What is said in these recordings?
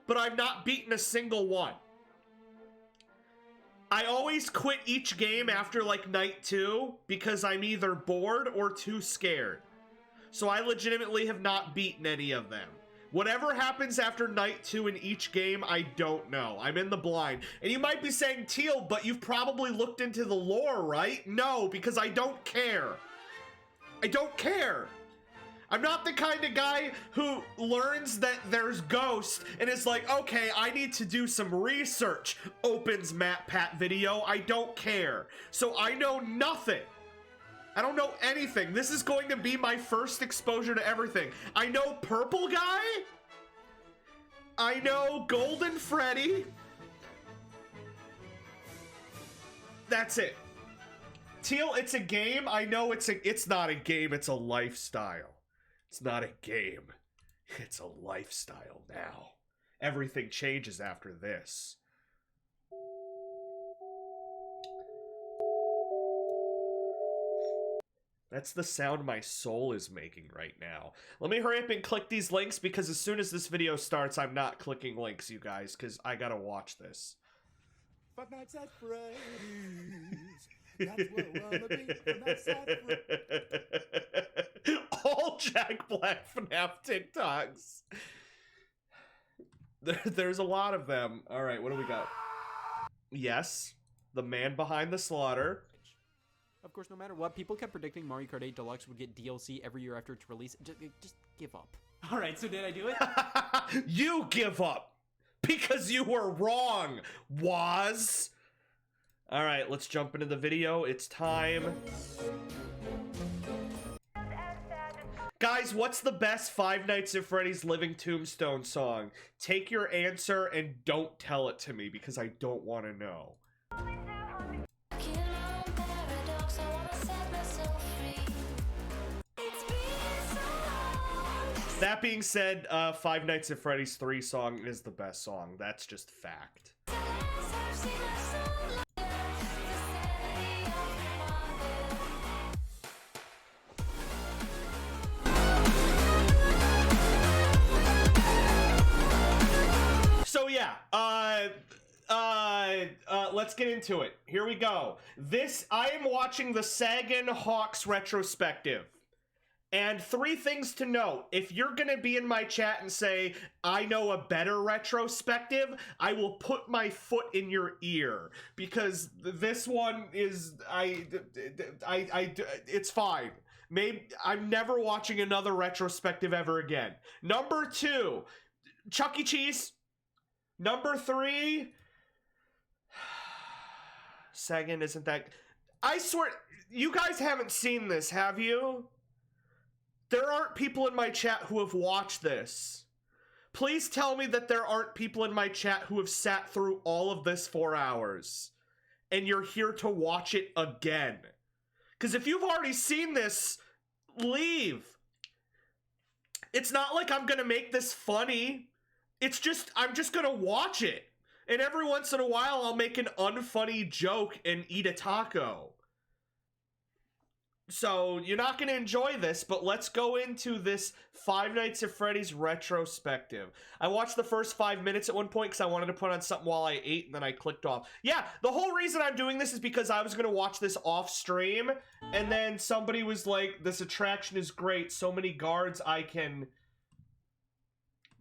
but I've not beaten a single one. I always quit each game after like night 2 because I'm either bored or too scared. So I legitimately have not beaten any of them. Whatever happens after night 2 in each game, I don't know. I'm in the blind. And you might be saying, Teal, but you've probably looked into the lore, right? No, because I don't care. I don't care. I'm not the kind of guy who learns that there's ghosts and is like, okay, I need to do some research. Opens MatPat video. I don't care. So I know nothing. I don't know anything. This is going to be my first exposure to everything. I know Purple Guy. I know Golden Freddy. That's it. Teal, it's a game. I know it's not a game, it's a lifestyle. It's not a game. It's a lifestyle now. Everything changes after this. That's the sound my soul is making right now. Let me hurry up and click these links because as soon as this video starts, I'm not clicking links, you guys, because I gotta watch this. Five Nights at Freddy's. That's what I wanna be. Five Nights at Freddy's. All Jack Black FNaF TikToks. There's a lot of them. All right, what do we got? Yes, the man behind the slaughter. Of course, no matter what, people kept predicting Mario Kart 8 Deluxe would get DLC every year after its release. Just give up. All right, so did I do it? You give up because you were wrong, Waz. All right, let's jump into the video. It's time. Guys, what's the best Five Nights at Freddy's Living Tombstone song? Take your answer and don't tell it to me because I don't want to know. That being said, Five Nights at Freddy's 3 song is the best song. That's just fact. So yeah, let's get into it. Here we go. I am watching the Sagan Hawks retrospective. And 3 things to note. If you're gonna be in my chat and say, I know a better retrospective, I will put my foot in your ear. Because this one is, it's fine. Maybe I'm never watching another retrospective ever again. Number 2, Chuck E. Cheese. Number 3, Sagan isn't that... I swear, you guys haven't seen this, have you? There aren't people in my chat who have watched this. Please tell me that there aren't people in my chat who have sat through all of this 4 hours. And you're here to watch it again. Because if you've already seen this, leave. It's not like I'm gonna make this funny. It's just, I'm just gonna watch it. And every once in a while, I'll make an unfunny joke and eat a taco. So, you're not going to enjoy this, but let's go into this Five Nights at Freddy's retrospective. I watched the first 5 minutes at one point because I wanted to put on something while I ate, and then I clicked off. Yeah, the whole reason I'm doing this is because I was going to watch this off stream, and then somebody was like, this attraction is great, so many guards I can...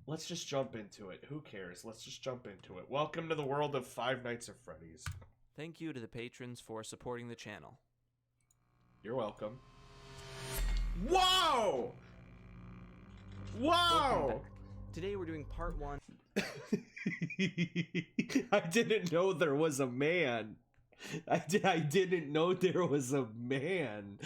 Let's just jump into it. Who cares? Let's just jump into it. Welcome to the world of Five Nights at Freddy's. Thank you to the patrons for supporting the channel. You're welcome. Whoa! Whoa! Today we're doing part 1. I didn't know there was a man. I didn't know there was a man.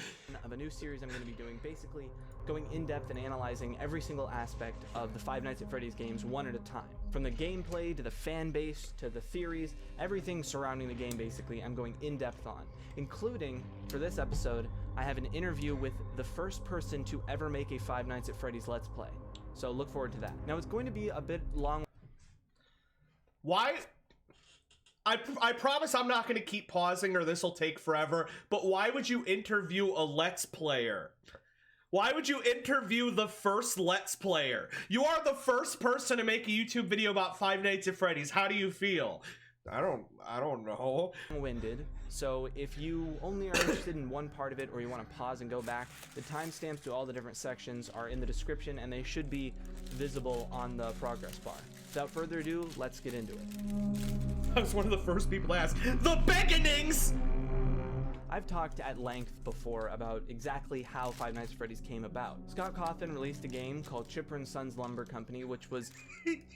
Of a new series I'm going to be doing, basically going in depth and analyzing every single aspect of the Five Nights at Freddy's games one at a time. From the gameplay to the fan base to the theories, everything surrounding the game basically I'm going in depth on. Including, for this episode, I have an interview with the first person to ever make a Five Nights at Freddy's Let's Play. So look forward to that. Now it's going to be a bit long. Why? I promise I'm not going to keep pausing or this will take forever, but why would you interview a Let's Player? Why would you interview the first Let's Player? You are the first person to make a YouTube video about Five Nights at Freddy's. How do you feel? I don't know. Winded, so if you only are interested in one part of it or you want to pause and go back, the timestamps to all the different sections are in the description and they should be visible on the progress bar. Without further ado, let's get into it. I was one of the first people to ask. The beginnings! I've talked at length before about exactly how Five Nights at Freddy's came about. Scott Cawthon released a game called Chipper & Sons Lumber Company, which was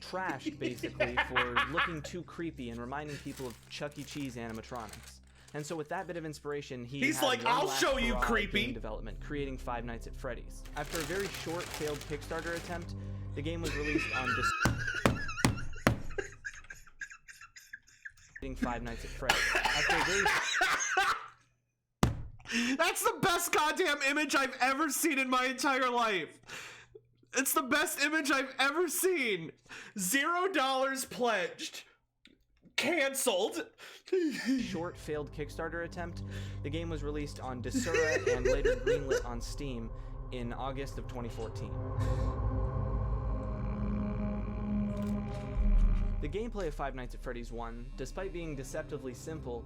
trashed basically for looking too creepy and reminding people of Chuck E. Cheese animatronics. And so with that bit of inspiration, he's like, one I'll last show you hurrah at creepy. game development, creating Five Nights at Freddy's. After a very short failed Kickstarter attempt, the game was released on Five Nights at Freddy's. After a very That's the best goddamn image I've ever seen in my entire life. It's the best image I've ever seen. $0 pledged. Canceled. short failed Kickstarter attempt, the game was released on Desura and later greenlit on Steam in August of 2014. The gameplay of Five Nights at Freddy's 1, despite being deceptively simple,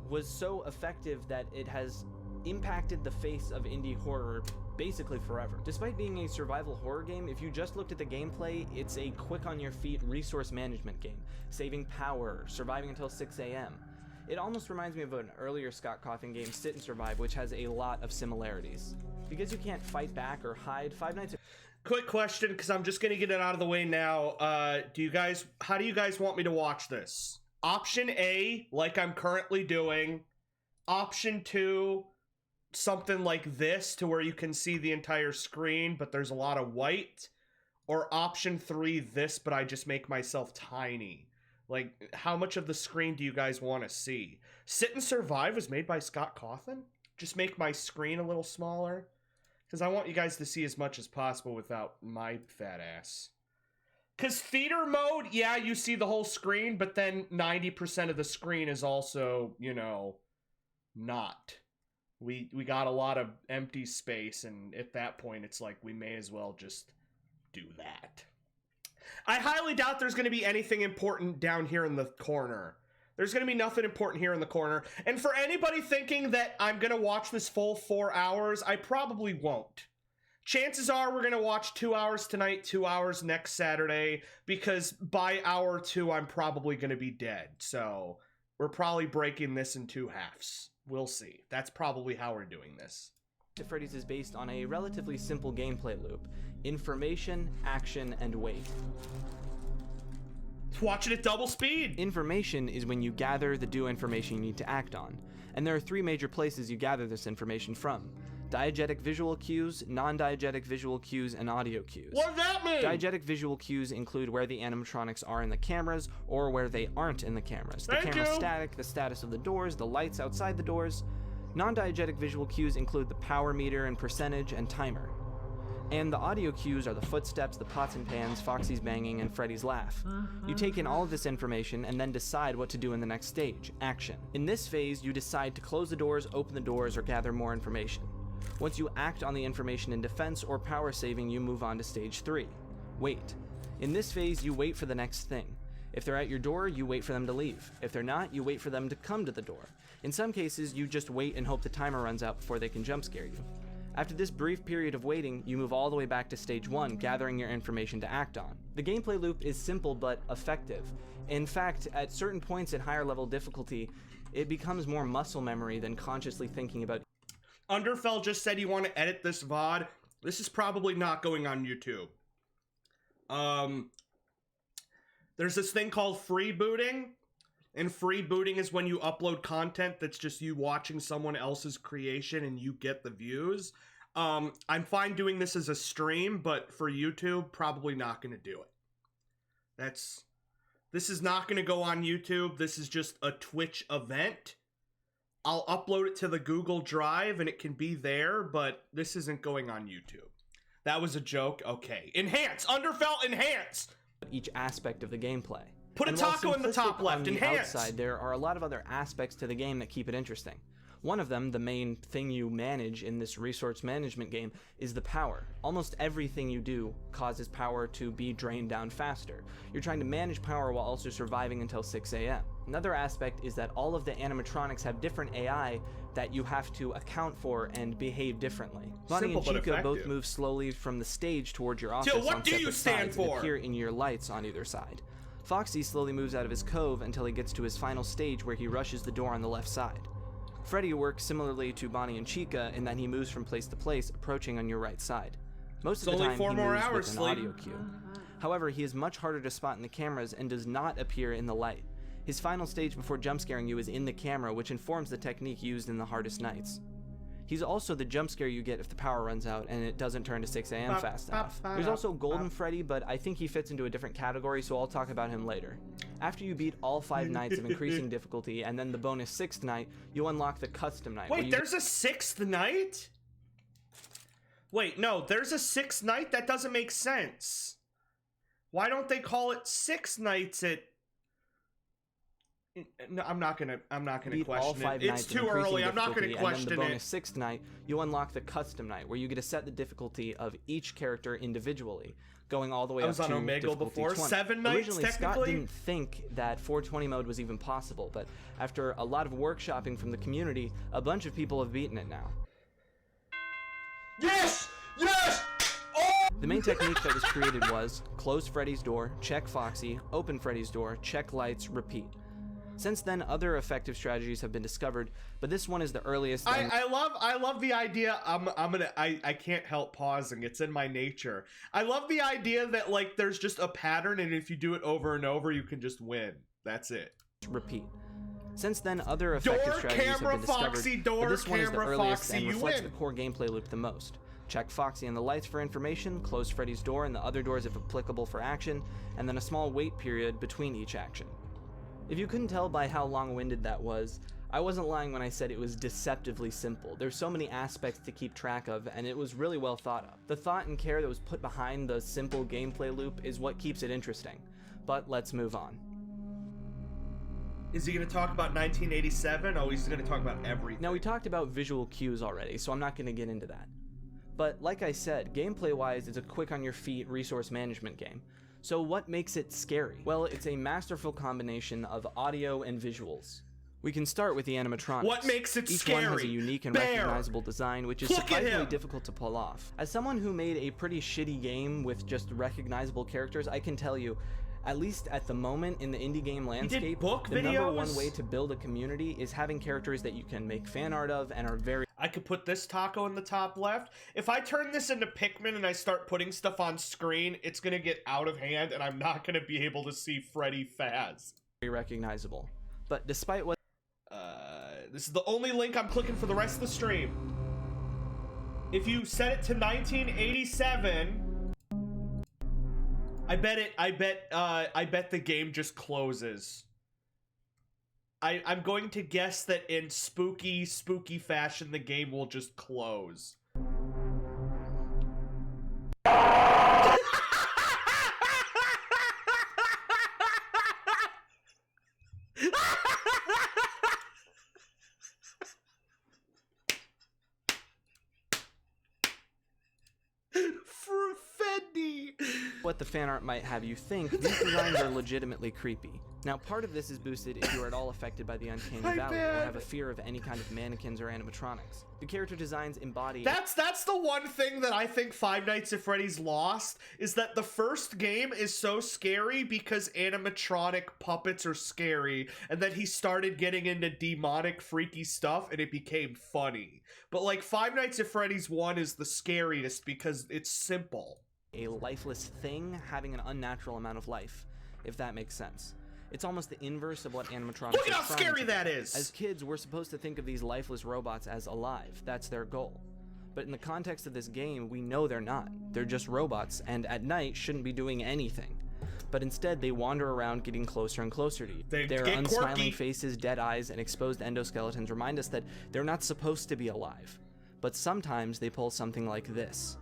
was so effective that it has impacted the face of indie horror basically forever. Despite being a survival horror game, if you just looked at the gameplay, it's a quick on your feet resource management game, saving power, surviving until 6 a.m. It almost reminds me of an earlier Scott Cawthon game, Sit and Survive, which has a lot of similarities. Because you can't fight back or hide, Five Nights at Quick question, because I'm just gonna get it out of the way now. How do you guys want me to watch this? Option A, like I'm currently doing. Option 2, something like this, to where you can see the entire screen, but there's a lot of white. Or option 3, this, but I just make myself tiny. Like, how much of the screen do you guys want to see? Sit and Survive was made by Scott Cawthon? Just make my screen a little smaller? Because I want you guys to see as much as possible without my fat ass. Because theater mode, yeah, you see the whole screen, but then 90% of the screen is also, you know, not. We got a lot of empty space, and at that point, it's like we may as well just do that. I highly doubt there's going to be anything important down here in the corner. There's going to be nothing important here in the corner. And for anybody thinking that I'm going to watch this full 4 hours, I probably won't. Chances are we're going to watch 2 hours tonight, 2 hours next Saturday, because by hour 2, I'm probably going to be dead. So we're probably breaking this in 2 halves. We'll see. That's probably how we're doing this. Freddy's is based on a relatively simple gameplay loop: information, action, and wait. Watch it at double speed. Information is when you gather the due information you need to act on, and there are 3 major places you gather this information from: diegetic visual cues, non-diegetic visual cues, and audio cues. What does that mean? Diegetic visual cues include where the animatronics are in the cameras or where they aren't in the cameras. The camera static, the status of the doors, the lights outside the doors. Non-diegetic visual cues include the power meter and percentage and timer. And the audio cues are the footsteps, the pots and pans, Foxy's banging, and Freddy's laugh. You take in all of this information and then decide what to do in the next stage, action. In this phase, you decide to close the doors, open the doors, or gather more information. Once you act on the information in defense or power saving, you move on to stage 3, wait. In this phase, you wait for the next thing. If they're at your door, you wait for them to leave. If they're not, you wait for them to come to the door. In some cases, you just wait and hope the timer runs out before they can jump scare you. After this brief period of waiting, you move all the way back to stage 1, gathering your information to act on. The gameplay loop is simple but effective. In fact, at certain points at higher level difficulty, it becomes more muscle memory than consciously thinking about. Underfell just said you want to edit this VOD. This is probably not going on YouTube. There's this thing called freebooting, and freebooting is when you upload content that's just you watching someone else's creation and you get the views. I'm fine doing this as a stream, but for YouTube, probably not going to do it. This is not going to go on YouTube. This is just a Twitch event. I'll upload it to the Google Drive and it can be there, but this isn't going on YouTube. That was a joke. Okay. Enhance! Underfell, enhance! Each aspect of the gameplay. Put a taco in the top left. On the Enhance! outside, there are a lot of other aspects to the game that keep it interesting. One of them, the main thing you manage in this resource management game, is the power. Almost everything you do causes power to be drained down faster. You're trying to manage power while also surviving until 6 a.m. Another aspect is that all of the animatronics have different AI that you have to account for and behave differently. Bonnie and Chica both move slowly from the stage towards your office on separate sides and appear in your lights on either side. Foxy slowly moves out of his cove until he gets to his final stage where he rushes the door on the left side. Freddy works similarly to Bonnie and Chica in that he moves from place to place, approaching on your right side. Most of the time, he moves with an audio cue. However, he is much harder to spot in the cameras and does not appear in the light. His final stage before jump-scaring you is in the camera, which informs the technique used in the hardest nights. He's also the jump scare you get if the power runs out and it doesn't turn to 6 a.m. fast enough. There's also Golden Freddy, but I think he fits into a different category, so I'll talk about him later. After you beat all 5 nights of increasing difficulty and then the bonus 6th night, you unlock the custom night. Wait, there's a 6th night? Wait, no, there's a 6th night? That doesn't make sense. Why don't they call it 6 nights at... No, I'm not gonna question it. It's too early. I'm not gonna question it. And then the bonus 6th night, you unlock the custom night, where you get to set the difficulty of each character individually, going all the way up to difficulty 20. I was on Omegle before. 7 nights, originally, technically? Scott didn't think that 420 mode was even possible, but after a lot of workshopping from the community, a bunch of people have beaten it now. Yes! Yes! Oh! The main technique that was created was close Freddy's door, check Foxy, open Freddy's door, check lights, repeat. Since then, other effective strategies have been discovered, but this one is the earliest. I love the idea. I can't help pausing. It's in my nature. I love the idea that like there's just a pattern, and if you do it over and over, you can just win. That's it. Repeat. Since then, other effective strategies have been discovered, but this one is the earliest and reflects the core gameplay loop the most. Check Foxy and the lights for information, close Freddy's door and the other doors if applicable for action, and then a small wait period between each action. If you couldn't tell by how long-winded that was, I wasn't lying when I said it was deceptively simple. There's so many aspects to keep track of, and it was really well thought of. The thought and care that was put behind the simple gameplay loop is what keeps it interesting. But let's move on. Is he going to talk about 1987? Oh, he's going to talk about everything. Now, we talked about visual cues already, so I'm not going to get into that. But like I said, gameplay-wise, it's a quick-on-your-feet resource management game. So what makes it scary? Well, it's a masterful combination of audio and visuals. We can start with the animatronics. What makes it scary? Each one has a unique and recognizable design, which is surprisingly difficult to pull off. As someone who made a pretty shitty game with just recognizable characters, I can tell you, at least at the moment in the indie game landscape, the number one way to build a community is having characters that you can make fan art of and are very... I could put this taco in the top left. If I turn this into Pikmin and I start putting stuff on screen, it's gonna get out of hand and I'm not gonna be able to see Freddy Faz. Very recognizable. But despite what... This is the only link I'm clicking for the rest of the stream. If you set it to 1987... I bet the game just closes. I'm going to guess that in spooky fashion, the game will just close. What the fan art might have you think, these designs are legitimately creepy. Now, part of this is boosted if you are at all affected by the uncanny valley or have a fear of any kind of mannequins or animatronics. The character designs embody... That's the one thing that I think Five Nights at Freddy's lost, is that the first game is so scary because animatronic puppets are scary, and then he started getting into demonic, freaky stuff, and it became funny. But, like, Five Nights at Freddy's 1 is the scariest because it's simple. A lifeless thing having an unnatural amount of life, if that makes sense. It's almost the inverse of what animatronics Look at how scary that is! As kids, we're supposed to think of these lifeless robots as alive. That's their goal. But in the context of this game, we know they're not. They're just robots, and at night shouldn't be doing anything. But instead, they wander around getting closer and closer to you. Their unsmiling faces, dead eyes, and exposed endoskeletons remind us that they're not supposed to be alive. But sometimes they pull something like this.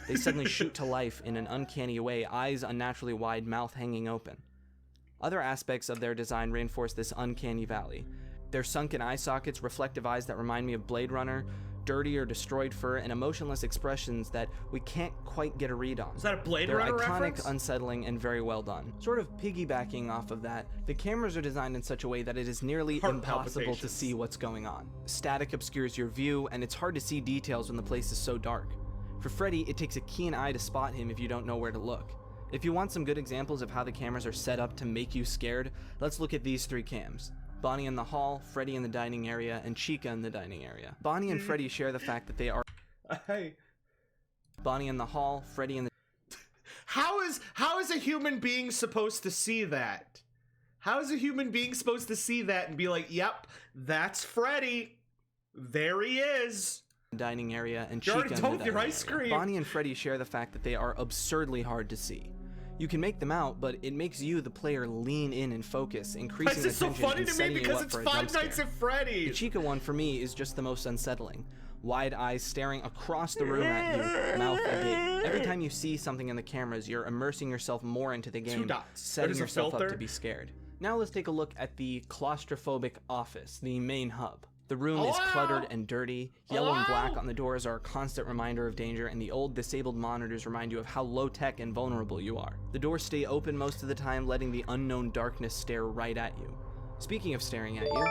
They suddenly shoot to life in an uncanny way, eyes unnaturally wide, mouth hanging open. Other aspects of their design reinforce this uncanny valley. Their sunken eye sockets, reflective eyes that remind me of Blade Runner, dirty or destroyed fur, and emotionless expressions that we can't quite get a read on. Is that a Blade They're Runner iconic, reference? unsettling, and very well done. Sort of piggybacking off of that, the cameras are designed in such a way that it is nearly Heart impossible to palpitations. see what's going on. Static obscures your view, and it's hard to see details when the place is so dark. For Freddy, it takes a keen eye to spot him if you don't know where to look. If you want some good examples of how the cameras are set up to make you scared, let's look at these 3 cams. Bonnie in the hall, Freddy in the dining area, and Chica in the dining area. Bonnie and Freddy share the fact that they are Bonnie in the hall, Freddy in the How is a human being supposed to see that? How is a human being supposed to see that and be like, yep, that's Freddy. There he is. dining area, and You Chica already in told the your dining ice area. cream. Bonnie and Freddy share the fact that they are absurdly hard to see. You can make them out, but it makes you, the player, lean in and focus, increasing This is so attention funny and to me setting you because up it's for a Five jump scare. Nights at The Freddy's. Chica one, for me, is just the most unsettling. Wide eyes staring across the room at you, mouth agape. Every time you see something in the cameras, you're immersing yourself more into the game, dots. setting There's a yourself up filter. to be scared. Now let's take a look at the claustrophobic office, the main hub. The room is Hello? cluttered and dirty. Yellow and black Hello? on the doors are a constant reminder of danger, and the old disabled monitors remind you of how low-tech and vulnerable you are. The doors stay open most of the time, letting the unknown darkness stare right at you. Speaking of staring at you,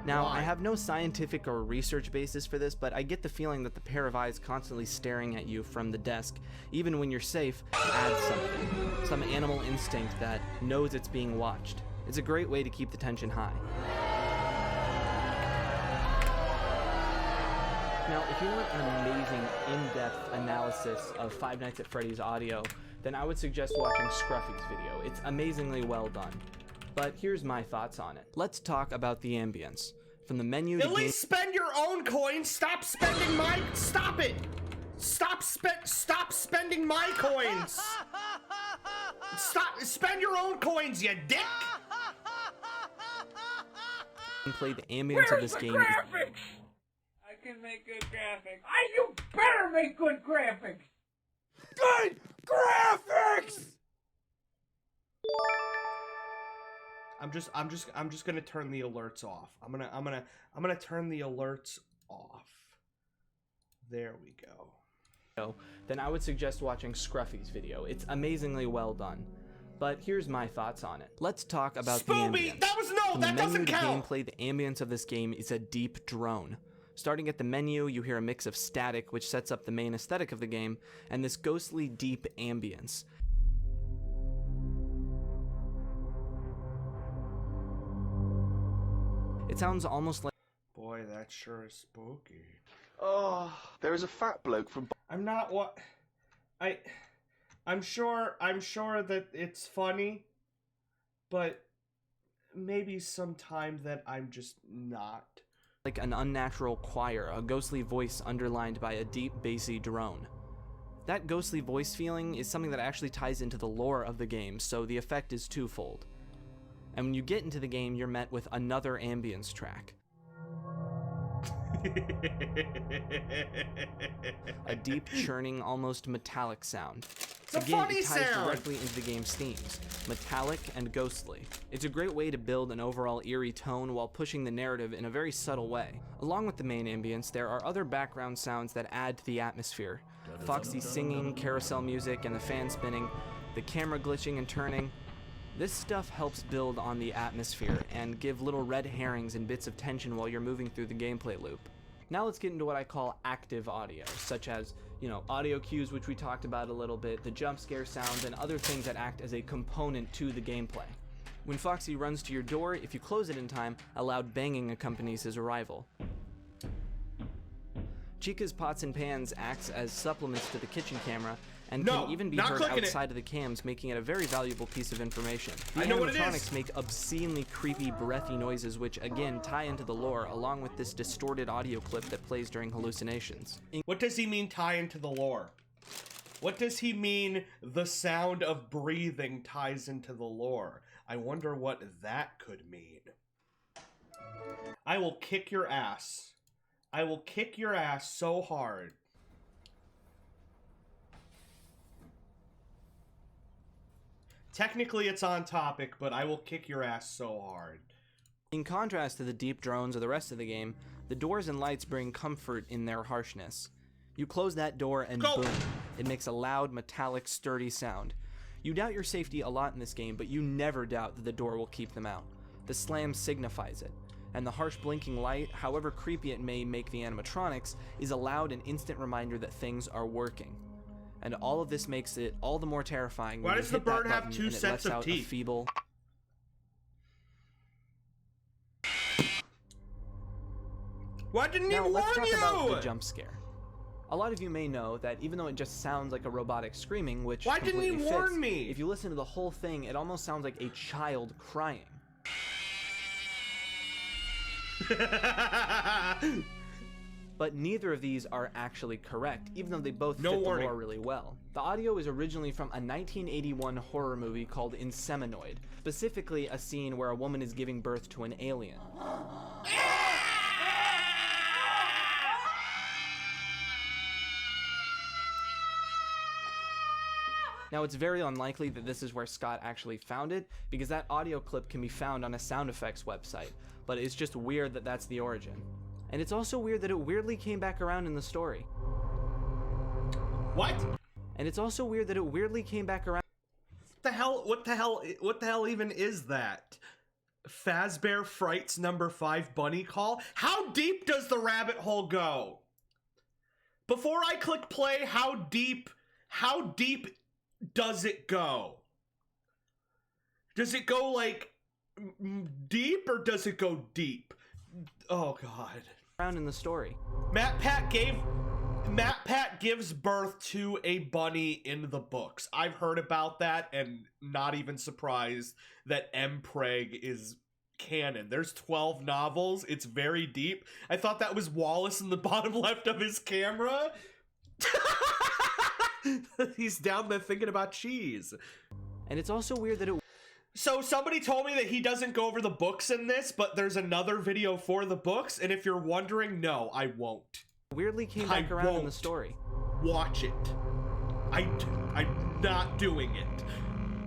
now, Why? I have no scientific or research basis for this, but I get the feeling that the pair of eyes constantly staring at you from the desk, even when you're safe, adds something. Some animal instinct that knows it's being watched. It's a great way to keep the tension high. Now, if you want an amazing, in-depth analysis of Five Nights at Freddy's audio, then I would suggest watching Scruffy's video. It's amazingly well done. But here's my thoughts on it. Let's talk about the ambience. From the menu to At least spend your own coins. Stop spending my. Stop it. Stop spending my coins. Spend your own coins, you dick. gameplay, the ambience of this game is I can make good graphics. You better make good graphics. Good graphics. I'm just gonna turn the alerts off. I'm gonna turn the alerts off. There we go. then I would suggest watching Scruffy's video. It's amazingly well done. But here's my thoughts on it. Let's talk about the Spooby! ambience. That was no, From that the menu doesn't to count. gameplay, the ambience of this game is a deep drone. Starting at the menu, you hear a mix of static, which sets up the main aesthetic of the game, and this ghostly deep ambience. It sounds almost like Boy, that sure is spooky. Oh, there is a fat bloke from. I'm not what I'm sure that it's funny, but maybe sometime that I'm just not. like an unnatural choir, a ghostly voice underlined by a deep, bassy drone. That ghostly voice feeling is something that actually ties into the lore of the game, so the effect is twofold. And when you get into the game, you're met with another ambience track. A deep, churning, almost metallic sound. It's a Again, funny it ties sound. directly into the game's themes, metallic and ghostly. It's a great way to build an overall eerie tone while pushing the narrative in a very subtle way. Along with the main ambience, there are other background sounds that add to the atmosphere. Foxy singing, carousel music, and the fan spinning, the camera glitching and turning. This stuff helps build on the atmosphere and give little red herrings and bits of tension while you're moving through the gameplay loop. Now let's get into what I call active audio, such as, audio cues, which we talked about a little bit, the jump scare sounds, and other things that act as a component to the gameplay. When Foxy runs to your door, if you close it in time, a loud banging accompanies his arrival. Chica's pots and pans acts as supplements to the kitchen camera, and No, can even be not heard clicking it. outside of the cams, making it a very valuable piece of information. The I know what it animatronics is. make obscenely creepy, breathy noises, which again tie into the lore, along with this distorted audio clip that plays during hallucinations. What does he mean tie into the lore? What does he mean the sound of breathing ties into the lore? I wonder what that could mean. I will kick your ass. I will kick your ass so hard. Technically it's on topic, but I will kick your ass so hard. In contrast to the deep drones of the rest of the game, the doors and lights bring comfort in their harshness. You close that door and boom, it makes a loud, metallic, sturdy sound. You doubt your safety a lot in this game, but you never doubt that the door will keep them out. The slam signifies it, and the harsh blinking light, however creepy it may make the animatronics, is a loud and instant reminder that things are working. And all of this makes it all the more terrifying when Why you does the hit that bird have button two and it sets lets of out a teeth? feeble... Why didn't he Now warn let's talk you? about the jump scare. A lot of you may know that even though it just sounds like a robotic screaming, which Why didn't he completely warn fits, me? if you listen to the whole thing, it almost sounds like a child crying. But neither of these are actually correct, even though they both fit the lore really well. The audio is originally from a 1981 horror movie called Inseminoid, specifically a scene where a woman is giving birth to an alien. Now, it's very unlikely that this is where Scott actually found it, because that audio clip can be found on a sound effects website, but it's just weird that that's the origin. And it's also weird that it weirdly came back around in the story. What? And it's also weird that it weirdly came back around. What the hell even is that? Fazbear Frights #5 bunny call? How deep does the rabbit hole go? Before I click play, how deep does it go? Does it go like deep or does it go deep? Oh god. Around in the story. Matt Pat gives birth to a bunny in the books. I've heard about that and not even surprised that M. Preg is canon. There's 12 novels. It's very deep. I thought that was Wallace in the bottom left of his camera. He's down there thinking about cheese. And it's also weird that it... So somebody told me that he doesn't go over the books in this, but there's another video for the books, and if you're wondering, no, I won't. weirdly came back around in the story. Watch it. I'm not doing it.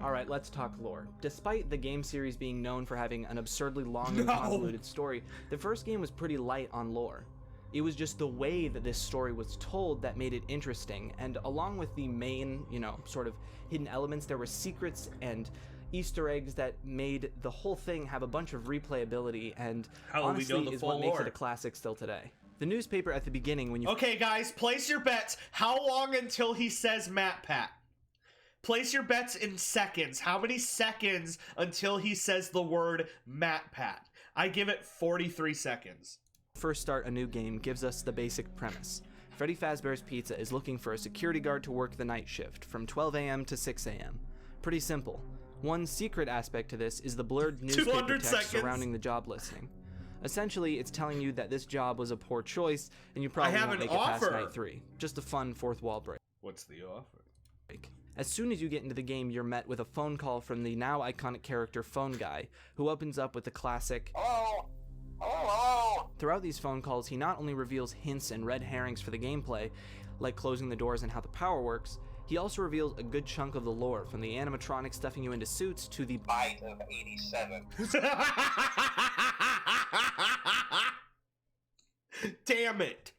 Alright, let's talk lore. Despite the game series being known for having an absurdly long and convoluted story, the first game was pretty light on lore. It was just the way that this story was told that made it interesting, and along with the main, sort of hidden elements, there were secrets and Easter eggs that made the whole thing have a bunch of replayability, and honestly is what makes it a classic still today. The newspaper at the beginning when you... Okay guys, place your bets. How long until he says Matt Pat? Place your bets in seconds. How many seconds until he says the word Matt Pat? I give it 43 seconds. First start a new game gives us the basic premise. Freddy Fazbear's Pizza is looking for a security guard to work the night shift from 12 a.m. to 6 a.m. Pretty simple. One secret aspect to this is the blurred newspaper text surrounding the job listing. Essentially, it's telling you that this job was a poor choice and you probably won't make it past night 3. Just a fun fourth wall break. What's the offer? As soon as you get into the game, you're met with a phone call from the now iconic character Phone Guy, who opens up with the classic "Hello? Hello?" Throughout these phone calls, he not only reveals hints and red herrings for the gameplay, like closing the doors and how the power works, he also reveals a good chunk of the lore, from the animatronics stuffing you into suits to the bite of 87. Damn it.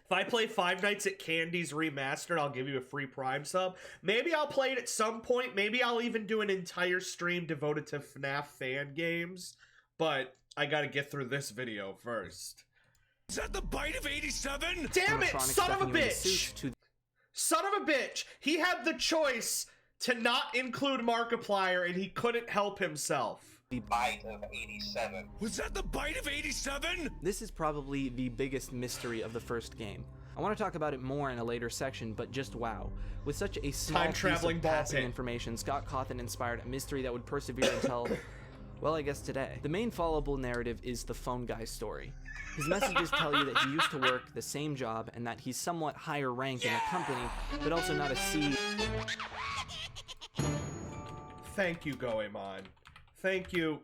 If I play Five Nights at Candy's Remastered, I'll give you a free Prime sub. Maybe I'll play it at some point. Maybe I'll even do an entire stream devoted to FNaF fan games. But I gotta get through this video first. Is that the bite of 87? Damn it, son of a bitch! Son of a bitch! He had the choice to not include Markiplier and he couldn't help himself. The bite of 87. Was that the bite of 87? This is probably the biggest mystery of the first game. I want to talk about it more in a later section, but just wow. With such a small piece of passing information, Scott Cawthon inspired a mystery that would persevere until, well, I guess today. The main followable narrative is the Phone Guy's story. His messages tell you that he used to work the same job and that he's somewhat higher rank in a company, but also not a C. Thank you, Goemon. Thank you,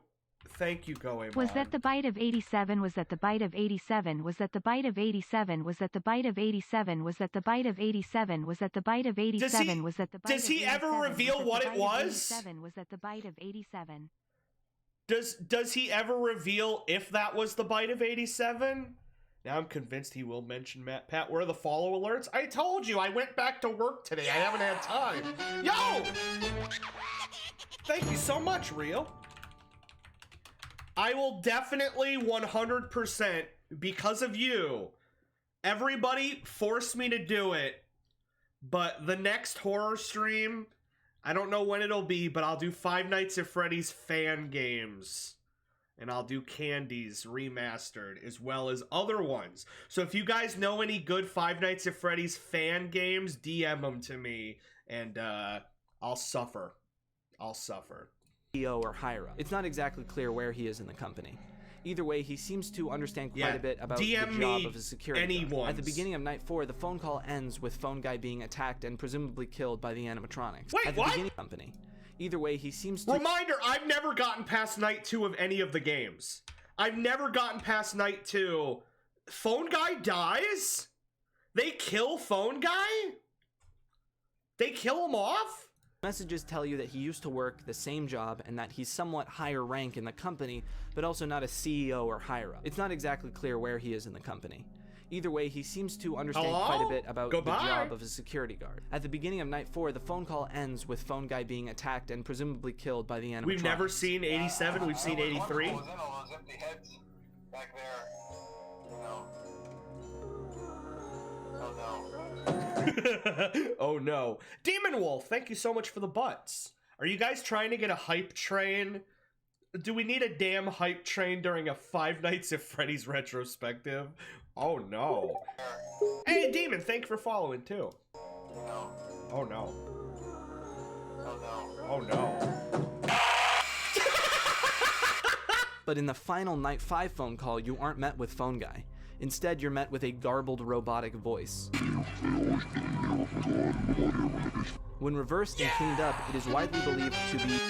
Goemon. Was that the bite of 87? Was that the bite of 87? Was that the bite of 87? Was that the bite of 87? Was that the bite of 87? Was that the bite of 87? Was that the bite of 87? Does he ever reveal what it was? Was that the bite of 87? Does he ever reveal if that was the bite of 87? Now I'm convinced he will mention Matt. Pat, where are the follow alerts? I told you, I went back to work today. I haven't had time. Yo! Thank you so much, Rio. I will definitely 100%, because of you, everybody forced me to do it, but the next horror stream, I don't know when it'll be, but I'll do Five Nights at Freddy's fan games. And I'll do Candies Remastered, as well as other ones. So if you guys know any good Five Nights at Freddy's fan games, DM them to me, and I'll suffer. I'll suffer. CEO or higher up. It's not exactly clear where he is in the company. Either way, he seems to understand quite a bit about the job of a security guard. At the beginning of Night 4, the phone call ends with Phone Guy being attacked and presumably killed by the animatronics. Wait, at the what? Beginning of the company. Either way, he seems to... Reminder, I've never gotten past Night 2 of any of the games. I've never gotten past Night 2. Phone Guy dies? They kill Phone Guy? They kill him off? Messages tell you that he used to work the same job and that he's somewhat higher rank in the company, but also not a CEO or higher up. It's not exactly clear where he is in the company. Either way, he seems to understand quite a bit about the job of a security guard. At the beginning of Night 4, the phone call ends with Phone Guy being attacked and presumably killed by the animatronics. We've never seen 87, we've seen 83. All those empty heads back there, you know. Oh no. Oh no. Demon Wolf, thank you so much for the butts. Are you guys trying to get a hype train? Do we need a damn hype train during a Five Nights at Freddy's retrospective? Oh no. Hey Demon, thank you for following too. No. Oh no. Oh no. Oh no. But in the final Night 5 phone call, you aren't met with Phone Guy. Instead, you're met with a garbled robotic voice. When reversed and cleaned up, it is widely believed to be...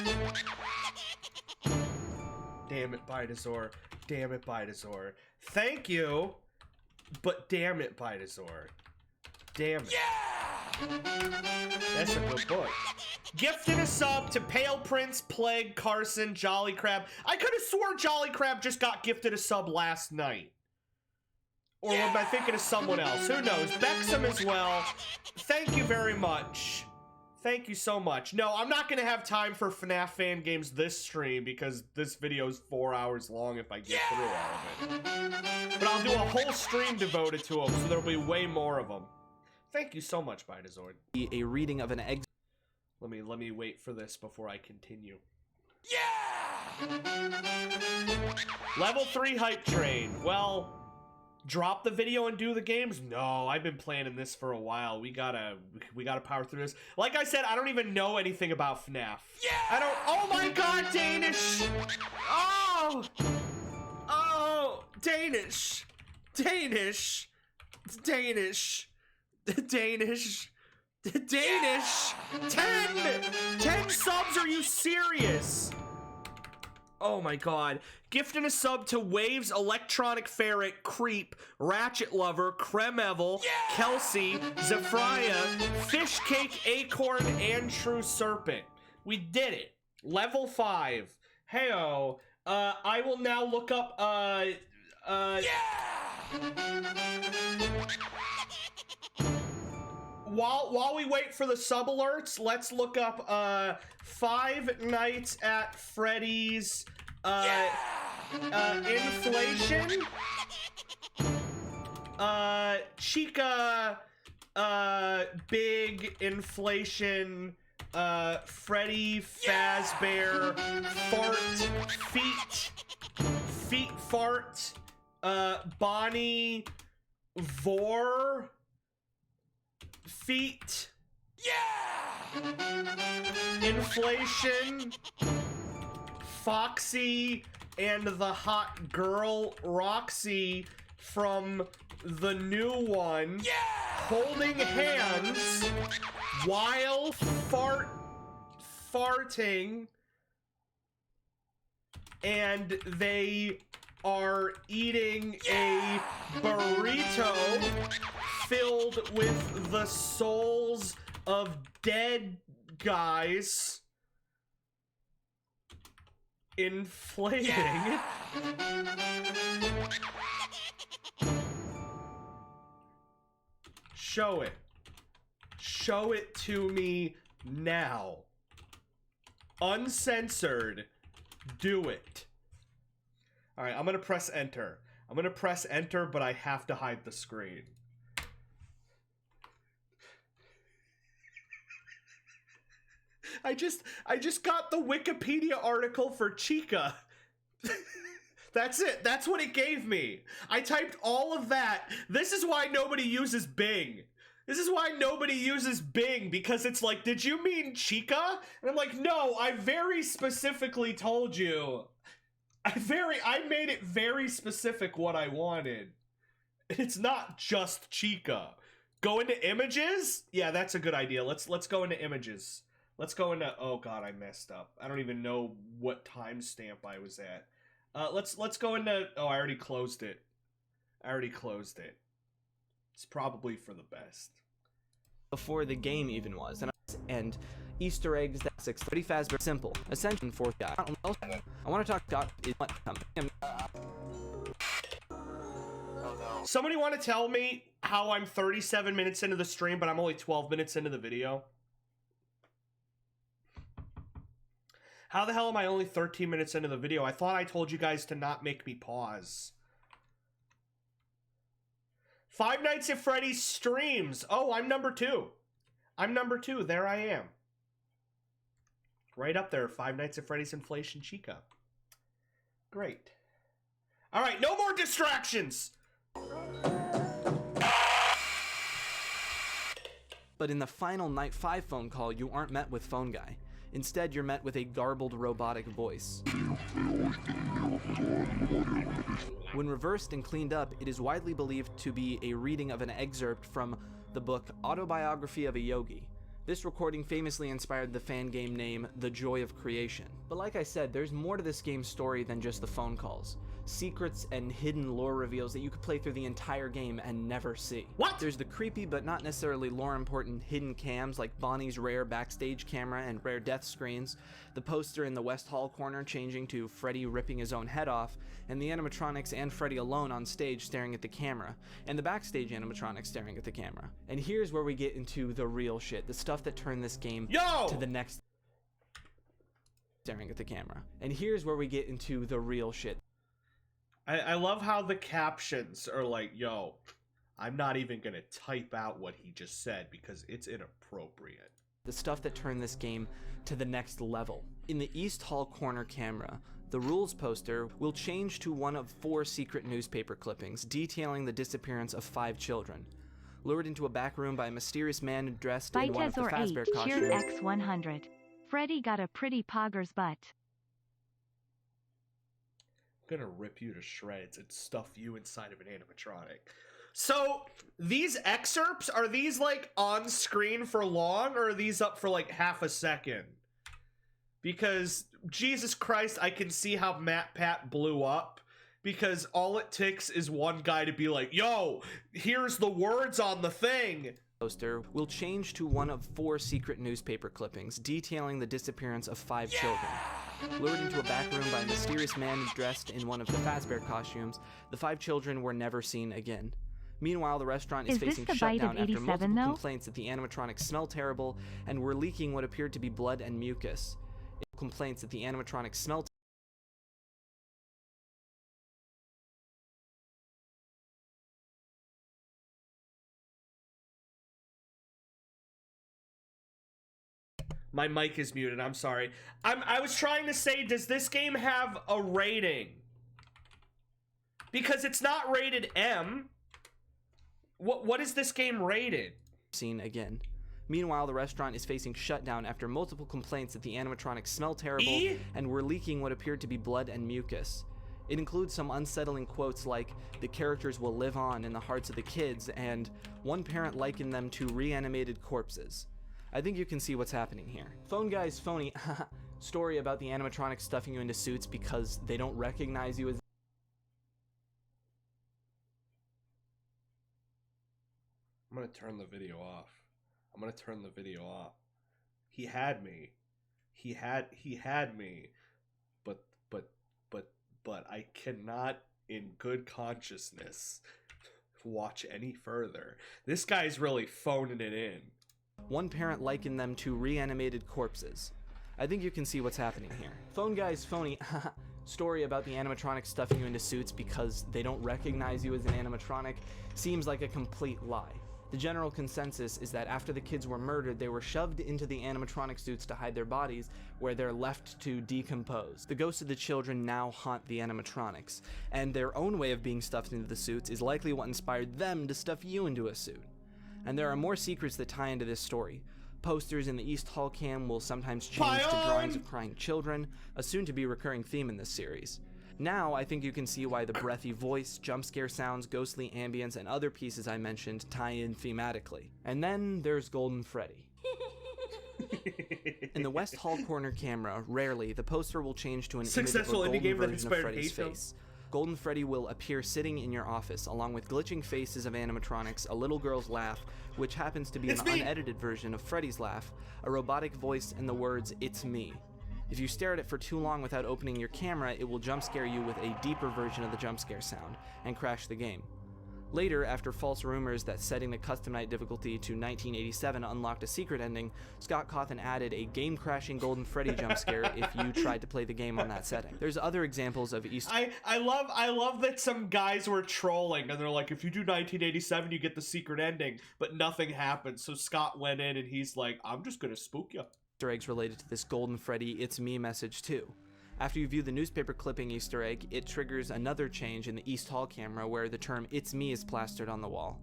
Damn it, Bidazor. Damn it, Bidazor. Thank you, but damn it, Bidazor. Damn it. That's a good book. Gifted a sub to Pale Prince, Plague, Carson, Jolly Crab. I could have swore Jolly Crab just got gifted a sub last night. Or am I thinking of someone else? Who knows? Bexham as well. Thank you very much. Thank you so much. No, I'm not going to have time for FNaF fan games this stream because this video is 4 hours long if I get through all of it. But I'll do a whole stream devoted to them, so there'll be way more of them. Thank you so much, Bidazord. a reading of an egg. Let me wait for this before I continue. Level 3 hype train. Well, drop the video and do the games? No, I've been planning this for a while. We gotta power through this. Like I said, I don't even know anything about FNaF. I don't. Oh my God, Danish! Oh, Danish, Danish, Danish, Danish. 10 subs, are you serious? Oh my God. Gifting a sub to Waves, Electronic Ferret, Creep, Ratchet Lover, Kremevel, Kelsey, Zephrya, Fish Cake, Acorn, and True Serpent. We did it. Level 5. Heyo. I will now look up, While we wait for the sub alerts, let's look up Five Nights at Freddy's inflation. Chica big inflation Freddy Fazbear feet fart Bonnie Vor feet. Inflation. Foxy and the hot girl Roxy from the new one. Holding hands while farting, and they are eating a burrito filled with the souls of dead guys. inflating. Show it. Show it to me now. Uncensored. Do it. All right, I'm gonna press enter. I'm gonna press enter, but I have to hide the screen. I just got the Wikipedia article for Chica. That's it. That's what it gave me. I typed all of that. This is why nobody uses Bing. This is why nobody uses Bing, because it's like, did you mean Chica? And I'm like, no, I very specifically told you. I made it very specific what I wanted. It's not just Chica. Go into images? Yeah, that's a good idea. Let's go into images. Let's go into, oh god, I messed up. I don't even know what timestamp I was at. Let's go into, oh, I already closed it. It's probably for the best. Before the game even was, and Easter eggs. That's pretty fast, very simple. Essentially, fourth guy. I want to talk about is what Somebody want to tell me how I'm 37 minutes into the stream, but I'm only 12 minutes into the video? How the hell am I only 13 minutes into the video? I thought I told you guys to not make me pause. Five Nights at Freddy's streams. Oh, I'm number 2. I'm number 2. There I am. Right up there. Five Nights at Freddy's Inflation Chica. Great. All right, no more distractions. But in the final Night 5 phone call, you aren't met with Phone Guy. Instead, you're met with a garbled robotic voice. When reversed and cleaned up, it is widely believed to be a reading of an excerpt from the book Autobiography of a Yogi. This recording famously inspired the fan game name The Joy of Creation. But like I said, there's more to this game's story than just the phone calls. Secrets and hidden lore reveals that you could play through the entire game and never see. What? There's the creepy but not necessarily lore important hidden cams like Bonnie's rare backstage camera and rare death screens, the poster in the West Hall corner changing to Freddy ripping his own head off, and the animatronics and Freddy alone on stage staring at the camera, and the backstage animatronics staring at the camera. And here's where we get into the real shit, the stuff that turned this game to the next staring at the camera. And here's where we get into the real shit. I love how the captions are like, yo, I'm not even gonna type out what he just said because it's inappropriate. The stuff that turned this game to the next level. In the East Hall corner camera, the rules poster will change to one of 4 secret newspaper clippings detailing the disappearance of 5 children. Lured into a back room by a mysterious man dressed in one of the Fazbear costumes. Cheered X100. Freddy got a pretty pogger's butt. I'm gonna rip you to shreds and stuff you inside of an animatronic. So, these excerpts, are these like on screen for long, or are these up for like half a second? Because, Jesus Christ, I can see how Matt Pat blew up. Because all it takes is one guy to be like, yo, here's the words on the thing. Poster will change to one of 4 secret newspaper clippings detailing the disappearance of 5 children. Lured into a back room by a mysterious man dressed in one of the Fazbear costumes, the 5 children were never seen again. Meanwhile, the restaurant is facing shutdown after multiple complaints that the animatronics smell terrible and were leaking what appeared to be blood and mucus. Complaints that the animatronics smell My mic is muted, I'm sorry. I was trying to say, does this game have a rating? Because it's not rated M. What is this game rated? Seen again. Meanwhile, the restaurant is facing shutdown after multiple complaints that the animatronics smell terrible and were leaking what appeared to be blood and mucus. It includes some unsettling quotes like, the characters will live on in the hearts of the kids, and one parent likened them to reanimated corpses. I think you can see what's happening here. Phone Guy's phony story about the animatronics stuffing you into suits because they don't recognize you as I'm gonna turn the video off. He had me. He had me. But but I cannot, in good consciousness, watch any further. This guy's really phoning it in. One parent likened them to reanimated corpses. I think you can see what's happening here. Phone Guy's phony story about the animatronics stuffing you into suits because they don't recognize you as an animatronic seems like a complete lie. The general consensus is that after the kids were murdered, they were shoved into the animatronic suits to hide their bodies, where they're left to decompose. The ghosts of the children now haunt the animatronics, and their own way of being stuffed into the suits is likely what inspired them to stuff you into a suit. And there are more secrets that tie into this story. Posters in the East Hall cam will sometimes change to drawings of crying children, a soon-to-be recurring theme in this series. Now, I think you can see why the breathy voice, jump scare sounds, ghostly ambience, and other pieces I mentioned tie in thematically. And then there's Golden Freddy. In the West Hall corner camera, rarely, the poster will change to an Successful indie game that version of inspired Freddy's hate film. face. Golden Freddy will appear sitting in your office, along with glitching faces of animatronics, a little girl's laugh, which happens to be an unedited version of Freddy's laugh, a robotic voice, and the words, "It's me." If you stare at it for too long without opening your camera, it will jump scare you with a deeper version of the jump scare sound, and crash the game. Later, after false rumors that setting the custom night difficulty to 1987 unlocked a secret ending, Scott Cawthon added a game-crashing Golden Freddy jump scare if you tried to play the game on that setting. There's other examples of Easter I love that some guys were trolling and they're like, if you do 1987, you get the secret ending, but nothing happened. So Scott went in and he's like, I'm just gonna spook you. eggs related to this Golden Freddy "It's me" message too. After you view the newspaper clipping Easter egg, it triggers another change in the East Hall camera where the term "It's me" is plastered on the wall.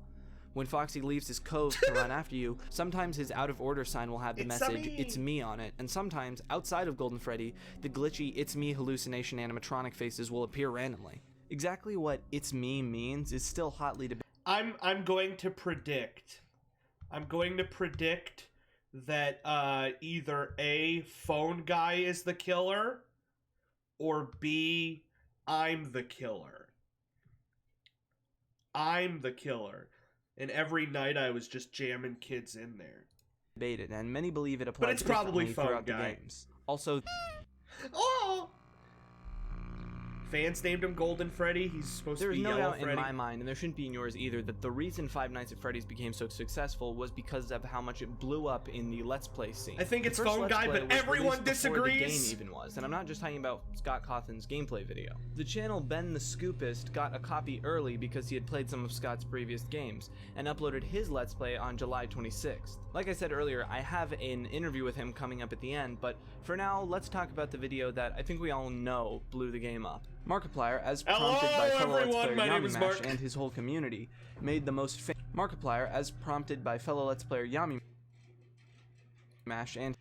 When Foxy leaves his cove to run after you, sometimes his out of order sign will have the message "It's me" on it, and sometimes, outside of Golden Freddy, the glitchy "It's me" hallucination animatronic faces will appear randomly. Exactly what "It's me" means is still hotly debated. I'm going to predict that either A, Phone Guy is the killer, or B, I'm the killer. I'm the killer. And every night I was just jamming kids in there. Debated, and many believe it applies But it's probably differently Phone throughout Guy. the games. Also, Oh! Fans named him Golden Freddy. He's supposed to there's be no Yellow doubt Freddy. in my mind, and there shouldn't be in yours either, that the reason Five Nights at Freddy's became so successful was because of how much it blew up in the Let's Play scene. I think it's The first Phone Let's Guy, Play but was everyone released before the disagrees. game even was, and I'm not just talking about Scott Cawthon's gameplay video. The channel Ben the Scoopist got a copy early because he had played some of Scott's previous games, and uploaded his Let's Play on July 26th. Like I said earlier, I have an interview with him coming up at the end, but for now, let's talk about the video that I think we all know blew the game up. Markiplier, as prompted by fellow Let's Player My name is YamiMash Mark. and his whole community, made the most Markiplier, as prompted by fellow Let's Player YamiMash and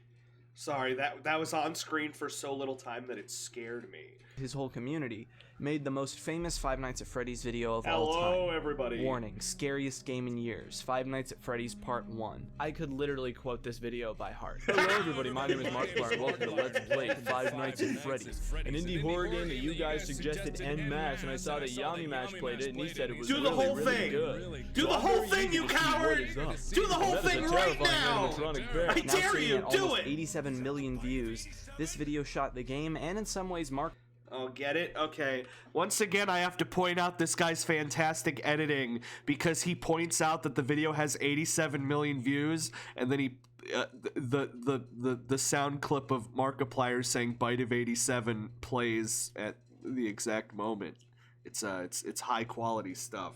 Sorry, that was on screen for so little time that it scared me. his whole community, made the most famous Five Nights at Freddy's video of all time. Hello, everybody. Warning, scariest game in years, Five Nights at Freddy's Part 1. I could literally quote this video by heart. Hello everybody, my name is Markiplier and welcome to Let's Play Five Nights at Freddy's, an indie horror game that you guys suggested en masse, and I saw that YamiMash played it and he said it was Do the whole really thing. good. Do the whole thing, you coward! Do the whole thing right now! I Now dare sitting you, at do almost it! 87 million views, this video shot the game and in some ways Oh, get it? Okay. Once again, I have to point out this guy's fantastic editing because he points out that the video has 87 million views, and then he the sound clip of Markiplier saying "Bite of 87" plays at the exact moment. It's high quality stuff.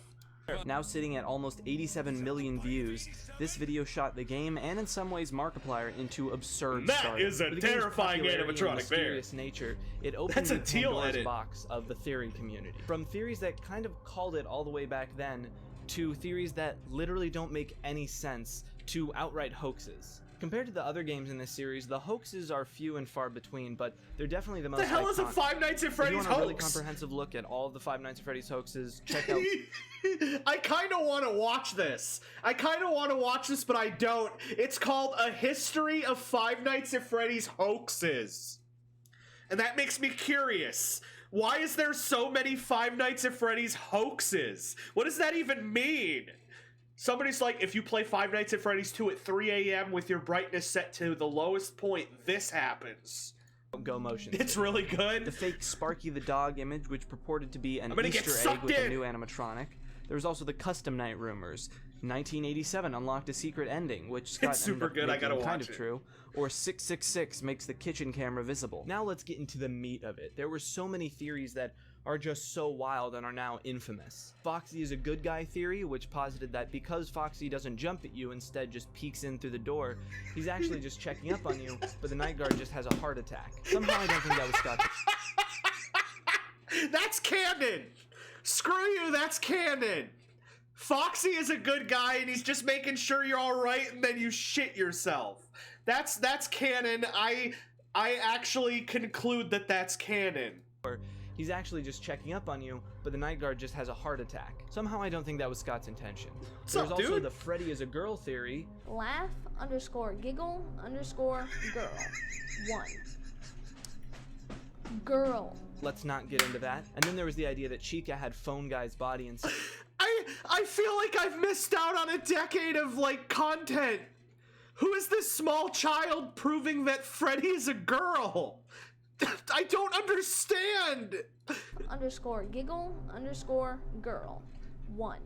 Now sitting at almost 87 million views, this video shot the game and in some ways Markiplier into absurd That stardom. is a With the game's terrifying popularity and animatronic bear. mysterious nature, it opened That's a the Teal Pandora's edit. box of the theory community. From theories that kind of called it all the way back then, to theories that literally don't make any sense, to outright hoaxes. Compared to the other games in this series, the hoaxes are few and far between, but they're definitely the most What the hell is a iconic. Five Nights at If you Freddy's want a really hoax? comprehensive look at all of the Five Nights at Freddy's hoaxes, check out I kind of want to watch this. But I don't. It's called A History of Five Nights at Freddy's Hoaxes. And that makes me curious. Why is there so many Five Nights at Freddy's hoaxes? What does that even mean? Somebody's like, if you play Five Nights at Freddy's 2 at 3 a.m. with your brightness set to the lowest point, this happens. Go motion. It's really good. The fake Sparky the dog image, which purported to be an I'm gonna get Easter egg sucked with a in. new animatronic. There was also the custom night rumors. 1987 unlocked a secret ending, which Scott It's super ended up good, I gotta making kind watch of it. true. Or 666 makes the kitchen camera visible. Now let's get into the meat of it. There were so many theories that are just so wild and are now infamous. Foxy is a good guy theory, which posited that because Foxy doesn't jump at you, instead just peeks in through the door, he's actually just checking up on you, but the night guard just has a heart attack. Somehow I don't think that was Scott. That's canon. Screw you, that's canon. Foxy is a good guy and he's just making sure you're all right and then you shit yourself. That's canon. I actually conclude that that's canon. He's actually just checking up on you, but the night guard just has a heart attack. Somehow I don't think that was Scott's intention. There's up, also dude? the Freddy is a girl theory. Laugh_giggle_girl 1. Girl. Let's not get into that. And then there was the idea that Chica had Phone Guy's body inside. I feel like I've missed out on a decade of like content. Who is this small child proving that Freddy is a girl? I don't understand. _giggle_girl 1.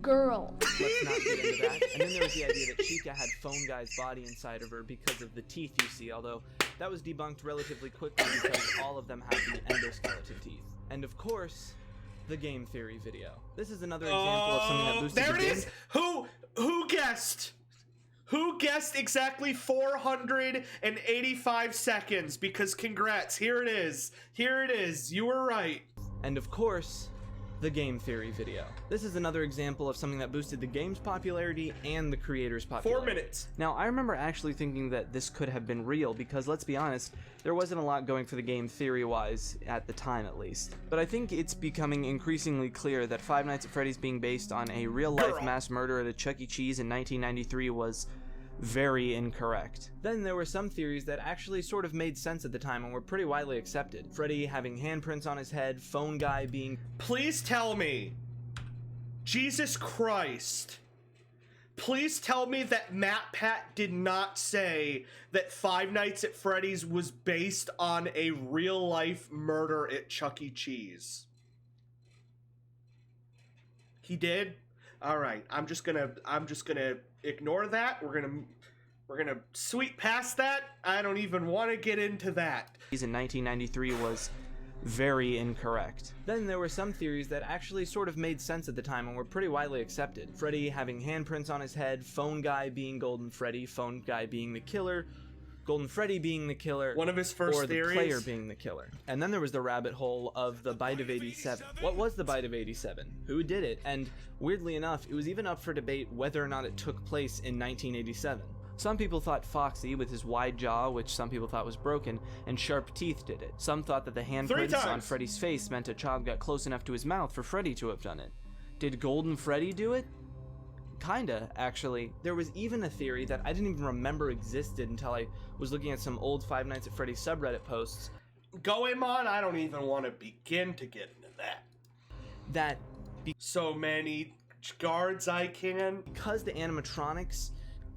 Girl. Let's not get into that. And then there was the idea that Chica had Phone Guy's body inside of her because of the teeth you see, although that was debunked relatively quickly because all of them have the endoskeleton teeth. And of course, the game theory video. This is another example of something that boosted there the it game. is. Who guessed? Who guessed exactly 485 seconds? Because congrats, here it is. Here it is. You were right. And of course, the game theory video. This is another example of something that boosted the game's popularity and the creator's popularity. 4 minutes. Now, I remember actually thinking that this could have been real because, let's be honest, there wasn't a lot going for the game theory-wise, at the time at least. But I think it's becoming increasingly clear that Five Nights at Freddy's being based on a real-life mass murder at a Chuck E. Cheese in 1993 was very incorrect. Then there were some theories that actually sort of made sense at the time and were pretty widely accepted. Freddy having handprints on his head, Phone Guy being... Please tell me, Jesus Christ, please tell me that MatPat did not say that Five Nights at Freddy's was based on a real-life murder at Chuck E. Cheese. He did? All right, I'm just gonna ignore that. We're gonna sweep past that. I don't even want to get into that. in 1993 was very incorrect. Then there were some theories that actually sort of made sense at the time and were pretty widely accepted. Freddy having handprints on his head, Phone Guy being Golden Freddy, Phone Guy being the killer, Golden Freddy being the killer, One of his first or theories. the player being the killer. And then there was the rabbit hole of the Bite of 87. What was the Bite of 87? Who did it? And weirdly enough, it was even up for debate whether or not it took place in 1987. Some people thought Foxy, with his wide jaw, which some people thought was broken, and sharp teeth did it. Some thought that the handprints on Freddy's face meant a child got close enough to his mouth for Freddy to have done it. Did Golden Freddy do it? Kinda, actually. There was even a theory that I didn't even remember existed until I was looking at some old Five Nights at Freddy's subreddit posts. Going on, I don't even want to begin to get into that. That So many guards I can. because the animatronics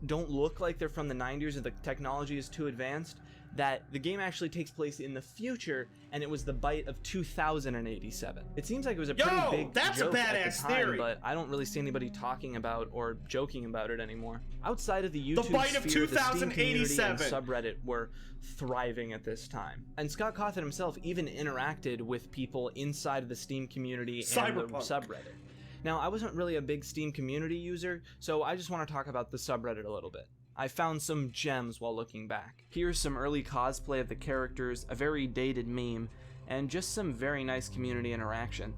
don't look like they're from the 90s or the technology is too advanced, that the game actually takes place in the future, and it was the Bite of 2087. It seems like it was a pretty big that's a joke at badass the time, theory. but I don't really see anybody talking about or joking about it anymore. Outside of the YouTube Bite of sphere, the Steam community and 2087. subreddit were thriving at this time. And Scott Cawthon himself even interacted with people inside of the Steam community and the Cyberpunk. subreddit. Now, I wasn't really a big Steam community user, so I just want to talk about the subreddit a little bit. I found some gems while looking back. Here's some early cosplay of the characters, a very dated meme, and just some very nice community interaction.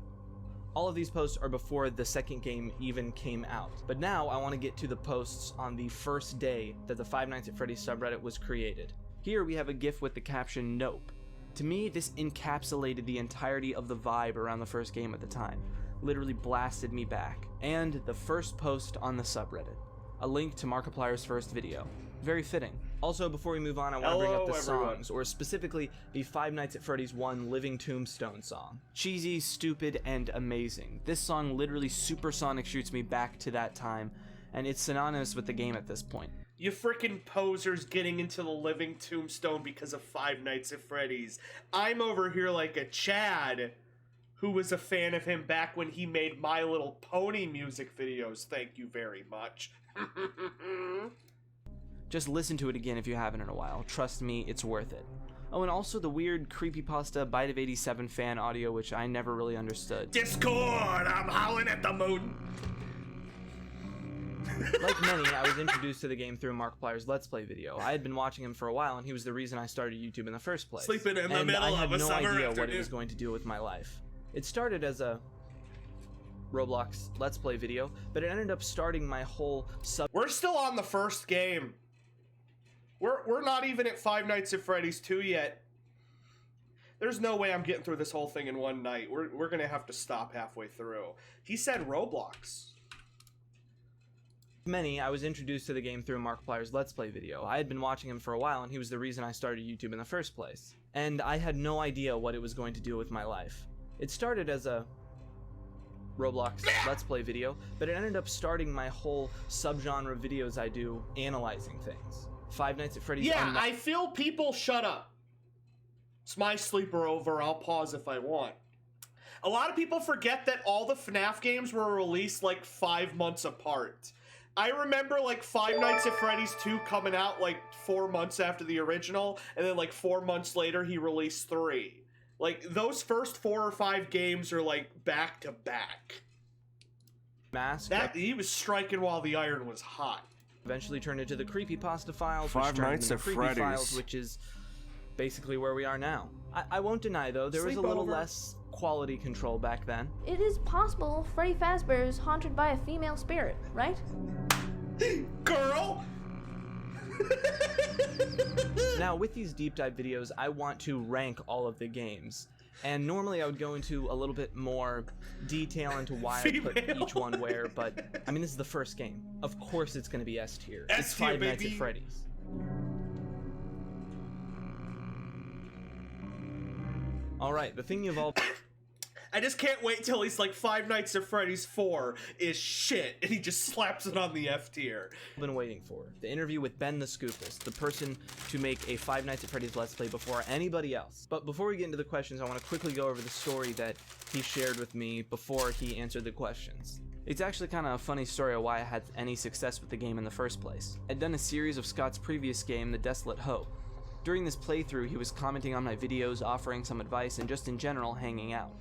All of these posts are before the second game even came out. But now I want to get to the posts on the first day that the Five Nights at Freddy's subreddit was created. Here we have a GIF with the caption, "Nope." To me, this encapsulated the entirety of the vibe around the first game at the time. Literally blasted me back. And the first post on the subreddit. A link to Markiplier's first video. Very fitting. Also, before we move on, I want to bring up the songs, or specifically the Five Nights at Freddy's 1 Living Tombstone song. Cheesy, stupid, and amazing. This song literally supersonic shoots me back to that time, and it's synonymous with the game at this point. You freaking posers getting into the living Tombstone because of Five Nights at Freddy's. I'm over here like a Chad who was a fan of him back when he made My Little Pony music videos. Thank you very much. Just listen to it again if you haven't in a while. Trust me, it's worth it. Oh, and also the weird creepypasta Bite of 87 fan audio, which I never really understood. Discord, I'm howling at the moon. Like many, I was introduced to the game through Markiplier's Let's Play video. I had been watching him for a while, and he was the reason I started YouTube in the first place. Sleeping in the and middle I had of a no summer idea what afternoon. it was going to do with my life. It started as a Roblox Let's Play video, but it ended up starting my whole We're still on the first game. We're not even at Five Nights at Freddy's 2 yet. There's no way I'm getting through this whole thing in one night. We're gonna have to stop halfway through. He said Roblox. Many, I was introduced to the game through Markiplier's Let's Play video. I had been watching him for a while, and he was the reason I started YouTube in the first place. And I had no idea what it was going to do with my life. It started as a Roblox Let's Play video, but it ended up starting my whole subgenre videos I do analyzing things. Five Nights at Freddy's. Yeah, I feel people shut up. It's my sleeper over. I'll pause if I want. A lot of people forget that all the FNaF games were released like 5 months apart. I remember like Five Nights at Freddy's 2 coming out like 4 months after the original, and then like 4 months later he released 3. Like those first 4 or 5 games are like back to back. Mask. He was striking while the iron was hot. Eventually turned into the creepypasta files, Five which turned Nights into at creepy Freddy's. files, which is basically where we are now. I won't deny though, there was a little Sleepover. less quality control back then. It is possible Freddy Fazbear is haunted by a female spirit, right? Girl! Now, with these deep dive videos, I want to rank all of the games. And normally I would go into a little bit more detail into why I put Female. each one where, but I mean, this is the first game. Of course it's going to be S tier. It's S tier, Five Nights at baby. Freddy's. Alright, the thing you've all I just can't wait till he's like Five Nights at Freddy's 4 is shit, and he just slaps it on the F tier. been waiting for. The interview with Ben the Scoopist, the person to make a Five Nights at Freddy's Let's Play before anybody else. But before we get into the questions, I want to quickly go over the story that he shared with me before he answered the questions. It's actually kind of a funny story of why I had any success with the game in the first place. I'd done a series of Scott's previous game, The Desolate Hope. During this playthrough, he was commenting on my videos, offering some advice, and just in general, hanging out.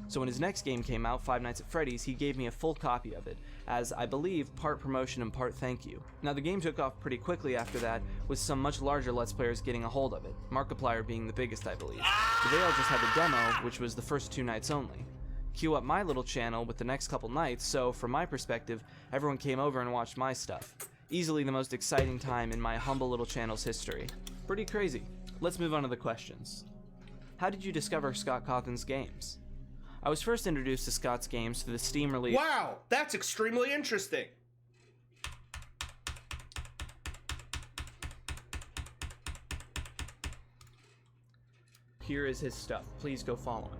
So when his next game came out, Five Nights at Freddy's, he gave me a full copy of it, as I believe part promotion and part thank you. Now the game took off pretty quickly after that, with some much larger Let's Players getting a hold of it, Markiplier being the biggest I believe. But they all just had the demo, which was the first 2 nights only. Queue up my little channel with the next couple nights, so from my perspective, everyone came over and watched my stuff. Easily the most exciting time in my humble little channel's history. Pretty crazy. Let's move on to the questions. How did you discover Scott Cawthon's games? I was first introduced to Scott's games through the Steam release. Wow, that's extremely interesting. Here is his stuff. Please go follow him.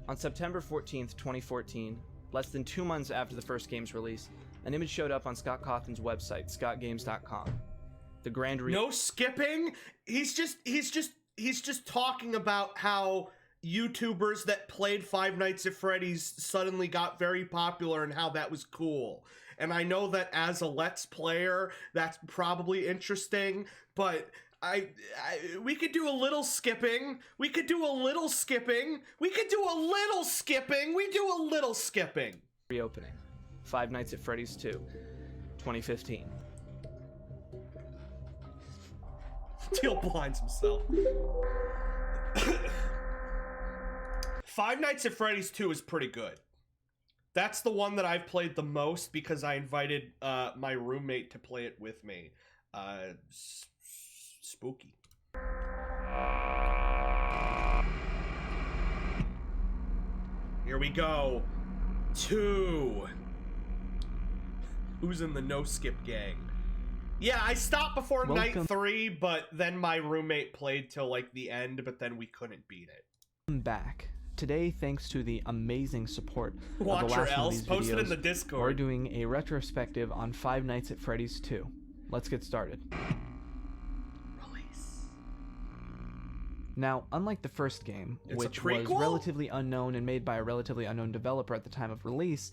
On September 14th, 2014, less than 2 months after the first game's release, an image showed up on Scott Cawthon's website, scottgames.com. The grand No skipping. He's just talking about how YouTubers that played Five Nights at Freddy's suddenly got very popular and how that was cool. And I know that as a Let's Player, that's probably interesting, but we could do a little skipping. We could do a little skipping. We could do a little skipping. We do a little skipping. reopening. Five Nights at Freddy's 2, 2015. Teal blinds himself. Five Nights at Freddy's 2 is pretty good. That's the one that I've played the most because I invited my roommate to play it with me. Spooky. Here we go. 2. Who's in the no skip gang? Yeah, I stopped before night 3, but then my roommate played till like the end, but then we couldn't beat it. Welcome back today, thanks to the amazing support of Watch the your last one of else. these Post it in videos, the Discord. we're doing a retrospective on Five Nights at Freddy's 2. Let's get started. Release. Now, unlike the first game, It's a which was prequel? relatively unknown and made by a relatively unknown developer at the time of release,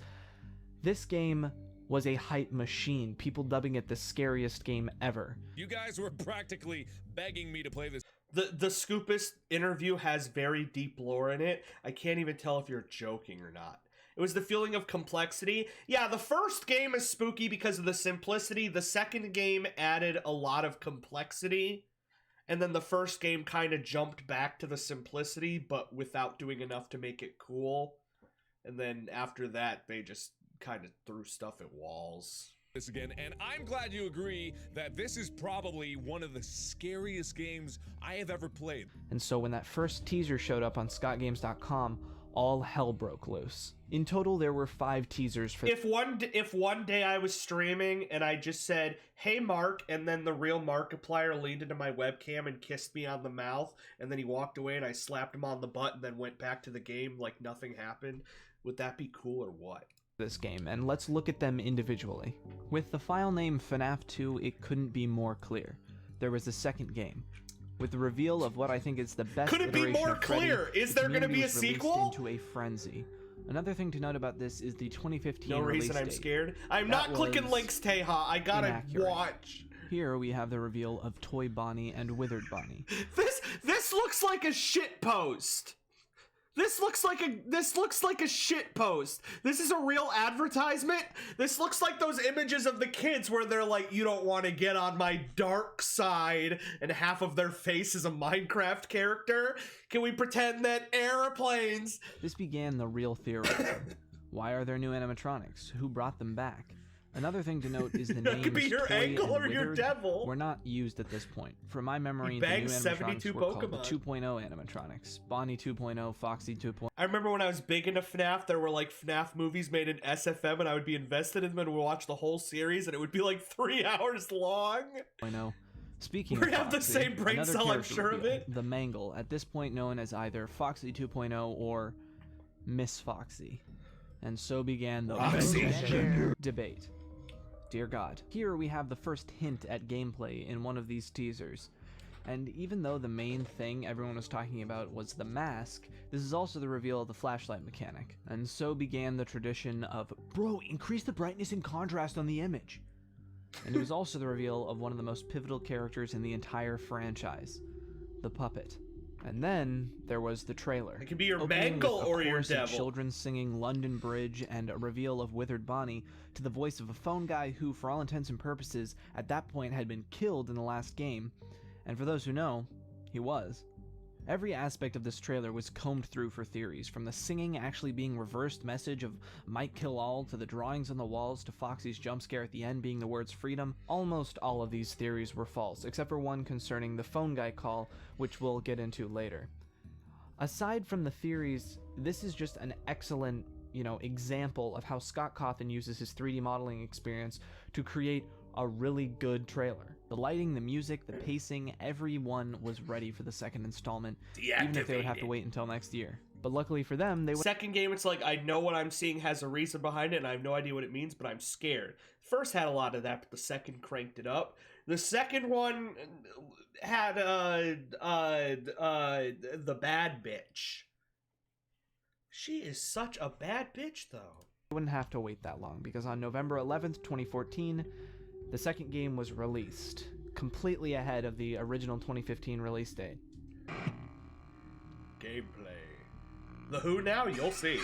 this game was a hype machine, people dubbing it the scariest game ever. You guys were practically begging me to play this. The Scoopus interview has very deep lore in it. I can't even tell if you're joking or not. It was the feeling of complexity. Yeah, the first game is spooky because of the simplicity. The second game added a lot of complexity. And then the first game kind of jumped back to the simplicity, but without doing enough to make it cool. And then after that, they just kind of threw stuff at walls. This again, and I'm glad you agree that this is probably one of the scariest games I have ever played. And so when that first teaser showed up on scottgames.com, all hell broke loose. In total, there were 5 teasers for... If one day I was streaming and I just said, "Hey Mark," and then the real Markiplier leaned into my webcam and kissed me on the mouth, and then he walked away and I slapped him on the butt and then went back to the game like nothing happened, would that be cool or what? This game, and let's look at them individually. With the file name FNaF 2, it couldn't be more clear. There was a second game. With the reveal of what I think is the best Could it be iteration more of Freddy, clear? Is the there gonna community be a was released sequel? into a frenzy. Another thing to note about this is the 2015 No release reason I'm date. scared. I'm That not clicking was links, Teha. I gotta inaccurate. watch. Here we have the reveal of Toy Bonnie and Withered Bonnie. This looks like a shit post. This looks like a shit post. This is a real advertisement. This looks like those images of the kids where they're like, "You don't want to get on my dark side," and half of their face is a Minecraft character. Can we pretend that airplanes? This began the real theorizing. Why are there new animatronics? Who brought them back? Another thing to note is the names could be your Toy angle and or your Withered devil. were not used at this point. From my memory, He the new bagged animatronics 72 were called the Pokemon. 2.0 animatronics. Bonnie 2.0, Foxy 2.0. I remember when I was big into FNAF, there were like FNAF movies made in SFM, and I would be invested in them and would watch the whole series, and it would be like 3 hours long. Speaking We of have the Foxy, same brain another cell, I'm character sure of reveal, it. The Mangle, at this point known as either Foxy 2.0 or Miss Foxy. And so began the Foxy. debate. Dear God. Here we have the first hint at gameplay in one of these teasers. And even though the main thing everyone was talking about was the mask, this is also the reveal of the flashlight mechanic. And so began the tradition of, bro, increase the brightness and contrast on the image. And it was also the reveal of one of the most pivotal characters in the entire franchise, the puppet. And then there was the trailer. It could be your opening Mangle with a or your chorus of devil. children singing London Bridge and a reveal of Withered Bonnie to the voice of a phone guy who, for all intents and purposes, at that point had been killed in the last game. And for those who know, he was. Every aspect of this trailer was combed through for theories, from the singing actually being reversed message of might kill all, to the drawings on the walls, to Foxy's jump scare at the end being the words freedom. Almost all of these theories were false, except for one concerning the phone guy call, which we'll get into later. Aside from the theories, this is just an excellent, example of how Scott Cawthon uses his 3D modeling experience to create a really good trailer. The lighting, the music, the pacing, everyone was ready for the second installment, even if they would have to wait until next year. But luckily for them, they Second game, it's like, I know what I'm seeing has a reason behind it, and I have no idea what it means, but I'm scared. First had a lot of that, but the second cranked it up. The second one had the bad bitch. She is such a bad bitch, though. wouldn't have to wait that long, because on November 11th, 2014, the second game was released, completely ahead of the original 2015 release date. Gameplay. The who now? You'll see.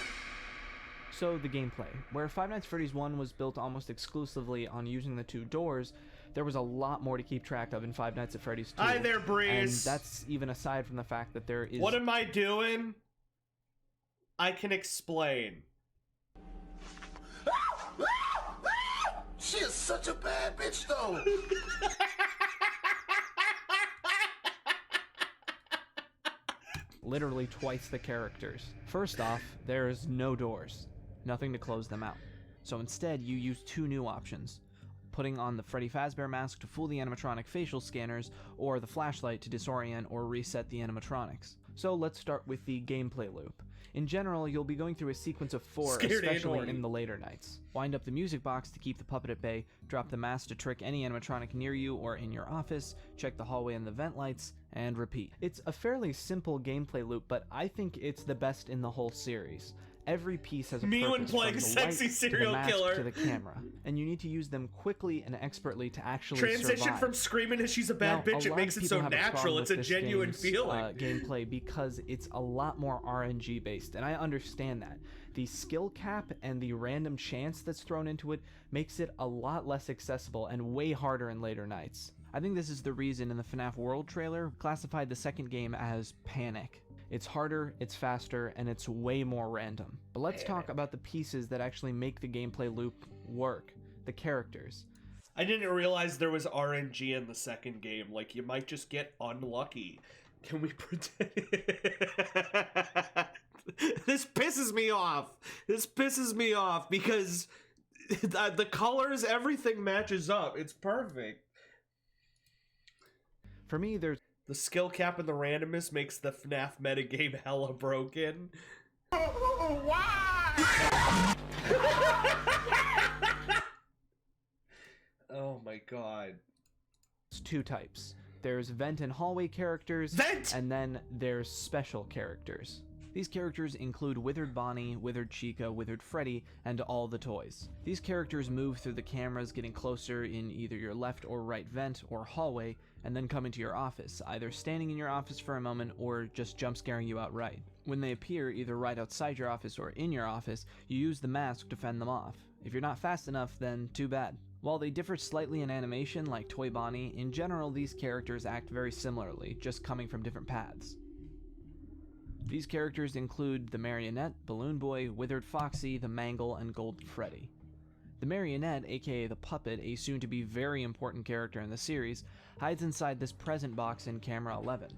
So the gameplay. Where Five Nights at Freddy's 1 was built almost exclusively on using the 2 doors, there was a lot more to keep track of in Five Nights at Freddy's 2. Hi there, Breeze. And that's even aside from the fact that there is... What am I doing? I can explain. She is such a bad bitch, though. Literally twice the characters. First off, there's no doors. Nothing to close them out. So instead, you use 2 new options. Putting on the Freddy Fazbear mask to fool the animatronic facial scanners, or the flashlight to disorient or reset the animatronics. So let's start with the gameplay loop. In general, you'll be going through a sequence of 4, Scared and especially horny. in the later nights. Wind up the music box to keep the puppet at bay, drop the mask to trick any animatronic near you or in your office, check the hallway and the vent lights, and repeat. It's a fairly simple gameplay loop, but I think it's the best in the whole series. Every piece has a Me when purpose, playing from the sexy light to serial the mask killer. to the camera, and you need to use them quickly and expertly to actually Transition survive. from screaming as she's a bad Now, bitch, a it lot makes of it so people have a natural. problem It's a with this genuine game's, feeling. Gameplay because it's a lot more RNG based, and I understand that. The skill cap and the random chance that's thrown into it makes it a lot less accessible and way harder in later nights. I think this is the reason in the FNaF World trailer classified the second game as Panic. It's harder, it's faster, and it's way more random. But let's talk about the pieces that actually make the gameplay loop work. The characters. I didn't realize there was RNG in the second game. Like, you might just get unlucky. Can we pretend? This pisses me off. This pisses me off because the colors, everything matches up. It's perfect. For me, there's The skill cap and the randomness makes the FNaF metagame hella broken. Why? Oh my god. 2 types. There's vent and hallway characters, Vent! and then there's special characters. These characters include Withered Bonnie, Withered Chica, Withered Freddy, and all the toys. These characters move through the cameras, getting closer in either your left or right vent or hallway, and then come into your office, either standing in your office for a moment or just jump scaring you outright. When they appear either right outside your office or in your office, you use the mask to fend them off. If you're not fast enough, then too bad. While they differ slightly in animation, like Toy Bonnie, in general these characters act very similarly, just coming from different paths. These characters include the Marionette, Balloon Boy, Withered Foxy, the Mangle, and Golden Freddy. The Marionette, aka the Puppet, a soon-to-be very important character in the series, hides inside this present box in Camera 11.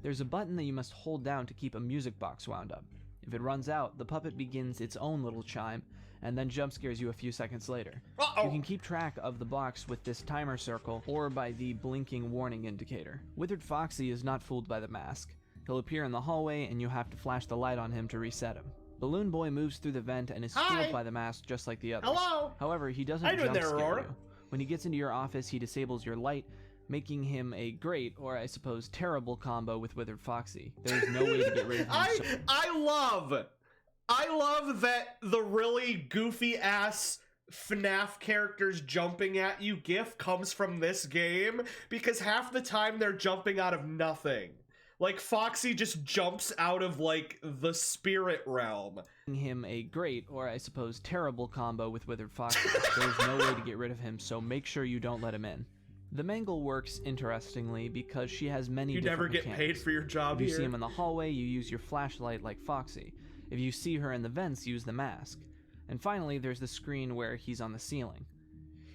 There's a button that you must hold down to keep a music box wound up. If it runs out, the puppet begins its own little chime, and then jump scares you a few seconds later. You can keep track of the box with this timer circle, or by the blinking warning indicator. Withered Foxy is not fooled by the mask. He'll appear in the hallway, and you have to flash the light on him to reset him. Balloon Boy moves through the vent and is fooled by the mask just like the others. Hello? However, he doesn't jump scare you. When he gets into your office, he disables your light, making him a great, or I suppose terrible, combo with Withered Foxy. There's no way to get rid of him. I love that the really goofy ass FNaF characters jumping at you gif comes from this game, because half the time they're jumping out of nothing. Like, Foxy just jumps out of, like, the spirit realm. Him a great, or I suppose terrible, combo with Withered Foxy. There's no way to get rid of him, so make sure you don't let him in. The Mangle works interestingly because she has many different You never get mechanics. paid for your job If here. you see him in the hallway, you use your flashlight like Foxy. If you see her in the vents, use the mask. And finally, there's the screen where he's on the ceiling.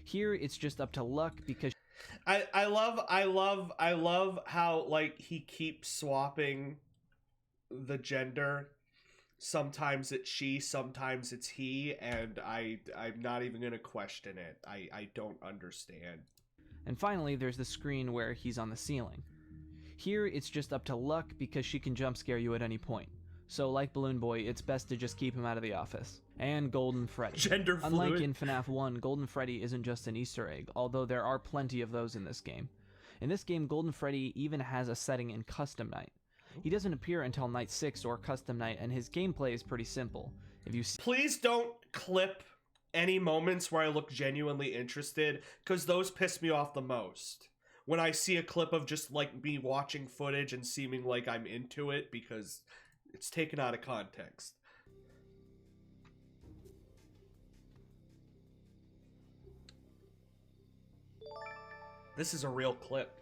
Here, it's just up to luck because I love how, like, he keeps swapping the gender. Sometimes it's she, sometimes it's he, and I'm not even gonna question it. I don't understand. And finally, there's the screen where he's on the ceiling. Here, it's just up to luck because she can jump scare you at any point. So, like Balloon Boy, it's best to just keep him out of the office. And Golden Freddy. Gender fluid. Unlike in FNaF 1, Golden Freddy isn't just an Easter egg, although there are plenty of those in this game. In this game, Golden Freddy even has a setting in Custom Night. He doesn't appear until Night 6 or Custom Night, and his gameplay is pretty simple. If you Please don't clip any moments where I look genuinely interested, because those piss me off the most. When I see a clip of just, like, me watching footage and seeming like I'm into it, because it's taken out of context. This is a real clip.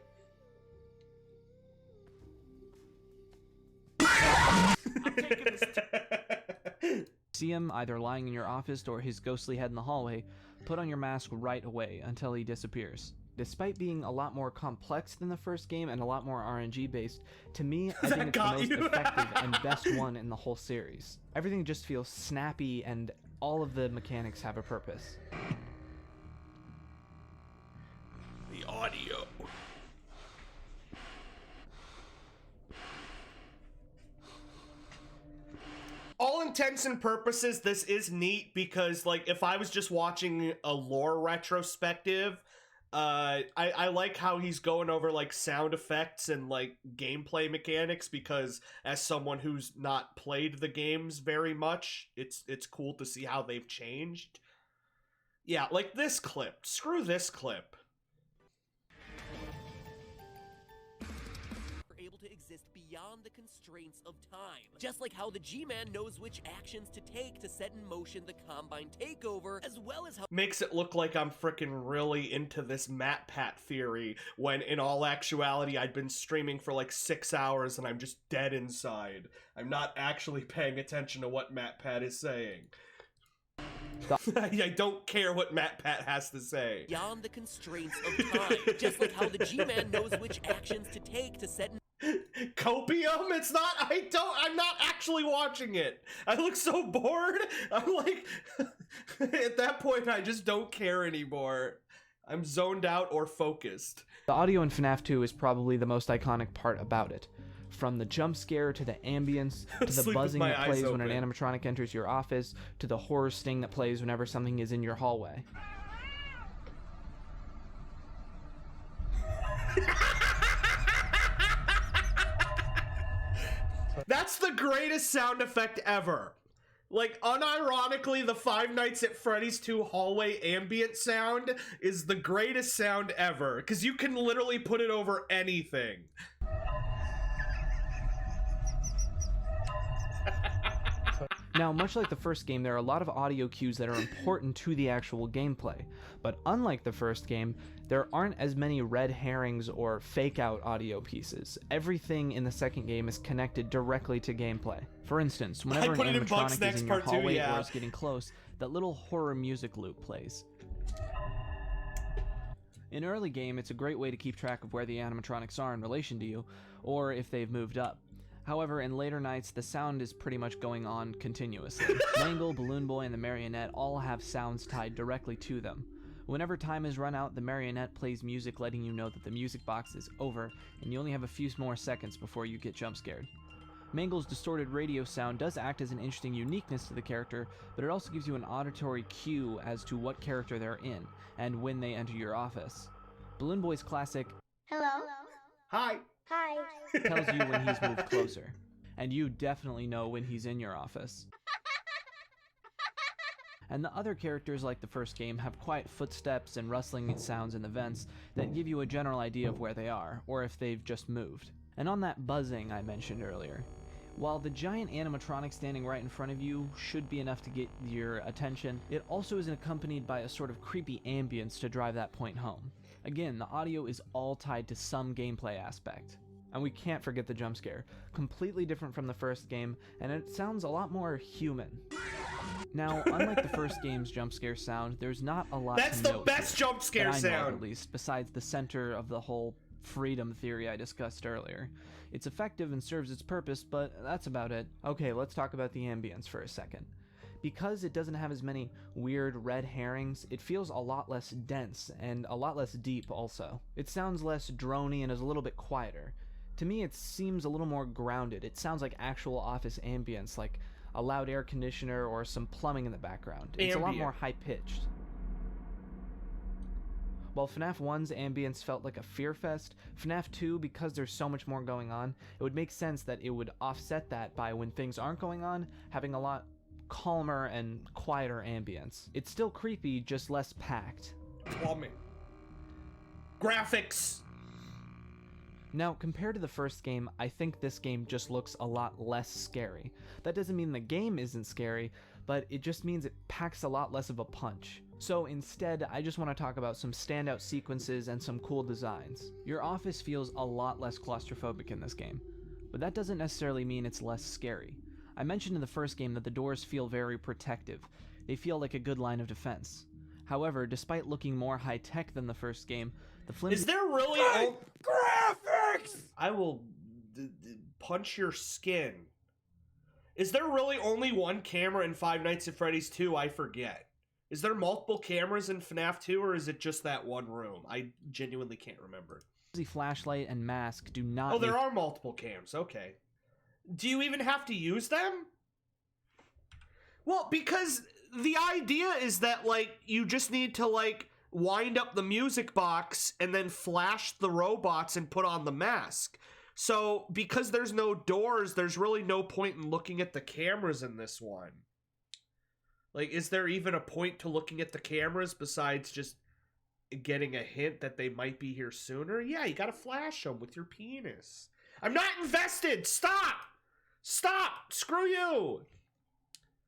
see him either lying in your office or his ghostly head in the hallway, put on your mask right away until he disappears. Despite being a lot more complex than the first game and a lot more RNG based, to me, I think it's the most effective and best one in the whole series. Everything just feels snappy and all of the mechanics have a purpose. The audio. intents and purposes, this is neat because, like, if I was just watching a lore retrospective, I like how he's going over, like, sound effects and, like, gameplay mechanics, because as someone who's not played the games very much, it's cool to see how they've changed. Yeah, like this clip. Screw this clip. Able to exist beyond the constraints of time. Just like how the G-Man knows which actions to take to set in motion the Combine takeover, as well as how— Makes it look like I'm frickin' really into this MatPat theory, when in all actuality I'd been streaming for like 6 hours and I'm just dead inside. I'm not actually paying attention to what MatPat is saying. I don't care what MatPat has to say. Beyond the constraints of time. Just like how the G-Man knows which actions to take to set in— Copium? It's not, I'm not actually watching it. I look so bored. I'm like, at that point, I just don't care anymore. I'm zoned out or focused. The audio in FNaF 2 is probably the most iconic part about it. From the jump scare to the ambience, to the buzzing that plays when an animatronic enters your office, to the horror sting that plays whenever something is in your hallway. That's the greatest sound effect ever. Like, unironically, the Five Nights at Freddy's 2 hallway ambient sound is the greatest sound ever, because you can literally put it over anything. Now, much like the first game, there are a lot of audio cues that are important to the actual gameplay, but unlike the first game, there aren't as many red herrings or fake-out audio pieces. Everything in the second game is connected directly to gameplay. For instance, whenever an animatronic is in your hallway or is getting close, that little horror music loop plays. In early game, it's a great way to keep track of where the animatronics are in relation to you, or if they've moved up. However, in later nights, the sound is pretty much going on continuously. Mangle, Balloon Boy, and the Marionette all have sounds tied directly to them. Whenever time is run out, the Marionette plays music letting you know that the music box is over, and you only have a few more seconds before you get jump scared. Mangle's distorted radio sound does act as an interesting uniqueness to the character, but it also gives you an auditory cue as to what character they're in, and when they enter your office. Balloon Boy's classic, Hello? Hi. Hi. tells you when he's moved closer, and you definitely know when he's in your office. And the other characters, like the first game, have quiet footsteps and rustling sounds in the vents that give you a general idea of where they are, or if they've just moved. And on that buzzing I mentioned earlier, while the giant animatronic standing right in front of you should be enough to get your attention, it also is accompanied by a sort of creepy ambience to drive that point home. Again, the audio is all tied to some gameplay aspect. And we can't forget the jump scare. Completely different from the first game, and it sounds a lot more human. Now, unlike the first game's jump scare sound, there's not a lot That's to the note best here, jump scare that I know sound. at least, besides the center of the whole freedom theory I discussed earlier. It's effective and serves its purpose, but that's about it. Okay, let's talk about the ambience for a second. Because it doesn't have as many weird red herrings, it feels a lot less dense, and a lot less deep also. It sounds less droney and is a little bit quieter. To me, it seems a little more grounded. It sounds like actual office ambience, like a loud air conditioner or some plumbing in the background. It's a lot more high-pitched. While FNaF 1's ambience felt like a fear fest, FNaF 2, because there's so much more going on, it would make sense that it would offset that by, when things aren't going on, having a lot calmer and quieter ambience. It's still creepy, just less packed. Plumbing. Graphics. Now, compared to the first game, I think this game just looks a lot less scary. That doesn't mean the game isn't scary, but it just means it packs a lot less of a punch. So instead, I just want to talk about some standout sequences and some cool designs. Your office feels a lot less claustrophobic in this game, but that doesn't necessarily mean it's less scary. I mentioned in the first game that the doors feel very protective. They feel like a good line of defense. However, despite looking more high-tech than the first game, the flimsy— Is there really graphics? I will punch your skin. Is there really only one camera in Five Nights at Freddy's 2? I forget. Is there multiple cameras in FNaF 2, or is it just that one room? I genuinely can't remember. flashlight and mask do not— Oh, there are multiple cams. Okay. Do you even have to use them? Well, because the idea is that, like, you just need to, like, wind up the music box and then flash the robots and put on the mask. So, because there's no doors, there's really no point in looking at the cameras in this one. Like, is there even a point to looking at the cameras besides just getting a hint that they might be here sooner? Yeah, you gotta flash them with your penis. I'm not invested! Stop! Stop! Screw you!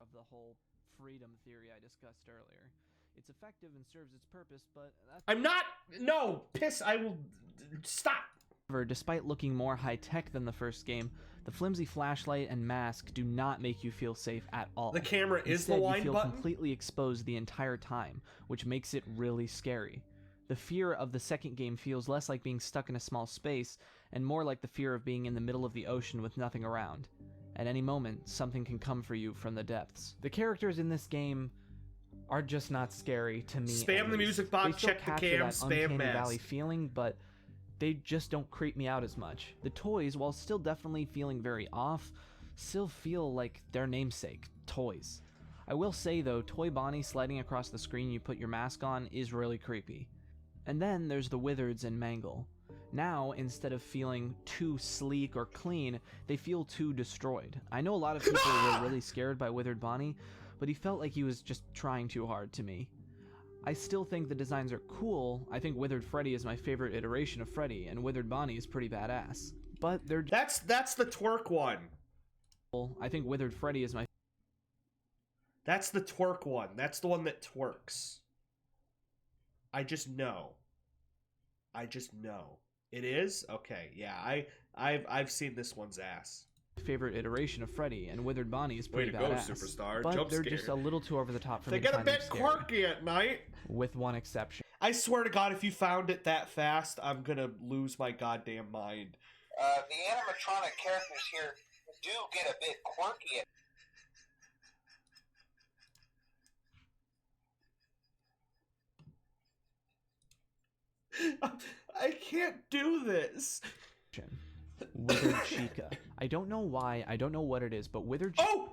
Of the whole freedom theory I discussed earlier. It's effective and serves its purpose, but that's... I'm not... No! Piss, I will... Stop! However, despite looking more high-tech than the first game, the flimsy flashlight and mask do not make you feel safe at all. The camera is the Instead, wind you feel button? completely exposed the entire time, which makes it really scary. The fear of the second game feels less like being stuck in a small space, and more like the fear of being in the middle of the ocean with nothing around. At any moment, something can come for you from the depths. The characters in this game are just not scary to me. Spam the music box, check the cam, spam Uncanny Valley mask. feeling, but they just don't creep me out as much. The toys, while still definitely feeling very off, still feel like their namesake, toys. I will say though, Toy Bonnie sliding across the screen you put your mask on is really creepy. And then there's the Wizards and Mangle. Now, instead of feeling too sleek or clean, they feel too destroyed. I know a lot of people were really scared by Withered Bonnie, but he felt like he was just trying too hard to me. I still think the designs are cool. I think Withered Freddy is my favorite iteration of Freddy, and Withered Bonnie is pretty badass. But they're That's the twerk one. I think Withered Freddy is my... That's the twerk one. That's the one that twerks. I just know. I just know. It is? Okay, yeah. I've seen this one's ass. favorite iteration of Freddy, and Withered Bonnie is pretty Way to badass. go, superstar. But Jump they're scare. just a little too over the top for They me to get a find them bit scary. quirky at night. With one exception. I swear to God, if you found it that fast, I'm gonna lose my goddamn mind. The animatronic characters here do get a bit quirky. I can't do this. Withered Chica. I don't know why, I don't know what it is, but Withered Oh!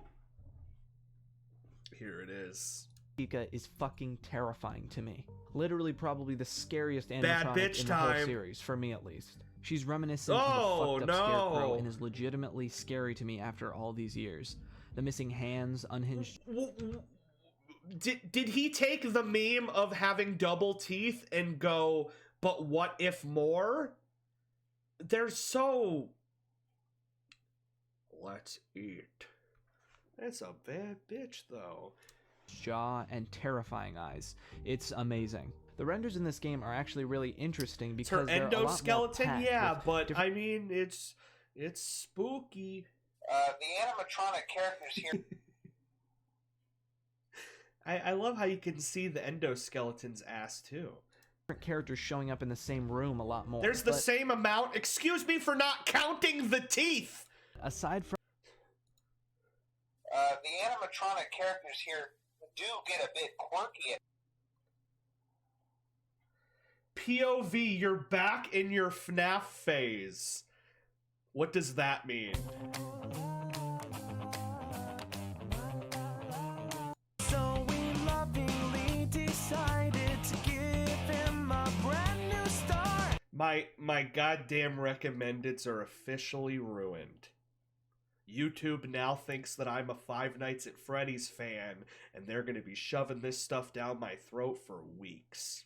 Here it is. Chica is fucking terrifying to me. Literally probably the scariest Bad animatronic bitch in the whole time. series, for me at least. She's reminiscent Oh, of the fucked up Scarecrow no. and is legitimately scary to me after all these years. The missing hands, unhinged... Did he take the meme of having double teeth and go, but what if more? They're so... Let's eat. That's a bad bitch, though. Jaw and terrifying eyes. It's amazing. The renders in this game are actually really interesting It's her because they're a lot more endoskeleton, packed yeah, with but different- I mean, it's spooky. The animatronic characters here. I love how you can see the endoskeleton's ass, too. different characters showing up in the same room a lot more. There's the but same amount. Excuse me for not counting the teeth! aside from The animatronic characters here do get a bit quirky. POV, you're back in your FNaF phase. What does that mean? So we lovingly decided to give him a brand new start. My goddamn recommendeds are officially ruined. YouTube now thinks that I'm a Five Nights at Freddy's fan, and they're gonna be shoving this stuff down my throat for weeks.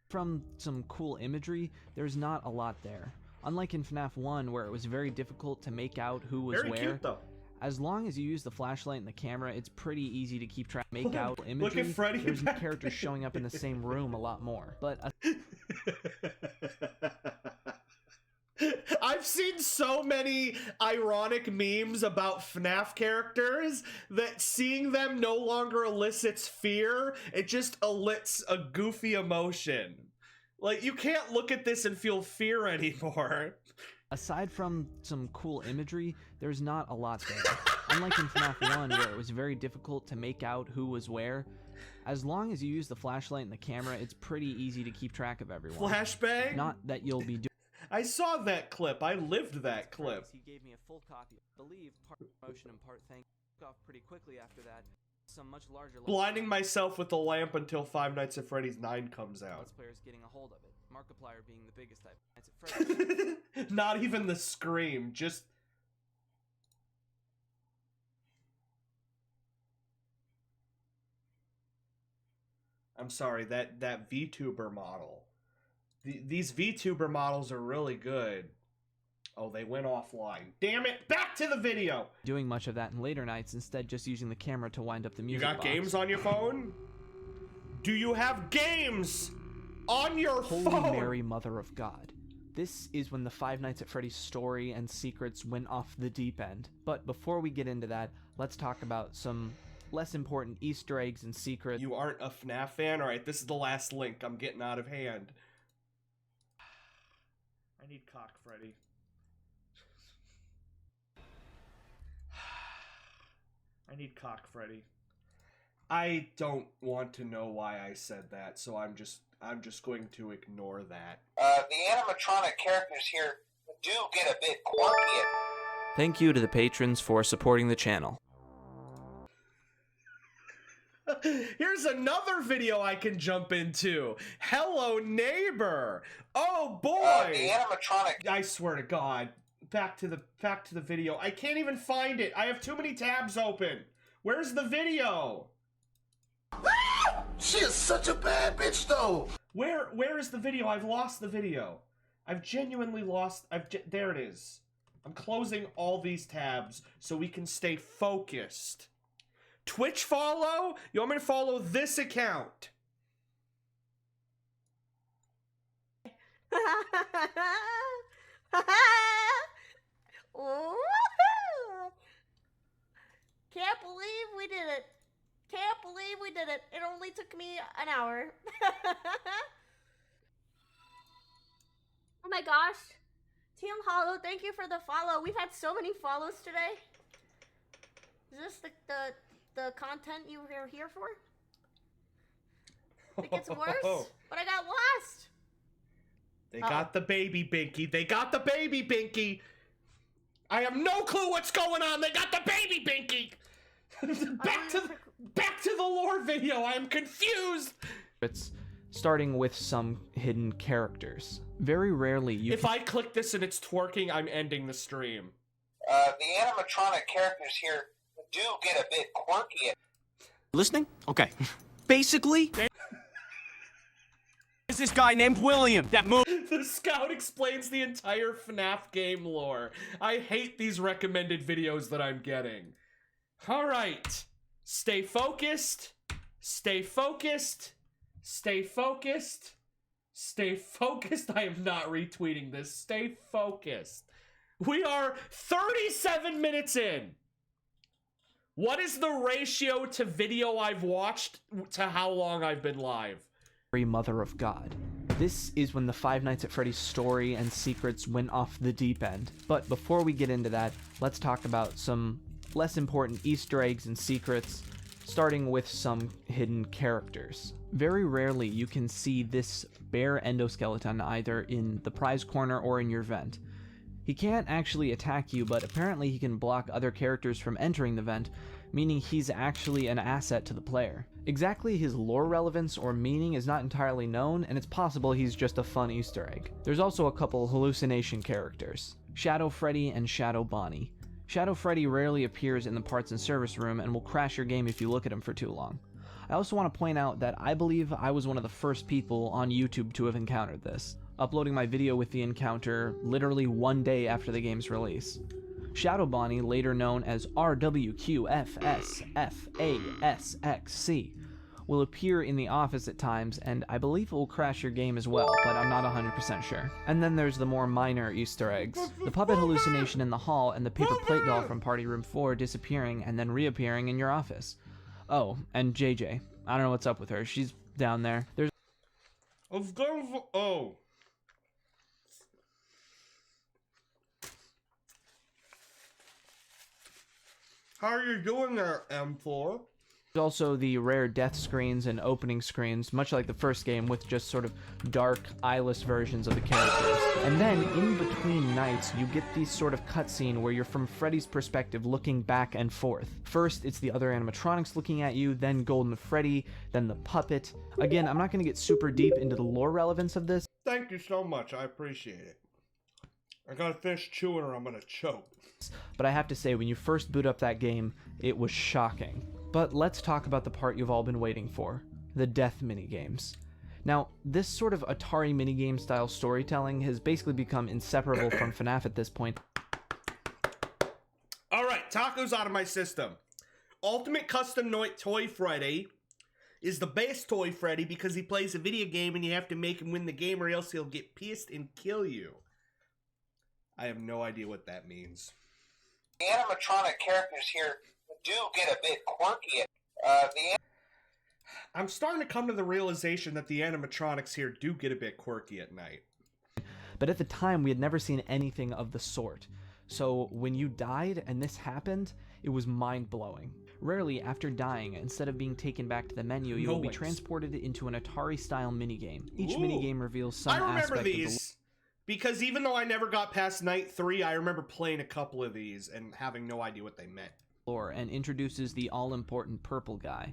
From some cool imagery, there's not a lot there. Unlike in FNaF 1, where it was very difficult to make out who was Very where, cute, though. as long as you use the flashlight and the camera, it's pretty easy to keep track. Make out Look imagery. at Freddy There's back characters there. showing up in the same room a lot more. But I've seen so many ironic memes about FNaF characters that seeing them no longer elicits fear, it just elicits a goofy emotion. Like, you can't look at this and feel fear anymore. aside from some cool imagery, there's not a lot there. Unlike in FNaF 1, where it was very difficult to make out who was where, as long as you use the flashlight and the camera, it's pretty easy to keep track of everyone. Flashbang? Not that you'll be doing. I saw that clip. I lived that clip. He gave me a full copy. I believe part promotion and part thank off pretty quickly after that. some much larger Blinding myself with the lamp until Five Nights at Freddy's 9 comes out. Let's players getting a hold of it. Markiplier being the biggest type. Nights at Freddy's. Not even the scream, just... I'm sorry, that VTuber model. These VTuber models are really good. Oh, they went offline. Damn it! Back to the video! Doing much of that in later nights, instead just using the camera to wind up the music You got box. games on your phone? Do you have games on your phone? Holy Mary, Mother of God. This is when the Five Nights at Freddy's story and secrets went off the deep end. But before we get into that, let's talk about some less important Easter eggs and secrets. You aren't a FNaF fan? Alright, this is the last link. I'm getting out of hand. I need cock, Freddy. I need cock, Freddy. I don't want to know why I said that, so I'm just going to ignore that. The animatronic characters here do get a bit quirky. Thank you to the patrons for supporting the channel. Here's another video I can jump into. Hello, neighbor. Oh boy. The animatronic. I swear to God. Back to the video. I can't even find it. I have too many tabs open. Where's the video? She is such a bad bitch, though. Where is the video? I've lost the video. I've genuinely lost. There it is. I'm closing all these tabs so we can stay focused. Twitch follow? You want me to follow this account? Can't believe we did it. Can't believe we did it. It only took me an hour. Oh my gosh. Tealhollow, thank you for the follow. We've had so many follows today. Is this the content you were here for? It gets worse, but I got lost. They got the baby Binky. They got the baby Binky. I have no clue what's going on. They got the baby Binky. back to the lore video. I am confused. It's starting with some hidden characters. Very rarely If I click this and it's twerking, I'm ending the stream. The animatronic characters here do get a bit quirky. Listening? Okay. Basically, is this guy named William that moved. The scout explains the entire FNaF game lore. I hate these recommended videos that I'm getting. Alright. Stay focused. Stay focused. Stay focused. Stay focused. I am not retweeting this. Stay focused. We are 37 minutes in. What is the ratio to video I've watched to how long I've been live? Mother of God. This is when the Five Nights at Freddy's story and secrets went off the deep end. But before we get into that, let's talk about some less important Easter eggs and secrets, starting with some hidden characters. Very rarely you can see this bare endoskeleton either in the prize corner or in your vent. He can't actually attack you, but apparently he can block other characters from entering the vent, meaning he's actually an asset to the player. Exactly his lore relevance or meaning is not entirely known, and it's possible he's just a fun Easter egg. There's also a couple hallucination characters, Shadow Freddy and Shadow Bonnie. Shadow Freddy rarely appears in the parts and service room and will crash your game if you look at him for too long. I also want to point out that I believe I was one of the first people on YouTube to have encountered this, uploading my video with the encounter literally one day after the game's release. Shadow Bonnie, later known as RWQFSFASXC, will appear in the office at times, and I believe it will crash your game as well, but I'm not 100% sure. And then there's the more minor Easter eggs. The puppet hallucination in the hall and the paper plate doll from Party Room 4 disappearing and then reappearing in your office. Oh, and JJ. I don't know what's up with her. She's down there. There's Oh. How are you doing there, M4? There's also the rare death screens and opening screens, much like the first game, with just sort of dark, eyeless versions of the characters. And then, in between nights, you get these sort of cutscene where you're from Freddy's perspective looking back and forth. First, it's the other animatronics looking at you, then Golden Freddy, then the puppet. Again, I'm not going to get super deep into the lore relevance of this. Thank you so much, I appreciate it. I gotta finish chewing or I'm gonna choke. But I have to say, when you first boot up that game, it was shocking. But let's talk about the part you've all been waiting for, the death minigames. Now, this sort of Atari minigame style storytelling has basically become inseparable from FNaF at this point. Alright, Taco's out of my system. Ultimate Custom Toy Freddy is the best Toy Freddy because he plays a video game and you have to make him win the game or else he'll get pissed and kill you. I have no idea what that means. The animatronic characters here do get a bit quirky. I'm starting to come to the realization that the animatronics here do get a bit quirky at night. But at the time, we had never seen anything of the sort. So when you died and this happened, it was mind-blowing. Rarely, after dying, instead of being taken back to the menu, you will be transported into an Atari-style minigame. Each minigame reveals some aspect of the... Because even though I never got past night 3, I remember playing a couple of these and having no idea what they meant. And introduces the all-important purple guy.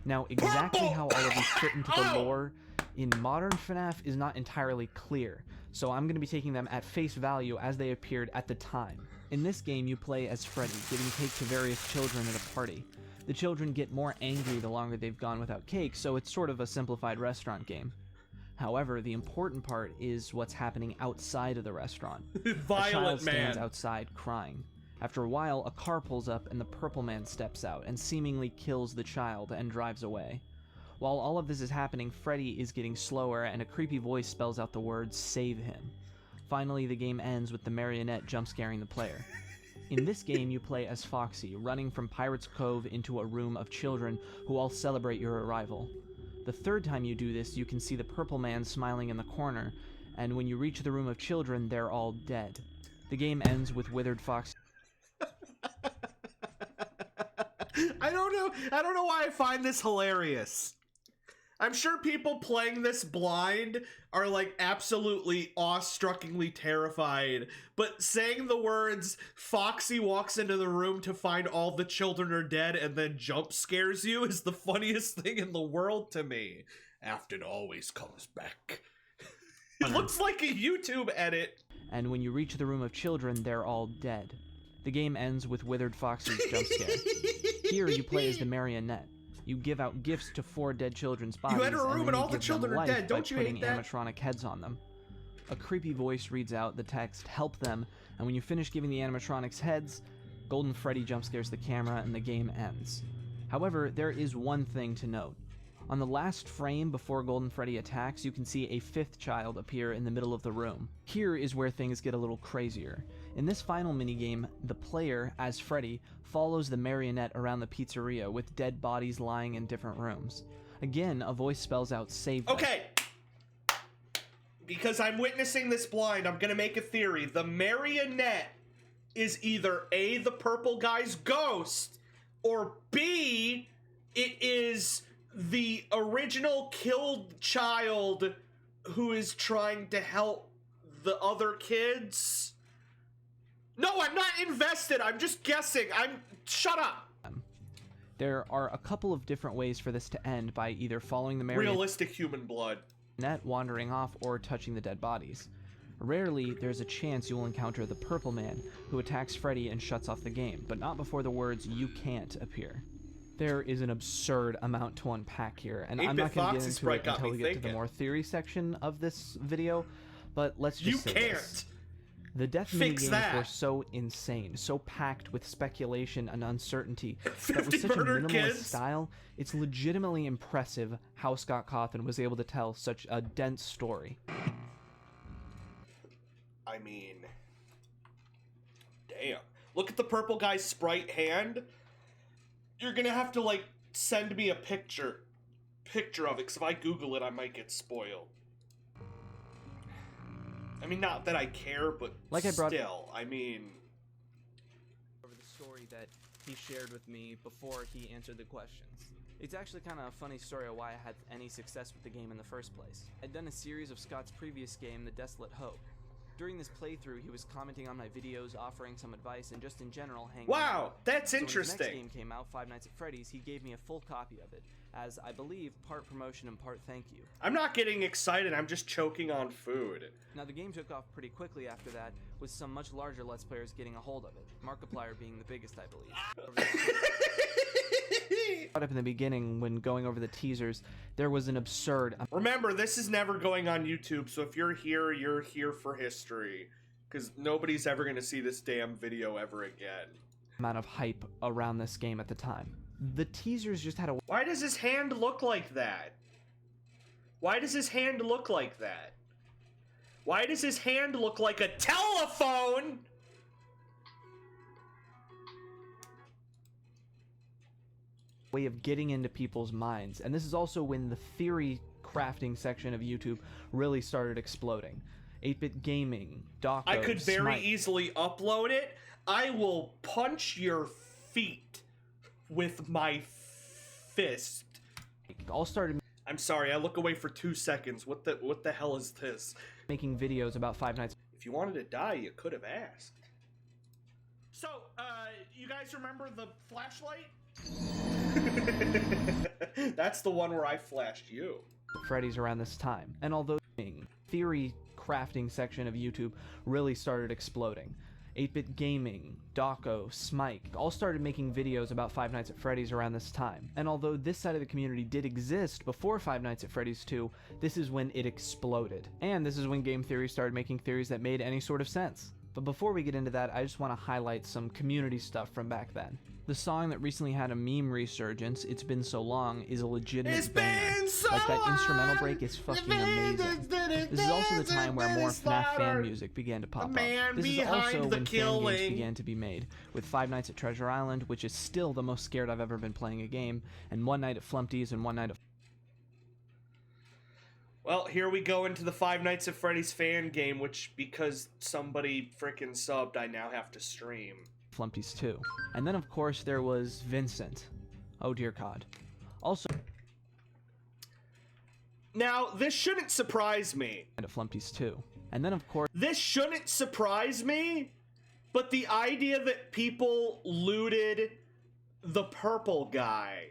Now, exactly how all of these fit into the lore in modern FNaF is not entirely clear, so I'm going to be taking them at face value as they appeared at the time. In this game, you play as Freddy, giving cake to various children at a party. The children get more angry the longer they've gone without cake, so it's sort of a simplified restaurant game. However, the important part is what's happening outside of the restaurant. A child stands outside crying. After a while, a car pulls up and the purple man steps out and seemingly kills the child and drives away. While all of this is happening, Freddy is getting slower and a creepy voice spells out the words, "Save him." Finally, the game ends with the marionette jump-scaring the player. In this game, you play as Foxy, running from Pirate's Cove into a room of children who all celebrate your arrival. The third time you do this, you can see the purple man smiling in the corner, and when you reach the room of children, they're all dead. The game ends with withered Foxy. I don't know why I find this hilarious. I'm sure people playing this blind are like absolutely awestruckingly terrified, but saying the words "Foxy walks into the room to find all the children are dead and then jump scares you" is the funniest thing in the world to me. Afton always comes back. It looks like a YouTube edit. And when you reach the room of children, they're all dead. The game ends with withered Foxy's jump scare. Here you play as the marionette. You give out gifts to 4 dead children's bodies, you enter a room and all the children are dead. Don't you hate that? Animatronic heads on them. A creepy voice reads out the text, "Help them," and when you finish giving the animatronics heads, Golden Freddy jump scares the camera and the game ends. However, there is one thing to note. On the last frame before Golden Freddy attacks, you can see a 5th child appear in the middle of the room. Here is where things get a little crazier. In this final minigame, the player, as Freddy, follows the marionette around the pizzeria with dead bodies lying in different rooms. Again, a voice spells out, "Save them." Okay. Because I'm witnessing this blind, I'm gonna make a theory. The marionette is either A, the purple guy's ghost, or B, it is the original killed child who is trying to help the other kids. No, I'm not invested. I'm just guessing. Shut up. There are a couple of different ways for this to end, by either following the marionette, realistic human blood, wandering off, or touching the dead bodies. Rarely, there's a chance you will encounter the purple man, who attacks Freddy and shuts off the game, but not before the words "You can't" appear. There is an absurd amount to unpack here, and I'm not going to get into it until we get to the more theory section of this video, but let's just say this. The death minigames were so insane, so packed with speculation and uncertainty, that with such a minimalist style, it's legitimately impressive how Scott Cawthon was able to tell such a dense story. I mean, damn. Look at the purple guy's sprite hand. You're gonna have to, like, send me a picture of it, because if I Google it, I might get spoiled. I mean, not that I care, but still, I mean... Over the story that he shared with me before he answered the questions. It's actually kind of a funny story of why I had any success with the game in the first place. I'd done a series of Scott's previous game, The Desolate Hope. During this playthrough, he was commenting on my videos, offering some advice, and just in general hanging out. Wow, that's So when his interesting. next game came out, Five Nights at Freddy's, he gave me a full copy of it, as I believe part promotion and part thank you. I'm not getting excited, I'm just choking on food. Now the game took off pretty quickly after that, with some much larger Let's Players getting a hold of it, Markiplier being the biggest, I believe. Up in the beginning, when going over the teasers, there was an absurd... Remember, this is never going on YouTube, so if you're here for history. Because nobody's ever going to see this damn video ever again. amount of hype around this game at the time. The teasers just had a... Why does his hand look like that? Why does his hand look like that? Why does his hand look like a telephone? way of getting into people's minds, and this is also when the theory crafting section of YouTube really started exploding. 8-bit gaming, Doco, I could very Smite. easily upload it. I will punch your feet with my fist. All started... I'm sorry, I look away for 2 seconds. What the hell is this? Making videos about Five Nights... If you wanted to die, you could have asked. So, you guys remember the flashlight? That's the one where I flashed you. Freddy's around this time, and although the theory crafting section of YouTube really started exploding. 8-bit gaming, Doco, Smite, all started making videos about Five Nights at Freddy's around this time. And although this side of the community did exist before Five Nights at Freddy's 2, this is when it exploded. And this is when game theory started making theories that made any sort of sense. But before we get into that, I just want to highlight some community stuff from back then. The song that recently had a meme resurgence, It's Been So Long, is a legitimate banger. So like, that instrumental break is fucking amazing. This is also the time where more FNaF fan music began to pop up. This is also when fan games began to be made, with Five Nights at Treasure Island, which is still the most scared I've ever been playing a game, and One Night at Flumpty's and One Night at... Well, here we go into the Five Nights at Freddy's fan game, which, because somebody frickin' subbed, I now have to stream. Flumpty's 2. And then, of course, there was Vincent. Oh dear God. Also... Now, this shouldn't surprise me. At Flumpty's 2. And then, of course... This shouldn't surprise me, but the idea that people looted the purple guy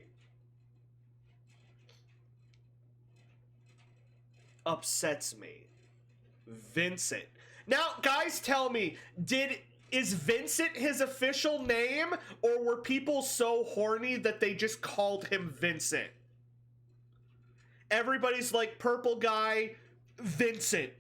upsets me. Vincent. Now, guys, tell me, is Vincent his official name, or were people so horny that they just called him Vincent? Everybody's like, purple guy, Vincent.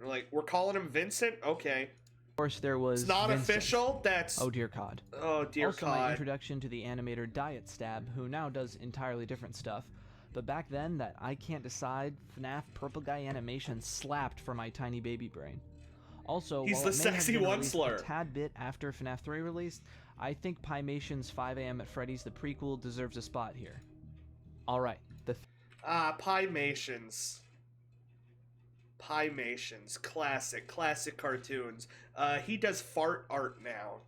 We're like, we're calling him Vincent? Okay. Of course, there was It's not Vincent. official? That's... Oh dear God. Oh dear also, God. my introduction to the animator Diet Stab, who now does entirely different stuff. But back then, that I can't decide FNaF purple guy animation slapped for my tiny baby brain. Also, He's while the it may have sexy been one released slur. a tad bit after FNaF 3 released, I think Pymation's 5 AM at Freddy's the prequel deserves a spot here. Alright, the Pymations. Pymations. Classic cartoons. He does fart art now.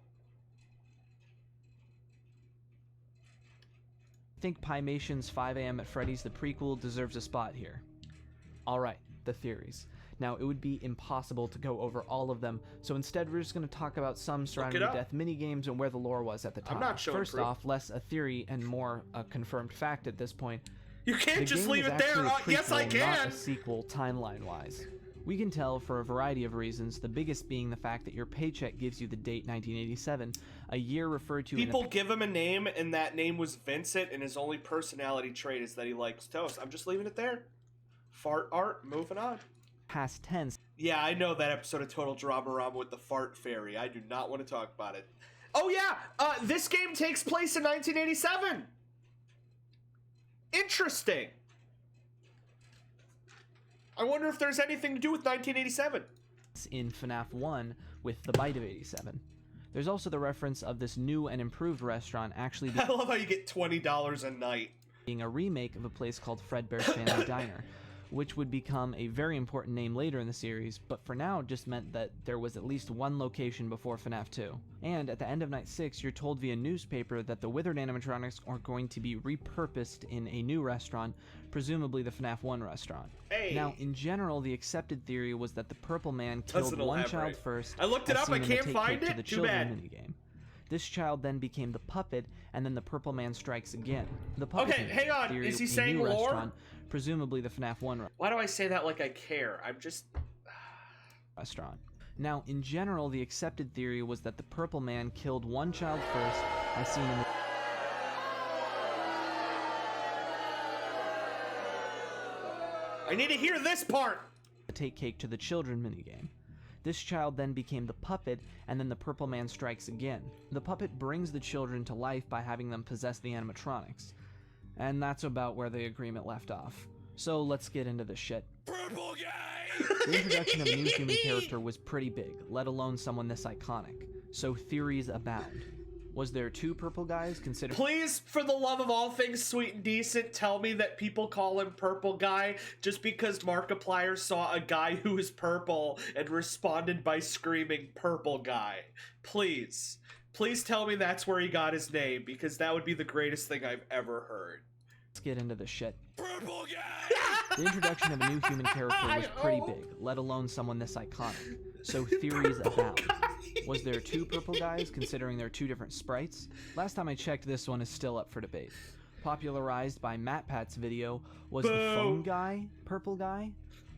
I think Pymation's 5 AM at Freddy's the prequel deserves a spot here. Alright, the theories. Now, it would be impossible to go over all of them, so instead we're just going to talk about some surrounding the death minigames and where the lore was at the time. I'm not showing First proof. off, less a theory and more a confirmed fact at this point. You can't The just game leave is it there. actually a Yes, I prequel, can. Not a sequel timeline-wise. We can tell for a variety of reasons, the biggest being the fact that your paycheck gives you the date 1987, a year referred to People give him a name, and that name was Vincent, and his only personality trait is that he likes toast. I'm just leaving it there. Fart art, moving on. Past tense. Yeah, I know that episode of Total Drama with the fart fairy. I do not want to talk about it. Oh yeah, this game takes place in 1987. Interesting. I wonder if there's anything to do with 1987. In FNaF 1 with the bite of 87. There's also the reference of this new and improved restaurant actually I love how you get $20 a night. being a remake of a place called Fredbear's Family Diner, which would become a very important name later in the series, but for now just meant that there was at least one location before FNaF 2. And at the end of Night 6, you're told via newspaper that the withered animatronics are going to be repurposed in a new restaurant, presumably the FNaF 1 restaurant. Hey. Now, in general, the accepted theory was that the Purple Man killed one child first. I looked it up, I can't find it. Too bad. Minigame. This child then became the puppet, and then the Purple Man strikes again. The puppet Okay, hang on. theory, Is he a saying new lore? restaurant, presumably the FNaF 1 Why do I say that like I care? I'm just... restaurant. Now, in general, the accepted theory was that the Purple Man killed one child first, as seen in the... I need to hear this part! Take Cake to the Children minigame. This child then became the puppet, and then the Purple Man strikes again. The puppet brings the children to life by having them possess the animatronics. And that's about where the agreement left off. So let's get into the shit. Purple guy! The introduction of a new human character was pretty big, let alone someone this iconic. So theories abound. Was there two purple guys considered? Please, for the love of all things sweet and decent, tell me that people call him Purple Guy just because Markiplier saw a guy who was purple and responded by screaming Purple Guy. Please. Please tell me that's where he got his name, because that would be the greatest thing I've ever heard. Let's get into the shit. Purple guy! The introduction of a new human character was pretty big, let alone someone this iconic. So theories abound. Was there two purple guys, considering they're two different sprites? Last time I checked, this one is still up for debate. Popularized by MatPat's video, was the phone guy purple guy?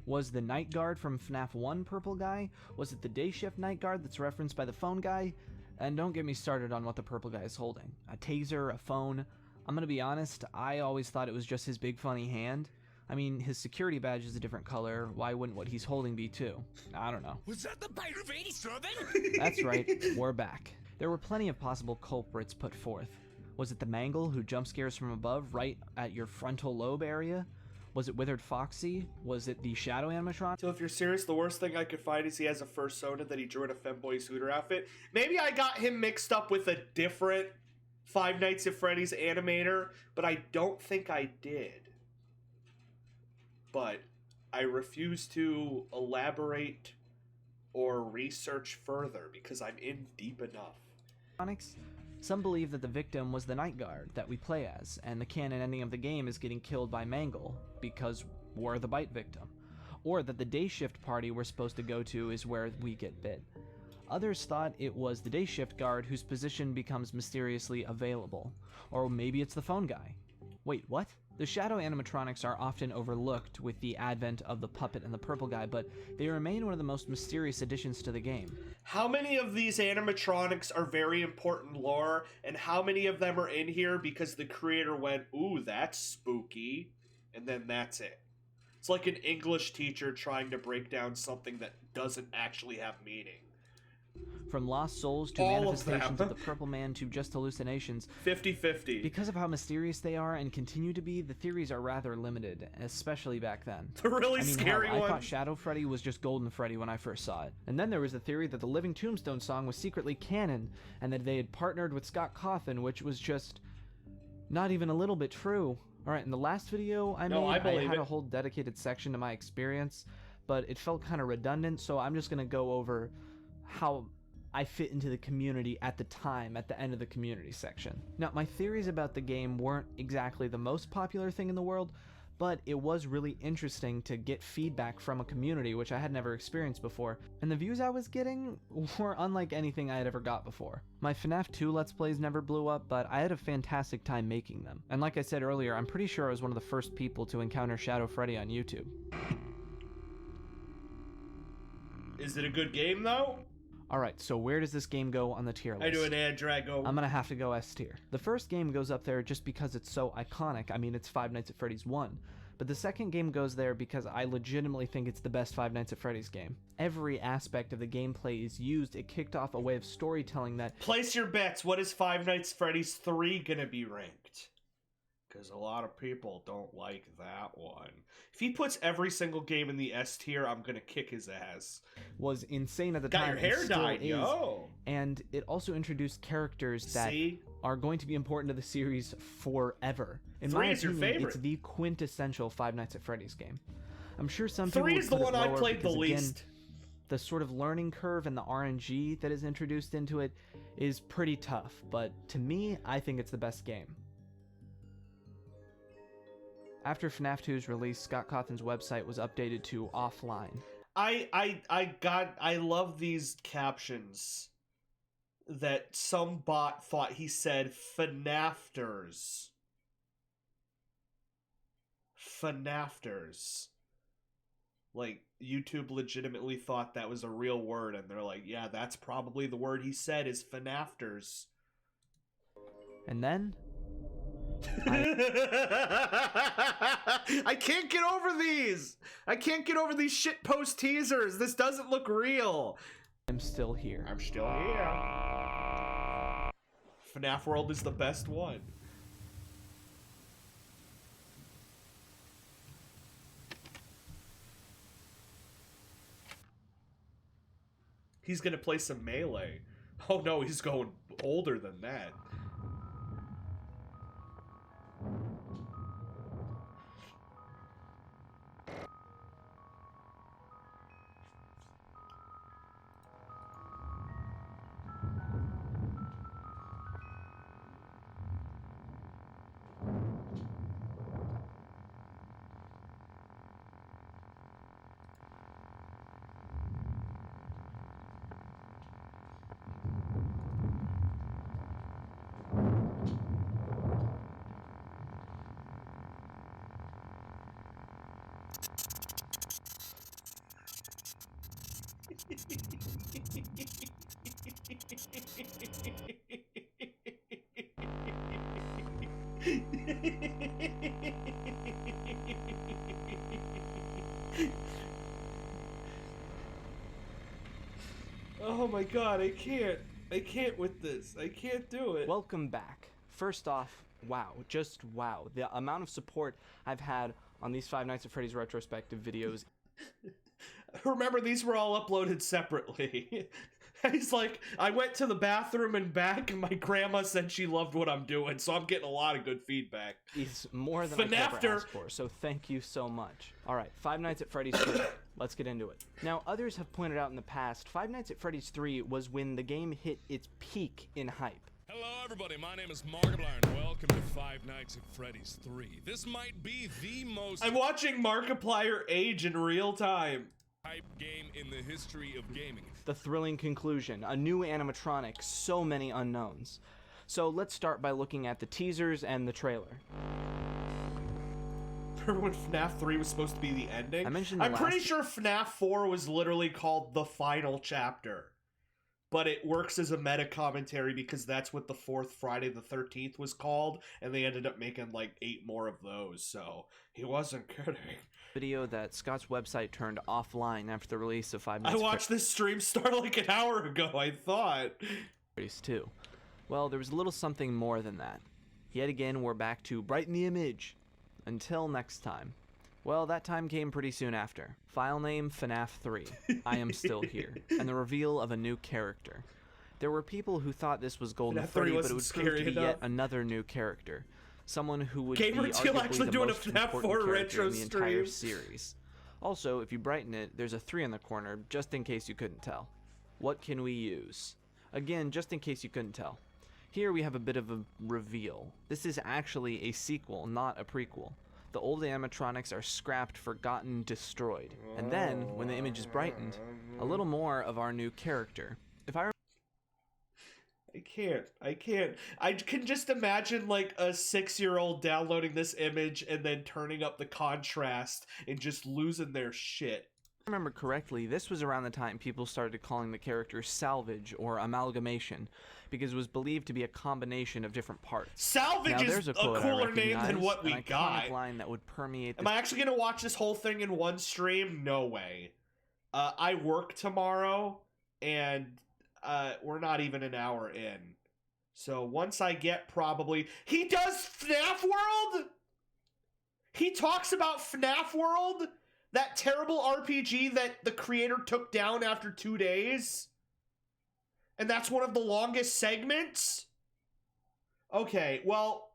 Was the night guard from FNaF 1 purple guy? Was it the day shift night guard that's referenced by the phone guy? And don't get me started on what the purple guy is holding. A taser, a phone. I'm gonna be honest, I always thought it was just his big funny hand. I mean, his security badge is a different color. Why wouldn't what he's holding be too? I don't know. Was that the bite of 87? That's right, we're back. There were plenty of possible culprits put forth. Was it the Mangle who jump scares from above right at your frontal lobe area? Was it Withered Foxy? Was it the Shadow animatronic? So if you're serious, the worst thing I could find is he has a fursona that he drew in a femboy suitor outfit. Maybe I got him mixed up with a different Five Nights at Freddy's animator, but I don't think I did. But I refuse to elaborate or research further because I'm in deep enough. Some believe that the victim was the Night Guard that we play as, and the canon ending of the game is getting killed by Mangle because we're the bite victim. Or that the day shift party we're supposed to go to is where we get bit. Others thought it was the day shift guard whose position becomes mysteriously available. Or maybe it's the phone guy. Wait, what? The shadow animatronics are often overlooked with the advent of the puppet and the purple guy, but they remain one of the most mysterious additions to the game. How many of these animatronics are very important lore, and how many of them are in here because the creator went, ooh, that's spooky, and then that's it. It's like an English teacher trying to break down something that doesn't actually have meaning. From lost souls to manifestations of the Purple Man to just hallucinations. 50-50. Because of how mysterious they are and continue to be, the theories are rather limited, especially back then. The really scary hell, one. I thought Shadow Freddy was just Golden Freddy when I first saw it. And then there was the theory that the Living Tombstone song was secretly canon, and that they had partnered with Scott Cawthon, which was just not even a little bit true. Alright, in the last video I had a whole dedicated section to my experience, but it felt kind of redundant, so I'm just going to go over how I fit into the community at the time, at the end of the community section. Now, my theories about the game weren't exactly the most popular thing in the world, but it was really interesting to get feedback from a community, which I had never experienced before, and the views I was getting were unlike anything I had ever got before. My FNaF 2 Let's Plays never blew up, but I had a fantastic time making them. And like I said earlier, I'm pretty sure I was one of the first people to encounter Shadow Freddy on YouTube. Is it a good game, though? Alright, so where does this game go on the tier list? I do an ad Drago. I'm gonna have to go S tier. The first game goes up there just because it's so iconic. I mean, it's Five Nights at Freddy's 1. But the second game goes there because I legitimately think it's the best Five Nights at Freddy's game. Every aspect of the gameplay is used. It kicked off a way of storytelling that... Place your bets. What is Five Nights at Freddy's 3 gonna be ranked? Because a lot of people don't like that one. If he puts every single game in the S tier, I'm gonna kick his ass. Was insane at the Got time. your hair and still dyed, is. yo. And it also introduced characters that are going to be important to the series forever. In my opinion, it's the quintessential Five Nights at Freddy's game. I'm sure some people 3 would is the put it one I lower played the because, again, least. the sort of learning curve and the RNG that is introduced into it is pretty tough, but to me, I think it's the best game. After FNAF 2's release, Scott Cawthon's website was updated to offline. I love these captions that some bot thought he said FNAFters. FNAFters. Like, YouTube legitimately thought that was a real word, and they're like, yeah, that's probably the word he said is FNAFters. And then... I can't get over these! I can't get over these shitpost teasers! This doesn't look real! I'm still here. I'm still here. FNAF World is the best one. He's gonna play some Melee. Oh no, he's going older than that. Oh my god, I can't with this. I can't do it. Welcome back. First off, wow, just wow. The amount of support I've had on these Five Nights at Freddy's retrospective videos. Remember, these were all uploaded separately. He's like, I went to the bathroom and back, and my grandma said she loved what I'm doing, so I'm getting a lot of good feedback. Is more than I could ever ask for, so thank you so much. Alright, Five Nights at Freddy's 3. Let's get into it. Now, others have pointed out in the past, Five Nights at Freddy's 3 was when the game hit its peak in hype. Hello everybody, my name is Markiplier and welcome to Five Nights at Freddy's 3. This might be the most I'm watching Markiplier age in real time. hype game in the history of gaming. The thrilling conclusion, a new animatronic, so many unknowns. So let's start by looking at the teasers and the trailer. Remember when FNAF 3 was supposed to be the ending? I mentioned I'm pretty sure FNAF 4 was literally called the final chapter. But it works as a meta commentary because that's what the fourth Friday the 13th was called, and they ended up making like 8 more of those, so he wasn't kidding. Video that Scott's website turned offline after the release of Five Nights I watched this stream start like an hour ago, I thought. Freddy's 2. Well, there was a little something more than that. Yet again, we're back to brighten the image. Until next time. Well, that time came pretty soon after. File name FNAF 3. I am still here. And the reveal of a new character. There were people who thought this was Golden Freddy, but it would prove to be yet another new character. Someone who would be arguably the most important character in the entire series. Also, if you brighten it, there's a 3 in the corner, just in case you couldn't tell. What can we use? Again, just in case you couldn't tell. Here we have a bit of a reveal. This is actually a sequel, not a prequel. The old animatronics are scrapped, forgotten, destroyed. And then, when the image is brightened, a little more of our new character. If I can't. I can just imagine like a 6-year-old downloading this image and then turning up the contrast and just losing their shit. If I remember correctly, this was around the time people started calling the character salvage or amalgamation, because it was believed to be a combination of different parts. Salvage is a cooler name than what we got. Line that would permeate Am I actually gonna watch this whole thing in one stream? No way. I work tomorrow, and we're not even an hour in. So once I get probably... He does FNAF World? He talks about FNAF World? That terrible RPG that the creator took down after 2 days? And that's one of the longest segments? Okay, well,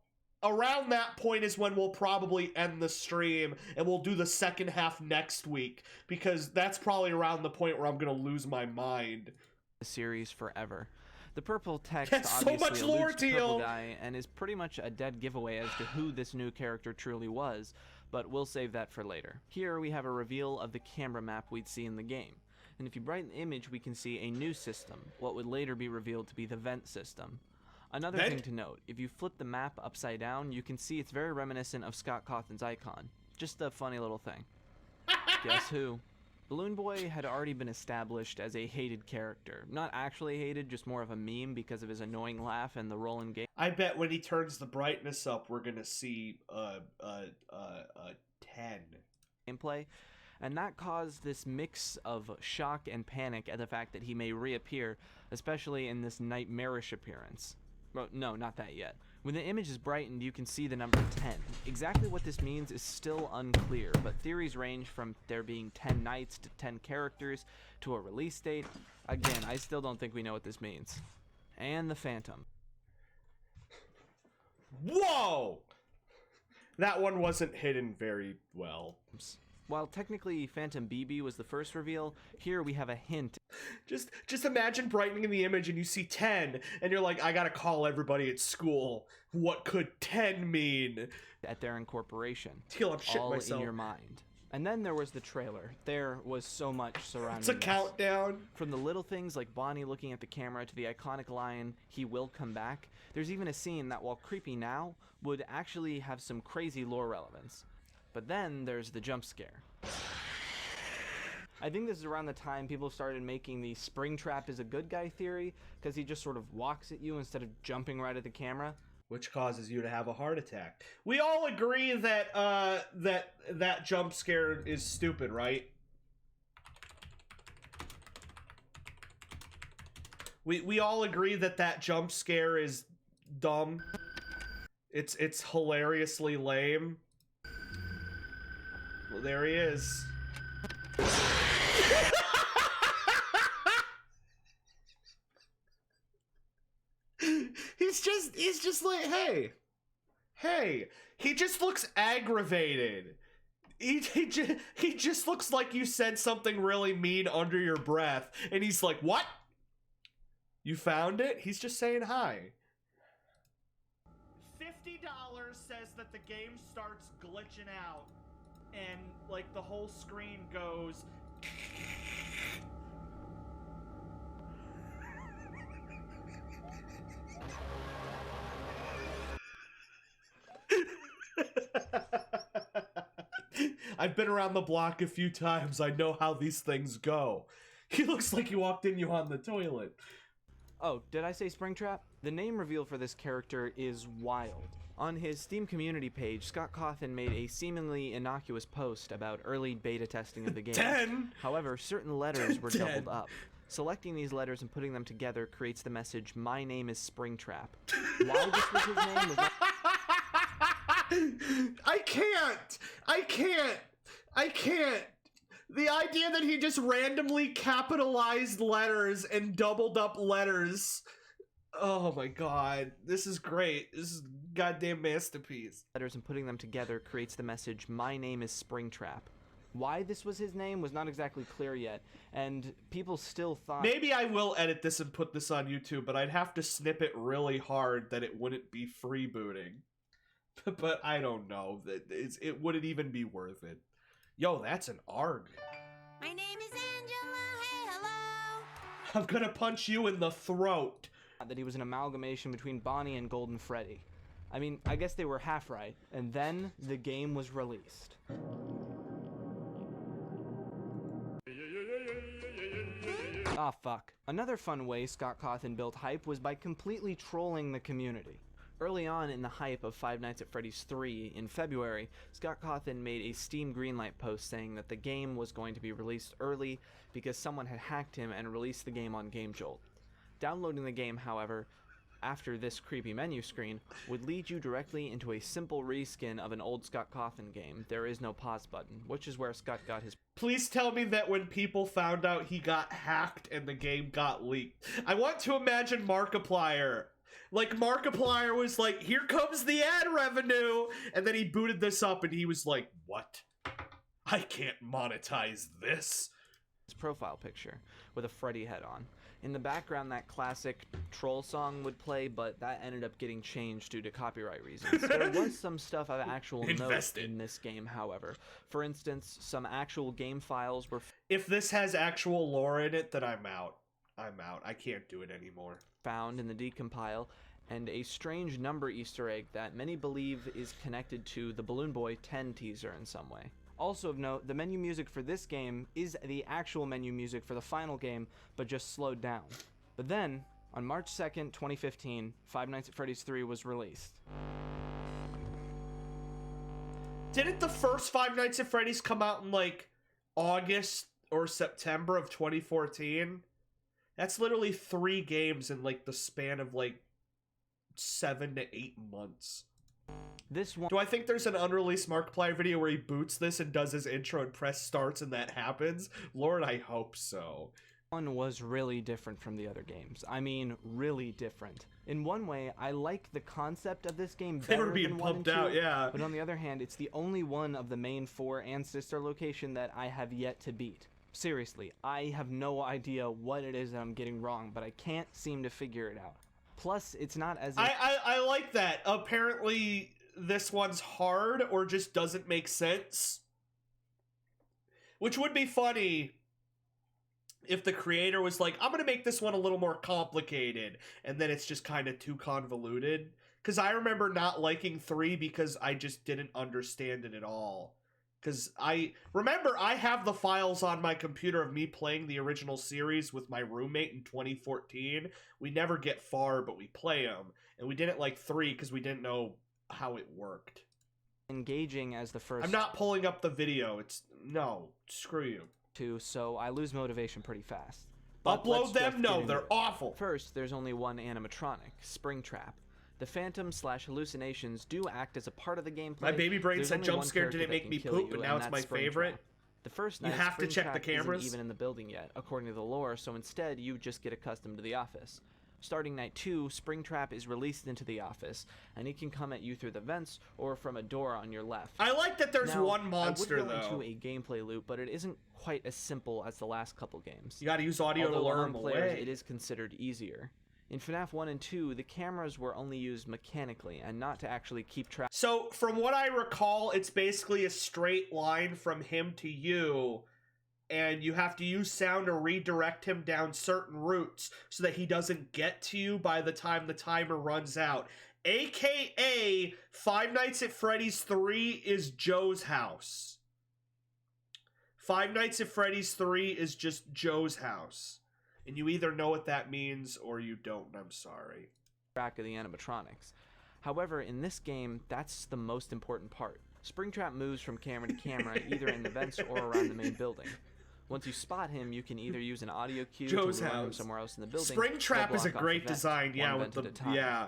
around that point is when we'll probably end the stream, and we'll do the second half next week, because that's probably around the point where I'm gonna lose my mind. The series forever. The purple text That's so obviously much alludes lore, to Purple Teal. Guy and is pretty much a dead giveaway as to who this new character truly was, but we'll save that for later. Here we have a reveal of the camera map we'd see in the game. And if you brighten the image, we can see a new system, what would later be revealed to be the vent system. Another thing to note, if you flip the map upside down, you can see it's very reminiscent of Scott Cawthon's icon. Just a funny little thing. Guess who? Balloon Boy had already been established as a hated character. Not actually hated, just more of a meme because of his annoying laugh and the rolling game. I bet when he turns the brightness up, we're gonna see 10 gameplay, and that caused this mix of shock and panic at the fact that he may reappear, especially in this nightmarish appearance. Well, no, not that yet. When the image is brightened, you can see the number 10. Exactly what this means is still unclear, but theories range from there being 10 nights to 10 characters to a release date. Again, I still don't think we know what this means. And the Phantom. Whoa! That one wasn't hidden very well. While technically Phantom BB was the first reveal, here we have a hint. Just imagine brightening the image and you see 10, and you're like, I gotta call everybody at school. What could 10 mean? At their incorporation. Teal, I'm shitting all myself. in your mind. And then there was the trailer. There was so much surrounding It's a this. countdown. From the little things like Bonnie looking at the camera to the iconic line, "He will come back," there's even a scene that, while creepy now, would actually have some crazy lore relevance. But then there's the jump scare. I think this is around the time people started making the Springtrap is a good guy theory, because he just sort of walks at you instead of jumping right at the camera. Which causes you to have a heart attack. We all agree that that jump scare is stupid, right? We all agree that that jump scare is dumb. It's hilariously lame. Well, there he is. He's just like, hey, he just looks aggravated. He just looks like you said something really mean under your breath, and he's like, what? You found it? He's just saying hi. $50 says that the game starts glitching out, and like the whole screen goes. I've been around the block a few times. I know how these things go. He looks like you walked in you on the toilet. Oh, did I say Springtrap? The name reveal for this character is wild. On his Steam community page, Scott Cawthon made a seemingly innocuous post about early beta testing of the game. 10! However, certain letters were doubled up. Selecting these letters and putting them together creates the message, "My name is Springtrap." Why this was his name was not... I can't. The idea that he just randomly capitalized letters and doubled up letters. Oh my god. This is great. This is a goddamn masterpiece. Letters and putting them together creates the message, "My name is Springtrap." Why this was his name was not exactly clear yet, and people still thought... Maybe I will edit this and put this on YouTube, but I'd have to snip it really hard that it wouldn't be freebooting. But I don't know. It wouldn't even be worth it. Yo, that's an ARG. My name is Angela. Hey, hello. I'm gonna punch you in the throat. That he was an amalgamation between Bonnie and Golden Freddy. I mean, I guess they were half right, and then the game was released. Ah, fuck. Another fun way Scott Cawthon built hype was by completely trolling the community. Early on in the hype of Five Nights at Freddy's 3 in February, Scott Cawthon made a Steam Greenlight post saying that the game was going to be released early because someone had hacked him and released the game on GameJolt. Downloading the game, however, after this creepy menu screen, would lead you directly into a simple reskin of an old Scott Cawthon game. There is no pause button, which is where Scott got his... Please tell me that when people found out he got hacked and the game got leaked. I want to imagine Markiplier Like, Markiplier was like, here comes the ad revenue, and then he booted this up, and he was like, what? I can't monetize this. His profile picture with a Freddy head on. In the background, that classic troll song would play, but that ended up getting changed due to copyright reasons. There was some stuff of actual note in this game, however. For instance, some actual game files were... If this has actual lore in it, then I'm out. I'm out. I can't do it anymore. ...found in the decompile, and a strange number Easter egg that many believe is connected to the Balloon Boy 10 teaser in some way. Also of note, the menu music for this game is the actual menu music for the final game, but just slowed down. But then, on March 2nd, 2015, Five Nights at Freddy's 3 was released. Didn't the first Five Nights at Freddy's come out in, like, August or September of 2014? That's literally 3 games in, like, the span of, like, 7 to 8 months. This one... Do I think there's an unreleased Markiplier video where he boots this and does his intro and press starts and that happens? Lord, I hope so. One was really different from the other games. I mean, really different. In one way, I like the concept of this game better They were being than 1 and 2, pumped out, yeah. But on the other hand, it's the only one of the main 4 and sister location that I have yet to beat. Seriously, I have no idea what it is that I'm getting wrong, but I can't seem to figure it out. Plus, it's not as... I like that. Apparently, this one's hard or just doesn't make sense. Which would be funny if the creator was like, I'm going to make this one a little more complicated, and then it's just kind of too convoluted. Because I remember not liking 3 because I just didn't understand it at all. Because I have the files on my computer of me playing the original series with my roommate in 2014. We never get far, but we play them. And we didn't like 3 because we didn't know how it worked. Engaging as the first... I'm not pulling up the video. No, screw you. 2, so I lose motivation pretty fast. But Upload them? No, they're awful. First, there's only one animatronic, Springtrap. The phantoms / hallucinations do act as a part of the gameplay. My baby brain There's said only jump one scare character didn't that make can me kill poop, you, but and now it's that's my Springtrap. favorite. The first You night, have to check the Springtrap cameras. isn't even in the building yet, according to the lore, so instead you just get accustomed to the office. Starting night 2, Springtrap is released into the office, and he can come at you through the vents or from a door on your left. I like that there's now, one monster, I would go though. into a gameplay loop, but it isn't quite as simple as the last couple games. You gotta use audio to lure among him players, away. it is considered easier. In FNaF 1 and 2, the cameras were only used mechanically and not to actually keep track. So, from what I recall, it's basically a straight line from him to you, and you have to use sound to redirect him down certain routes so that he doesn't get to you by the time the timer runs out. AKA, Five Nights at Freddy's 3 is Joe's house. Five Nights at Freddy's 3 is just Joe's house. And you either know what that means or you don't, and I'm sorry. Track of the animatronics. However, in this game, that's the most important part. Springtrap moves from camera to camera, either in the vents or around the main building. Once you spot him, you can either use an audio cue Joe's to lure him house. somewhere else in the building. Springtrap is a or block off great vent, design, yeah, one with vent the at a time. yeah.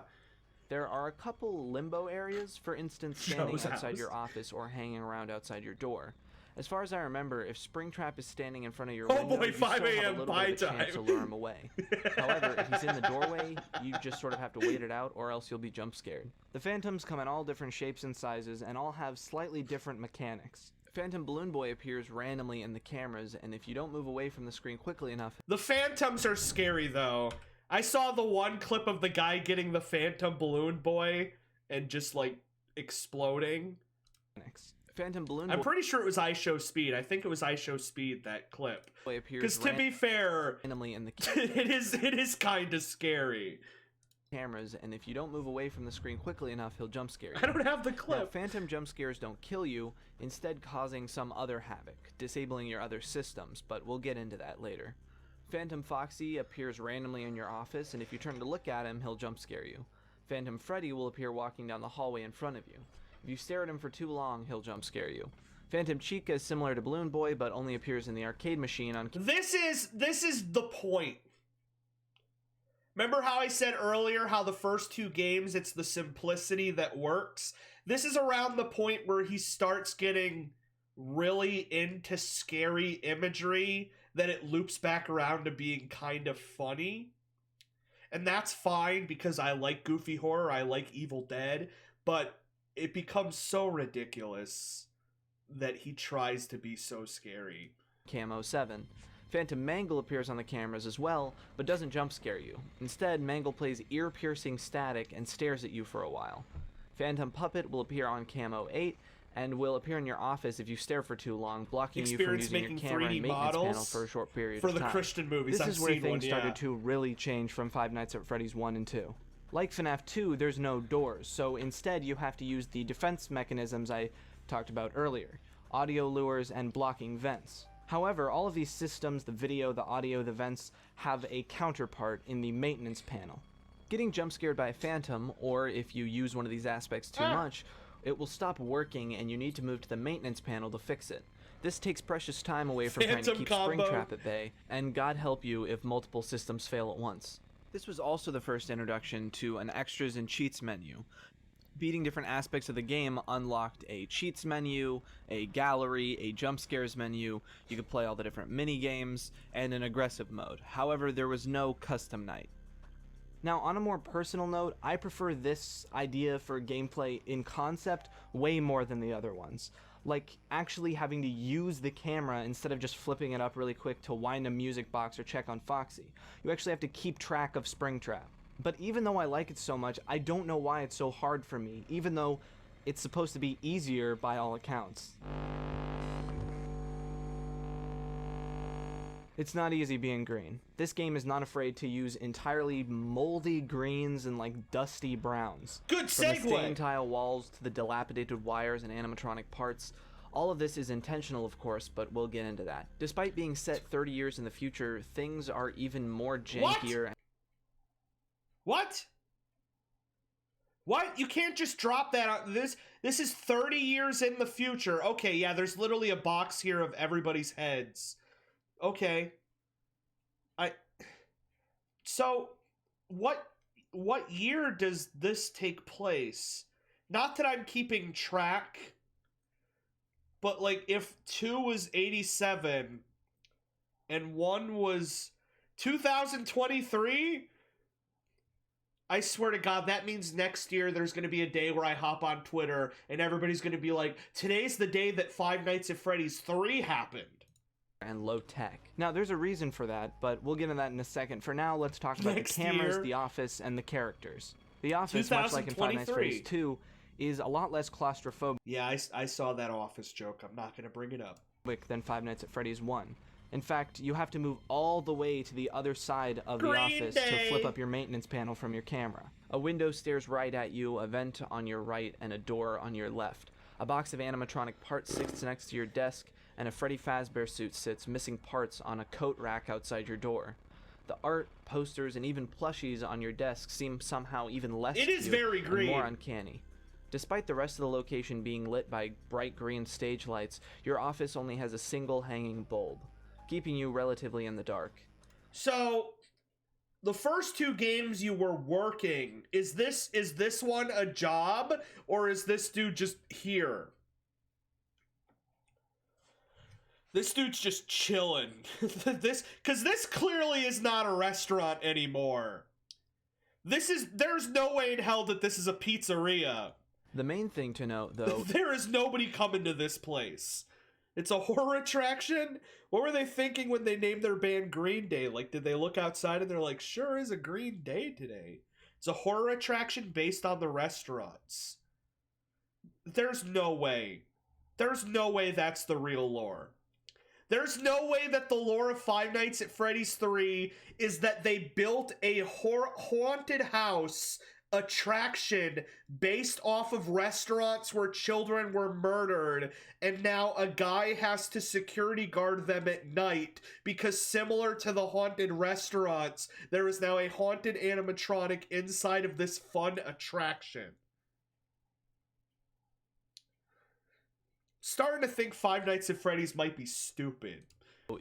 There are a couple limbo areas, for instance, standing Joe's outside house. your office or hanging around outside your door. As far as I remember, if Springtrap is standing in front of your Oh window, boy, you 5 still have a a.m. little pie bit of a chance to time. lure him away. However, if he's in the doorway, you just sort of have to wait it out, or else you'll be jump scared. The phantoms come in all different shapes and sizes, and all have slightly different mechanics. Phantom Balloon Boy appears randomly in the cameras, and if you don't move away from the screen quickly enough... The phantoms are scary, though. I saw the one clip of the guy getting the Phantom Balloon Boy and just, like, exploding. Phantom Balloon I'm Boy... pretty sure it was I Show Speed. I think it was I Show Speed, that clip. appears Because to be fair, randomly in the it is kind of scary. Cameras, and if you don't move away from the screen quickly enough, he'll jump scare you. I don't have the Now, clip. phantom jump scares don't kill you, instead causing some other havoc, disabling your other systems, but we'll get into that later. Phantom Foxy appears randomly in your office, and if you turn to look at him, he'll jump scare you. Phantom Freddy will appear walking down the hallway in front of you. If you stare at him for too long, he'll jump scare you. Phantom Chica is similar to Balloon Boy, but only appears in the arcade machine on... This is the point. Remember how I said earlier how the first 2 games, it's the simplicity that works? This is around the point where he starts getting really into scary imagery that it loops back around to being kind of funny. And that's fine because I like goofy horror, I like Evil Dead, but it becomes so ridiculous that he tries to be so scary. Camo 7. Phantom Mangle appears on the cameras as well, but doesn't jump scare you. Instead, Mangle plays ear-piercing static and stares at you for a while. Phantom Puppet will appear on Camo 8, and will appear in your office if you stare for too long, blocking you from using your camera and maintenance panel for a short period of time. For the Christian movies, This I've is where seen things one, yeah. started to really change from Five Nights at Freddy's 1 and 2. Like FNaF 2, there's no doors, so instead you have to use the defense mechanisms I talked about earlier, audio lures and blocking vents. However, all of these systems, the video, the audio, the vents, have a counterpart in the maintenance panel. Getting jump scared by a phantom, or if you use one of these aspects too much, it will stop working and you need to move to the maintenance panel to fix it. This takes precious time away from trying to keep Springtrap at bay, and God help you if multiple systems fail at once. This was also the first introduction to an extras and cheats menu. Beating different aspects of the game unlocked a cheats menu, a gallery, a jump scares menu, you could play all the different mini games, and an aggressive mode. However, there was no custom night. Now, on a more personal note, I prefer this idea for gameplay in concept way more than the other ones. Like, actually having to use the camera instead of just flipping it up really quick to wind a music box or check on Foxy. You actually have to keep track of Springtrap. But even though I like it so much, I don't know why it's so hard for me, even though it's supposed to be easier by all accounts. It's not easy being green. This game is not afraid to use entirely moldy greens and like dusty browns. Good segue! From the stained tile walls to the dilapidated wires and animatronic parts. All of this is intentional, of course, but we'll get into that. Despite being set 30 years in the future, things are even more jankier. What? What? You can't just drop that on this. This is 30 years in the future. Okay, yeah, there's literally a box here of everybody's heads. Okay. So what year does this take place? Not that I'm keeping track, but like if 2 was 87 and 1 was 2023, I swear to God, that means next year there's going to be a day where I hop on Twitter and everybody's going to be like, today's the day that Five Nights at Freddy's 3 happened. And low tech. Now, there's a reason for that, but we'll get into that in a second. For now, let's talk about the cameras, the office, and the characters. The office, much like in Five Nights at Freddy's 2, is a lot less claustrophobic. Yeah, I saw that office joke. I'm not going to bring it up. Than Five Nights at Freddy's 1. In fact, you have to move all the way to the other side of the office to flip up your maintenance panel from your camera. A window stares right at you, a vent on your right, and a door on your left. A box of animatronic parts sits next to your desk, and a Freddy Fazbear suit sits missing parts on a coat rack outside your door. The art, posters, and even plushies on your desk seem somehow even less cute very green. And more uncanny. Despite the rest of the location being lit by bright green stage lights, your office only has a single hanging bulb, keeping you relatively in the dark. So, the first 2 games you were working, is this one a job, or is this dude just here? This dude's just chilling. Because this clearly is not a restaurant anymore. There's no way in hell that this is a pizzeria. The main thing to note, though... There is nobody coming to this place. It's a horror attraction? What were they thinking when they named their band Green Day? Like, did they look outside and they're like, sure is a green day today. It's a horror attraction based on the restaurants. There's no way. There's no way that's the real lore. There's no way that the lore of Five Nights at Freddy's 3 is that they built a haunted house attraction based off of restaurants where children were murdered, and now a guy has to security guard them at night because, similar to the haunted restaurants, there is now a haunted animatronic inside of this fun attraction. Starting to think Five Nights at Freddy's might be stupid.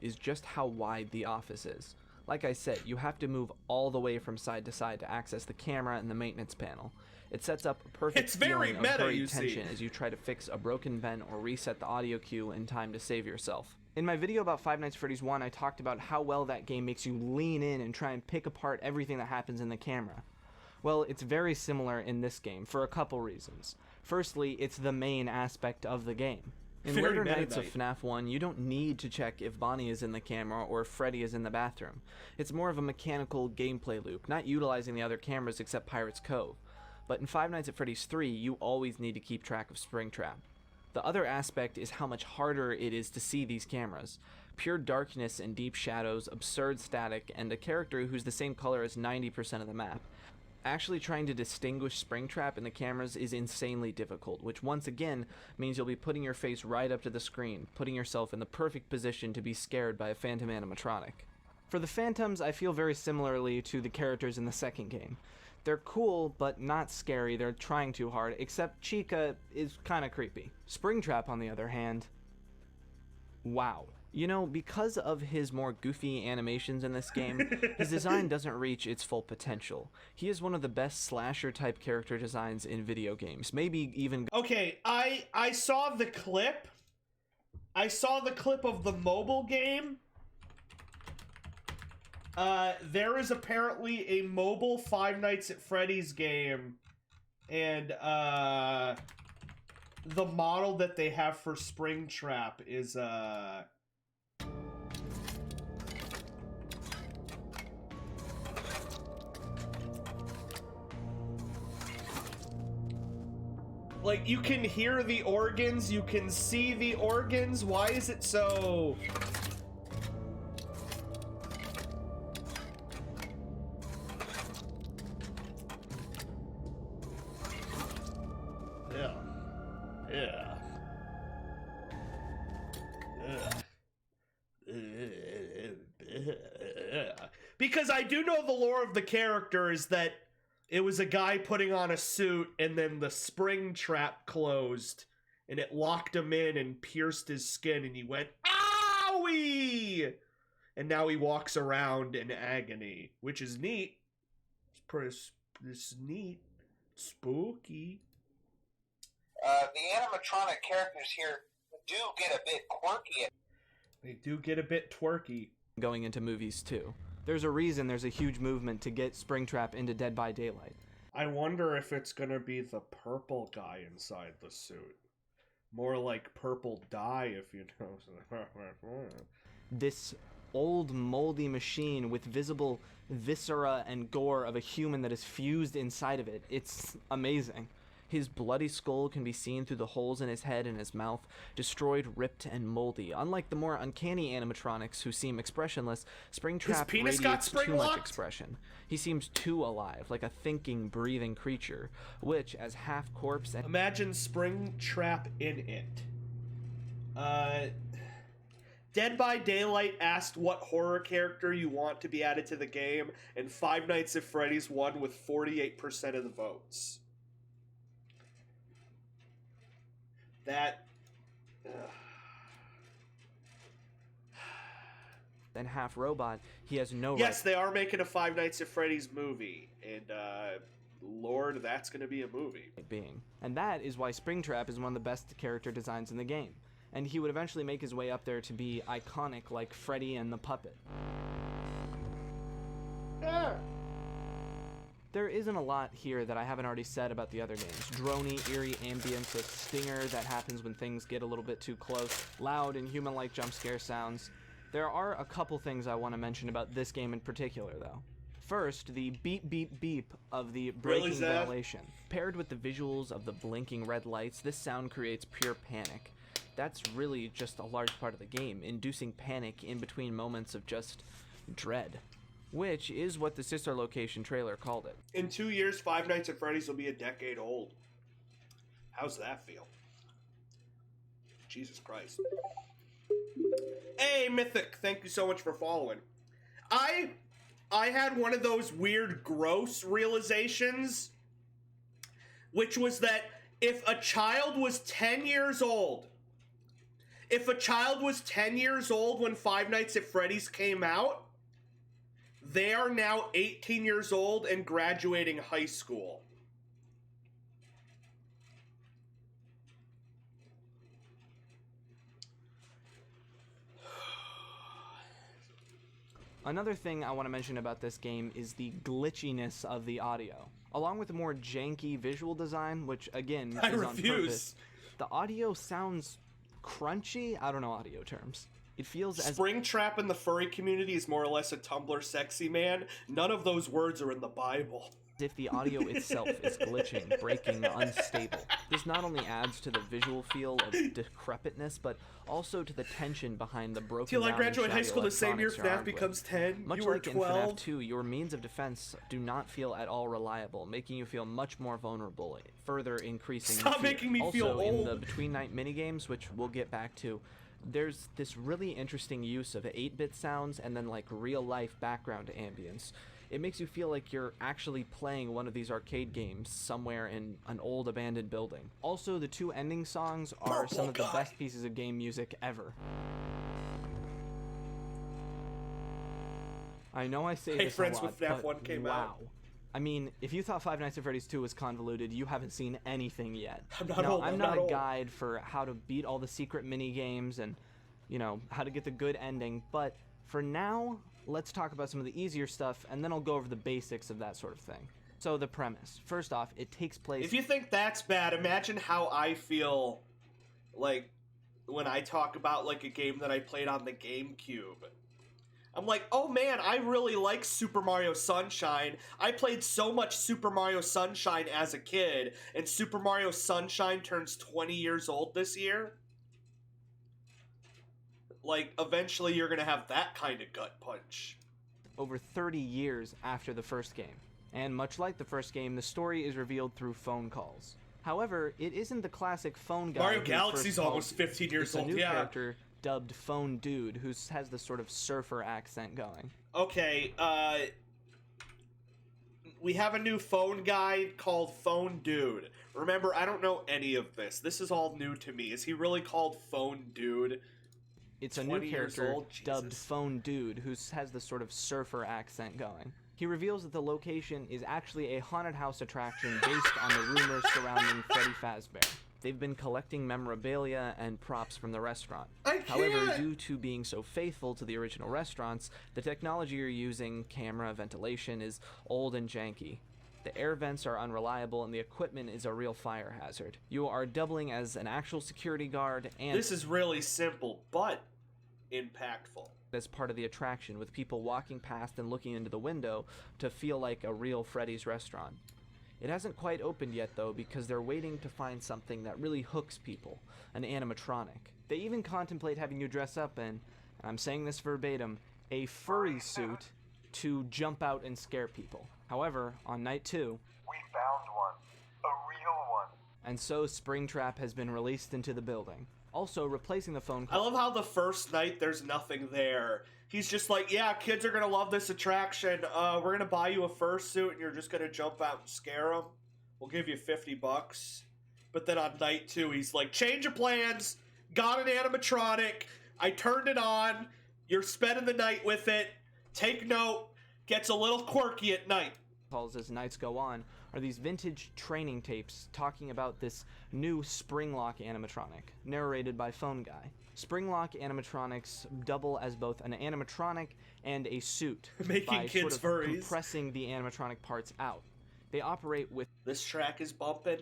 Is just how wide the office is. Like I said, you have to move all the way from side to side to access the camera and the maintenance panel. It sets up a perfect It's very feeling of meta, hurried you tension see. as you try to fix a broken vent or reset the audio cue in time to save yourself. In my video about Five Nights at Freddy's 1, I talked about how well that game makes you lean in and try and pick apart everything that happens in the camera. Well, it's very similar in this game for a couple reasons. Firstly, it's the main aspect of the game. In Very later meta nights of night. FNaF 1, you don't need to check if Bonnie is in the camera or if Freddy is in the bathroom. It's more of a mechanical gameplay loop, not utilizing the other cameras except Pirate's Cove. But in Five Nights at Freddy's 3, you always need to keep track of Springtrap. The other aspect is how much harder it is to see these cameras. Pure darkness and deep shadows, absurd static, and a character who's the same color as 90% of the map. Actually trying to distinguish Springtrap in the cameras is insanely difficult, which once again means you'll be putting your face right up to the screen, putting yourself in the perfect position to be scared by a phantom animatronic. For the phantoms, I feel very similarly to the characters in the second game. They're cool, but not scary. They're trying too hard, except Chica is kinda creepy. Springtrap, on the other hand, wow. You know, because of his more goofy animations in this game, his design doesn't reach its full potential. He is one of the best slasher-type character designs in video games, maybe even... Okay, I saw the clip. I saw the clip of the mobile game. There is apparently a mobile Five Nights at Freddy's game, and the model that they have for Springtrap is like, you can hear the organs, you can see the organs. Why is it so... Yeah. Yeah. Because I do know the lore of the character is that it was a guy putting on a suit and then the spring trap closed and it locked him in and pierced his skin and he went, owie! And now he walks around in agony, which is neat. It's neat. Spooky. The animatronic characters here do get a bit quirky. They do get a bit twerky. Going into movies, too. There's a reason there's a huge movement to get Springtrap into Dead by Daylight. I wonder if it's gonna be the purple guy inside the suit. More like purple dye, if you know. This old moldy machine with visible viscera and gore of a human that is fused inside of it. It's amazing. His bloody skull can be seen through the holes in his head and his mouth, destroyed, ripped, and moldy. Unlike the more uncanny animatronics who seem expressionless, Springtrap radiates too much expression. He seems too alive, like a thinking, breathing creature, which, as half corpse and... Imagine Springtrap in it. Dead by Daylight asked what horror character you want to be added to the game, and Five Nights at Freddy's won with 48% of the votes. That... and half robot, he has no Yes, they are making a Five Nights at Freddy's movie, and Lord, that's gonna be a movie. Being. And that is why Springtrap is one of the best character designs in the game. And he would eventually make his way up there to be iconic like Freddy and the Puppet. Yeah. There isn't a lot here that I haven't already said about the other games. Droney, eerie ambience, a stinger that happens when things get a little bit too close, loud and human-like jump scare sounds. There are a couple things I want to mention about this game in particular, though. First, the beep beep beep of the breaking ventilation. Paired with the visuals of the blinking red lights, this sound creates pure panic. That's really just a large part of the game, inducing panic in between moments of just dread. Which is what the Sister Location trailer called it. In 2 years, Five Nights at Freddy's will be a decade old. How's that feel? Jesus Christ. Hey, Mythic, thank you so much for following. I had one of those weird, gross realizations, which was that if a child was 10 years old, when Five Nights at Freddy's came out, They are now 18 years old and graduating high school. Another thing I want to mention about this game is the glitchiness of the audio. Along with the more janky visual design, which again is on purpose, the audio sounds crunchy. I don't know audio terms. It feels as Springtrap in the furry community is more or less a Tumblr sexy man. None of those words are in the Bible. as if the audio itself is glitching, breaking, unstable. This not only adds to the visual feel of decrepitness, but also to the tension behind the broken Till I down graduate high shoddy school the same year electronics you're FNaF armed with. becomes 10, Much you were like 12. in FNaF 2, your means of defense do not feel at all reliable, making you feel much more vulnerable, further increasing Stop the fear. making me Also, feel in old. the Between Night minigames, which we'll get back to, there's this really interesting use of 8-bit sounds and then like real-life background ambience. It makes you feel like you're actually playing one of these arcade games somewhere in an old abandoned building. Also, the two ending songs are some of the best pieces of game music ever. I know I say Hey, this friends, a lot, when FNaF but 1 came wow. out. I mean, if you thought Five Nights at Freddy's 2 was convoluted, you haven't seen anything yet. I'm not now, old, I'm I'm not not a old. guide for how to beat all the secret mini games and, you know, how to get the good ending, but for now, let's talk about some of the easier stuff, and then I'll go over the basics of that sort of thing. So the premise. First off, it takes place... If you think that's bad, imagine how I feel, like, when I talk about, like, a game that I played on the GameCube. I'm like, oh man, I really like Super Mario Sunshine. I played so much Super Mario Sunshine as a kid, and Super Mario Sunshine turns 20 years old this year. Like, eventually you're gonna have that kind of gut punch. Over 30 years after the first game. And much like the first game, the story is revealed through phone calls. However, it isn't the classic phone guy. Mario who Galaxy's first almost calls you. 15 years It's old, a new yeah. character dubbed Phone Dude, who has this sort of surfer accent going. Okay, we have a new phone guy called Phone Dude. Remember, I don't know any of this. This is all new to me. Is he really called Phone Dude? It's a new 20 years character old? dubbed Jesus. Phone Dude, who has this sort of surfer accent going. He reveals that the location is actually a haunted house attraction based on the rumors surrounding Freddy Fazbear. They've been collecting memorabilia and props from the restaurant. However, due to being so faithful to the original restaurants, the technology you're using, camera, ventilation, is old and janky. The air vents are unreliable and the equipment is a real fire hazard. You are doubling as an actual security guard and... This is really simple, but impactful. As part of the attraction, with people walking past and looking into the window to feel like a real Freddy's restaurant. It hasn't quite opened yet though, because they're waiting to find something that really hooks people, an animatronic. They even contemplate having you dress up in, and I'm saying this verbatim, a furry suit to jump out and scare people. However, on night 2, we found one. A real one. and so Springtrap has been released into the building. Also, replacing the phone I call. love how the first night there's nothing there. He's just like, yeah, kids are gonna love this attraction. We're gonna buy you a fursuit and you're just gonna jump out and scare them. We'll give you $50. But then on night 2, he's like, change of plans. Got an animatronic. I turned it on. You're spending the night with it. Take note. Gets a little quirky at night. Calls as nights go on are these vintage training tapes talking about this new Springlock animatronic, narrated by Phone Guy. Springlock animatronics double as both an animatronic and a suit, Making by kids sort of furries. compressing the animatronic parts out. They operate with This track is bumping.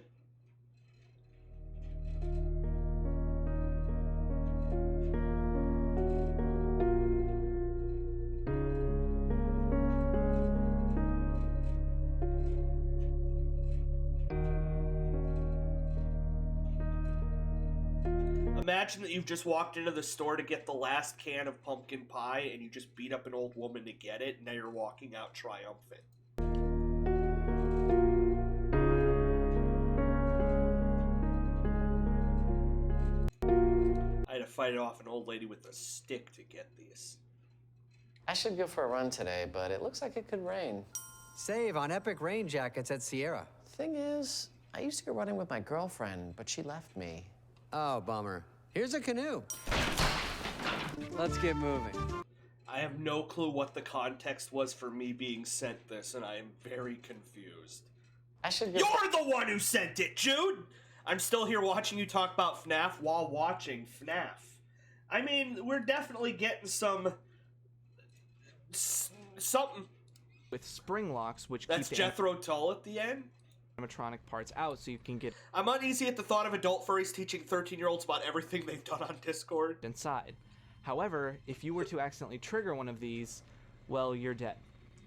Imagine that you've just walked into the store to get the last can of pumpkin pie and you just beat up an old woman to get it, and now you're walking out triumphant. I had to fight off an old lady with a stick to get these. I should go for a run today, but it looks like it could rain. Save on epic rain jackets at Sierra. Thing is, I used to go running with my girlfriend, but she left me. Oh, bummer. Here's a canoe. Let's get moving. I have no clue what the context was for me being sent this, and I am very confused. You're the one who sent it, Jude! I'm still here watching you talk about FNaF while watching FNaF. I mean, we're definitely getting something. With spring locks, which That's keep Jethro Tull at the end? animatronic parts out so you can get I'm uneasy at the thought of adult furries teaching 13-year-olds about everything they've done on Discord. inside. However, if you were to accidentally trigger one of these, well, you're dead.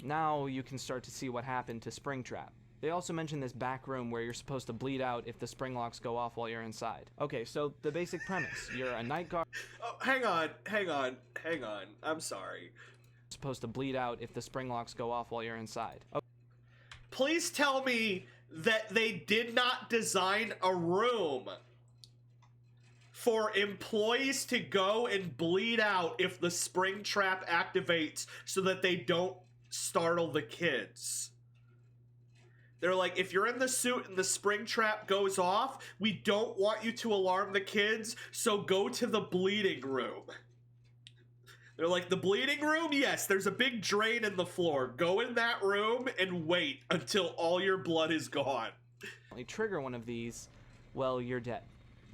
Now you can start to see what happened to Springtrap. They also mention this back room where you're supposed to bleed out if the spring locks go off while you're inside. Okay, so the basic premise. You're a night guard. Oh, hang on. I'm sorry. Supposed to bleed out if the spring locks go off while you're inside. Okay. Please tell me that they did not design a room for employees to go and bleed out if the spring trap activates so that they don't startle the kids. They're like, if you're in the suit and the spring trap goes off, we don't want you to alarm the kids, so go to the bleeding room. They're like, the bleeding room? Yes, there's a big drain in the floor. Go in that room and wait until all your blood is gone. Trigger one of these, well, you're dead.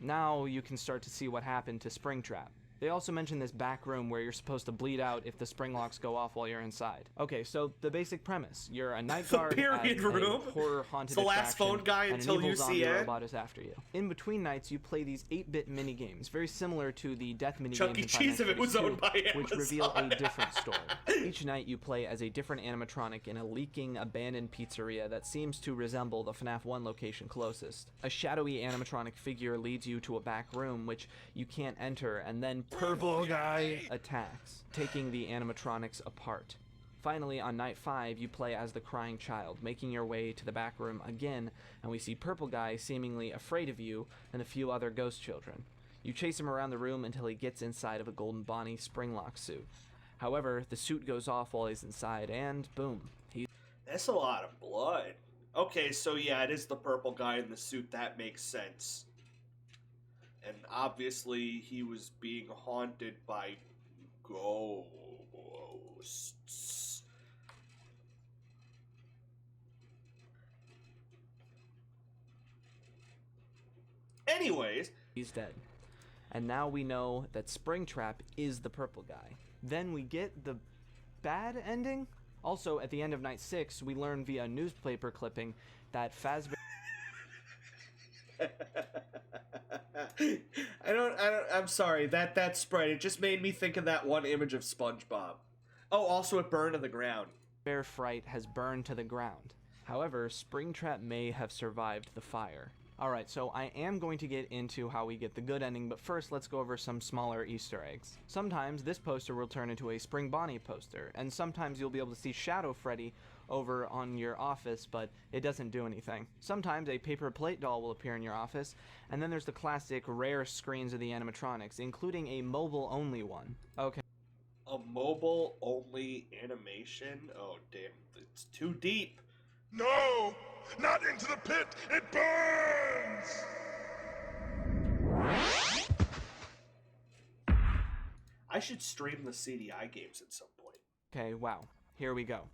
Now you can start to see what happened to Springtrap. They also mention this back room where you're supposed to bleed out if the spring locks go off while you're inside. Okay, so the basic premise. You're a night guard at period room. a horror-haunted It's the last attraction, phone guy and until an evil you zombie see it. robot is after you. In between nights, you play these 8-bit mini-games, very similar to the death mini-games Chuck E. in Cheese if it was owned by Amazon. which reveal a different story. Each night you play as a different animatronic in a leaking, abandoned pizzeria that seems to resemble the FNaF 1 location closest. A shadowy animatronic figure leads you to a back room which you can't enter, and then Purple Guy attacks, taking the animatronics apart. Finally, on night 5, you play as the crying child, making your way to the back room again, and we see Purple Guy seemingly afraid of you and a few other ghost children. You chase him around the room until he gets inside of a Golden Bonnie springlock suit. However, the suit goes off while he's inside, and boom, he's... That's a lot of blood. Okay, so yeah, it is the purple guy in the suit. That makes sense. And obviously, he was being haunted by ghosts. Anyways, he's dead. And now we know that Springtrap is the purple guy. Then we get the bad ending. Also, at the end of night 6, we learn via newspaper clipping that Fazbear... I'm sorry, that spread, it just made me think of that one image of SpongeBob. Oh, also it burned to the ground. Bear Fright has burned to the ground. However, Springtrap may have survived the fire. Alright, so I am going to get into how we get the good ending, but first let's go over some smaller Easter eggs. Sometimes this poster will turn into a Spring Bonnie poster, and sometimes you'll be able to see Shadow Freddy over on your office, but it doesn't do anything. Sometimes a paper plate doll will appear in your office, and then there's the classic rare screens of the animatronics, including a mobile-only one. Okay. A mobile-only animation? Oh, damn, it's too deep. No! Not into the pit! It burns! I should stream the CDI games at some point. Okay, wow. Here we go.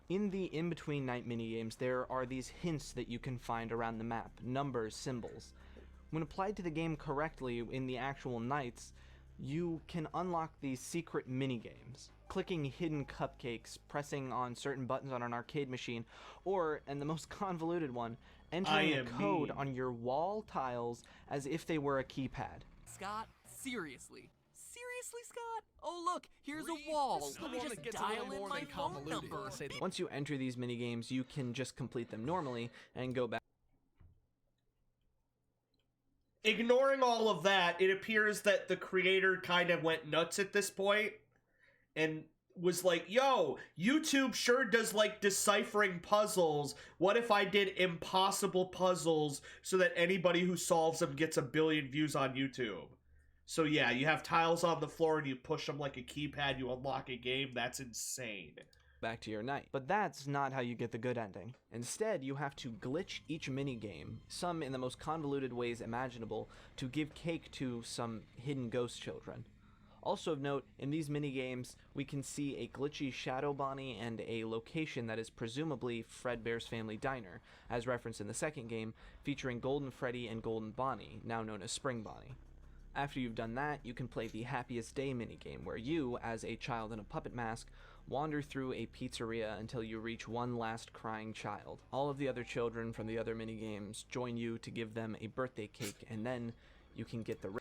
In the in-between night minigames, there are these hints that you can find around the map, numbers, symbols. When applied to the game correctly in the actual nights, you can unlock these secret minigames. Clicking hidden cupcakes, pressing on certain buttons on an arcade machine, or, and the most convoluted one, entering a code on your wall tiles as if they were a keypad. Scott, seriously. Seriously, Scott? Oh look, here's a wall. Let me just dial in my phone number. Once you enter these minigames, you can just complete them normally and go back. Ignoring all of that, it appears that the creator kind of went nuts at this point and was like, yo, YouTube sure does like deciphering puzzles. What if I did impossible puzzles so that anybody who solves them gets 1 billion views on YouTube? So yeah, you have tiles on the floor and you push them like a keypad, you unlock a game. That's insane. Back to your night. But that's not how you get the good ending. Instead, you have to glitch each minigame, some in the most convoluted ways imaginable, to give cake to some hidden ghost children. Also of note, in these mini-games, we can see a glitchy Shadow Bonnie and a location that is presumably Fredbear's Family Diner, as referenced in the second game, featuring Golden Freddy and Golden Bonnie, now known as Spring Bonnie. After you've done that, you can play the Happiest Day minigame, where you, as a child in a puppet mask, wander through a pizzeria until you reach one last crying child. All of the other children from the other minigames join you to give them a birthday cake, and then you can get the...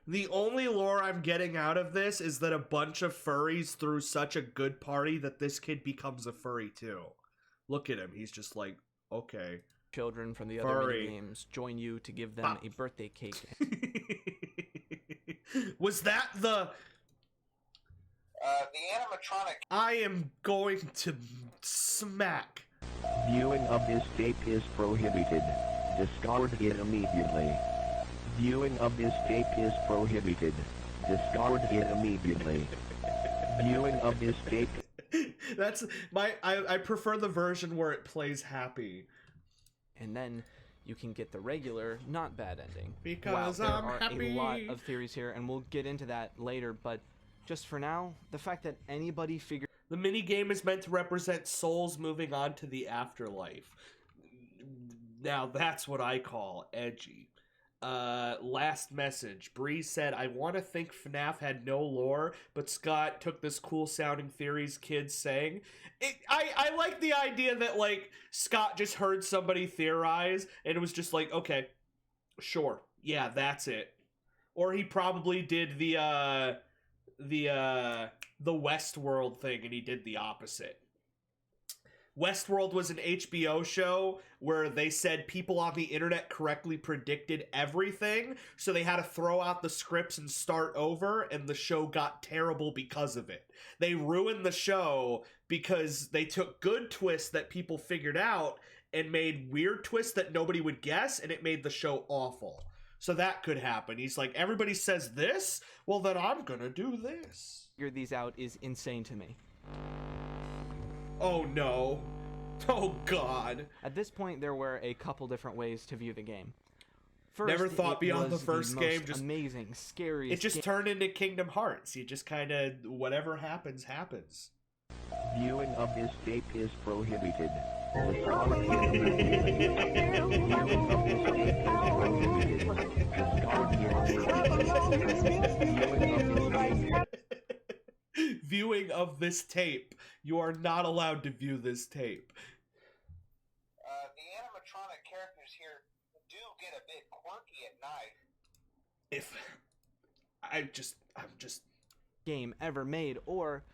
The only lore I'm getting out of this is that a bunch of furries threw such a good party that this kid becomes a furry too. Look at him, he's just like, okay. Children from the Furry. other minigames join you to give them a birthday cake. Was that the animatronic. I am going to smack. Viewing of this tape is prohibited. Discard it immediately. Viewing of this tape is prohibited. Discard it immediately. Viewing of this tape. That's my I prefer the version where it plays happy. And then you can get the regular, not bad ending. Because wow, I'm there are happy. a lot of theories here, and we'll get into that later, but just for now, the fact that anybody figured... The minigame is meant to represent souls moving on to the afterlife. Now that's what I call edgy. Last message. Bree said, I want to think FNaF had no lore, but Scott took this cool sounding theories kids saying. I like the idea that, like, Scott just heard somebody theorize, and it was just like, okay, sure, yeah, that's it. Or he probably did the Westworld thing, and he did the opposite. Westworld was an HBO show where they said people on the internet correctly predicted everything, so they had to throw out the scripts and start over, and the show got terrible because of it. They ruined the show because they took good twists that people figured out and made weird twists that nobody would guess, and it made the show awful. So that could happen. He's like, everybody says this? Well, then I'm gonna do this. Figure these out is insane to me. Oh no. Oh god. At this point, there were a couple different ways to view the game. First, Never thought beyond the was first most game. Just amazing, scary. It just turned into Kingdom Hearts. You just kind of, whatever happens, happens. Viewing of this tape is prohibited. Viewing of this tape. You are not allowed to view this tape. The animatronic characters here do get a bit quirky at night. If I'm just game ever made, or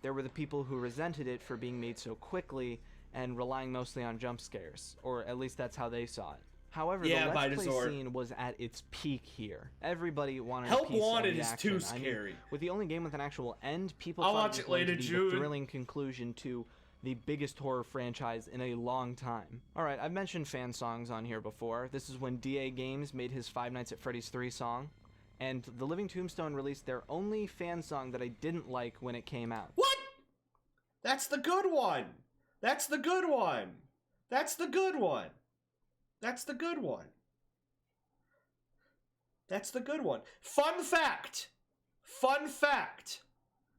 there were the people who resented it for being made so quickly and relying mostly on jump scares, or at least that's how they saw it. However, yeah, the Let's Play scene was at its peak here. Everybody wanted Help a piece Wanted of the is action. too scary. With the only game with an actual end, people I'll thought watch it was it going to later, be June. the thrilling conclusion to the biggest horror franchise in a long time. Alright, I've mentioned fan songs on here before. This is when DA Games made his Five Nights at Freddy's 3 song, and The Living Tombstone released their only fan song that I didn't like when it came out. What? That's the good one. That's the good one. That's the good one. That's the good one. That's the good one. Fun fact. Fun fact.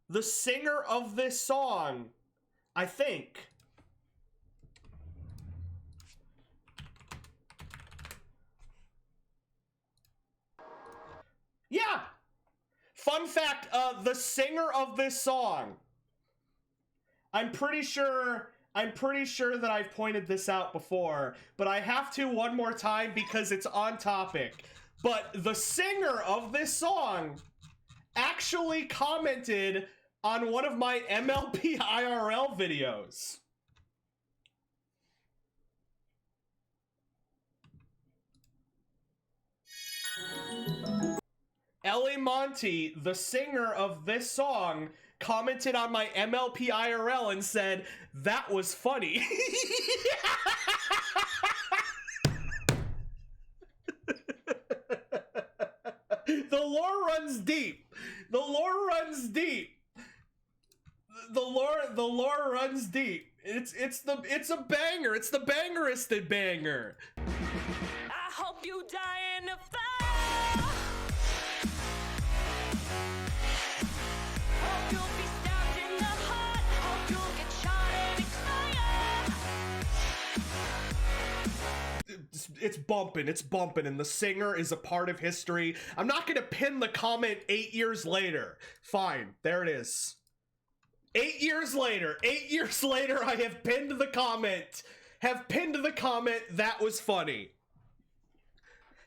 The singer of this song, I think, yeah. Fun fact, the singer of this song, I'm pretty sure that I've pointed this out before, but I have to one more time because it's on topic. But the singer of this song actually commented on one of my MLP IRL videos. Ellie Monty, the singer of this song, commented on my MLP IRL and said, that was funny. The lore runs deep. The lore runs deep. The lore runs deep. It's a banger. It's the bangeristed banger. I hope you die in the fire. it's bumping, and the singer is a part of history. I'm not gonna pin the comment 8 years later. Fine, there it is. 8 years later, I have pinned the comment. That was funny.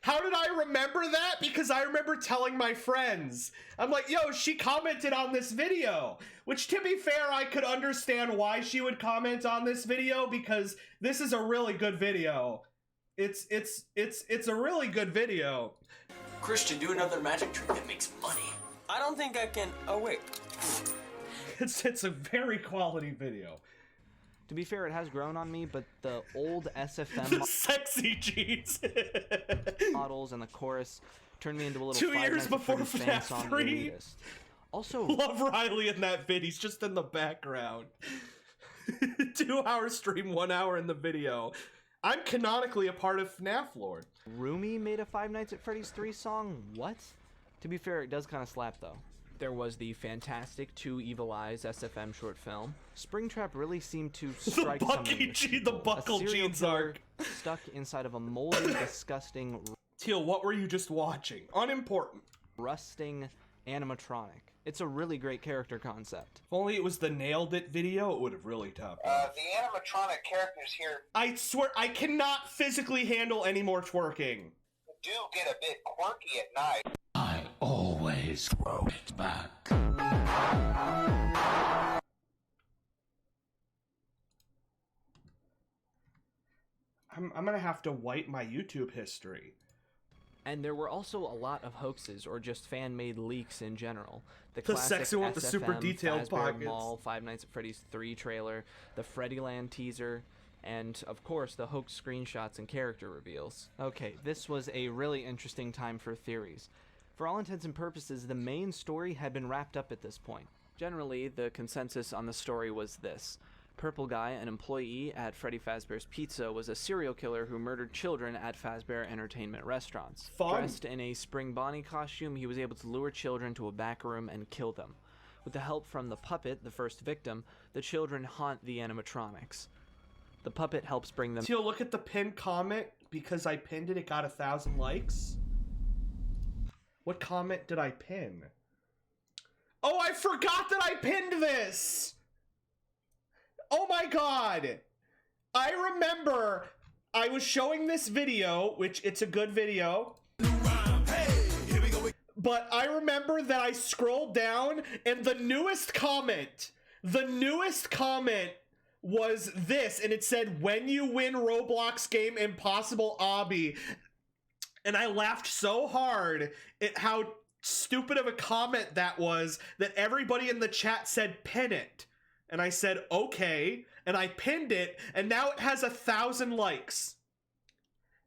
How did I remember that? Because I remember telling my friends. I'm like, yo, she commented on this video. Which, to be fair, I could understand why she would comment on this video, because this is a really good video. It's a really good video. Christian, do another magic trick that makes money. I don't think I can. Oh, wait. It's a very quality video. To be fair, it has grown on me, but the old SFM sexy jeans models and the chorus turned me into a little 2 years before FNaF 3. elitist. Also, love Riley in that vid. He's just in the background. 2 hour stream, 1 hour in the video. I'm canonically a part of FNaF lore. Rumi made a Five Nights at Freddy's 3 song? What? To be fair, it does kind of slap though. There was the fantastic Two Evil Eyes SFM short film. Springtrap really seemed to strike the Buckle Jeans arc. Stuck inside of a moldy, disgusting... Teal, what were you just watching? Unimportant. Rusting animatronic. It's a really great character concept. If only it was the Nailed It video, it would have really topped. The animatronic characters here I swear, I cannot physically handle any more twerking. do get a bit quirky at night. I always throw it back. I'm gonna have to wipe my YouTube history. And there were also a lot of hoaxes or just fan-made leaks in general. The classic sexy one with the super detailed Fazbear pockets. Mall, Five Nights at Freddy's 3 trailer, the Freddyland teaser, and of course the hoax screenshots and character reveals. Okay, this was a really interesting time for theories. For all intents and purposes, the main story had been wrapped up at this point. Generally, the consensus on the story was this. Purple Guy, an employee at Freddy Fazbear's Pizza, was a serial killer who murdered children at Fazbear Entertainment restaurants. Fun. Dressed in a Spring Bonnie costume, he was able to lure children to a back room and kill them. With the help from the puppet, the first victim, the children haunt the animatronics. The puppet helps bring them... Teal, look at the pinned comment. Because I pinned it, it got 1,000 likes. What comment did I pin? Oh, I forgot that I pinned this! Oh my god! I remember I was showing this video, which it's a good video. But I remember that I scrolled down and the newest comment was this, and it said, when you win Roblox game Impossible Obby. And I laughed so hard at how stupid of a comment that was that everybody in the chat said pin it. And I said, okay, and I pinned it, and now it has 1,000 likes.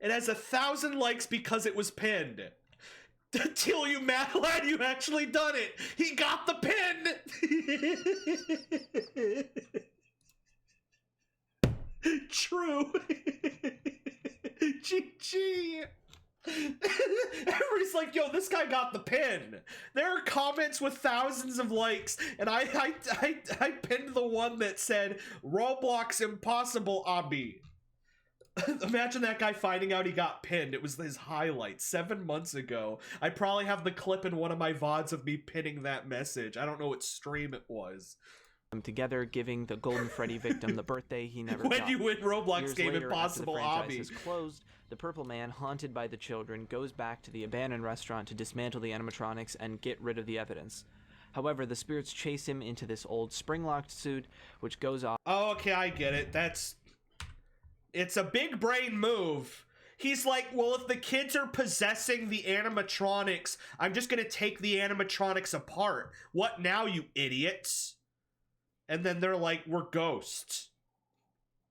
It has 1,000 likes because it was pinned. Teal, you mad lad, you actually done it. He got the pin. True. GG. Everybody's like, yo, this guy got the pin. There are comments with thousands of likes, and I pinned the one that said Roblox Impossible Obby. Imagine that guy finding out he got pinned. It was his highlight 7 months ago. I probably have the clip in one of my VODs of me pinning that message. I don't know what stream it was. Together, giving the Golden Freddy victim the birthday he never when got. you win Roblox Years game later, Impossible after the Obby. franchise is closed, the Purple Man, haunted by the children, goes back to the abandoned restaurant to dismantle the animatronics and get rid of the evidence. However, the spirits chase him into this old spring-locked suit, which goes off. Oh, okay, I get it. It's a big brain move. He's like, well, if the kids are possessing the animatronics, I'm just gonna take the animatronics apart. What now, you idiots? And then they're like, we're ghosts.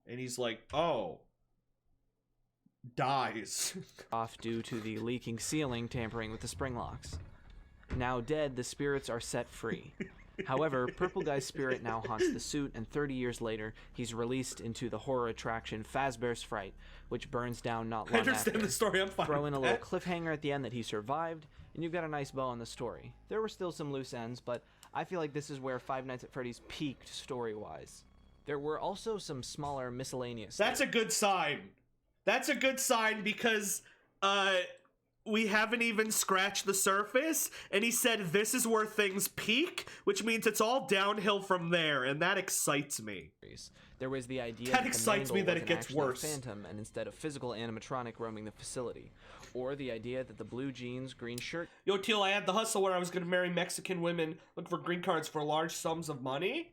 And he's like, oh. Dies. Off due to the leaking ceiling tampering with the spring locks. Now dead, the spirits are set free. However, Purple Guy's spirit now haunts the suit, and 30 years later, he's released into the horror attraction Fazbear's Fright, which burns down not long I understand after. the story, I'm fine Throw in a with little that. cliffhanger at the end that he survived, and you've got a nice bow on the story. There were still some loose ends, but I feel like this is where Five Nights at Freddy's peaked story-wise. There were also some smaller miscellaneous That's a good sign. That's a good sign because we haven't even scratched the surface, and he said this is where things peak, which means it's all downhill from there, and that excites me. There was the idea That the excites me Mangle that it wasn't gets actually a worse. phantom and instead of physical animatronic roaming the facility, or the idea that the blue jeans, green shirt. Yo, Teal, I had the hustle where I was gonna marry Mexican women, look for green cards for large sums of money.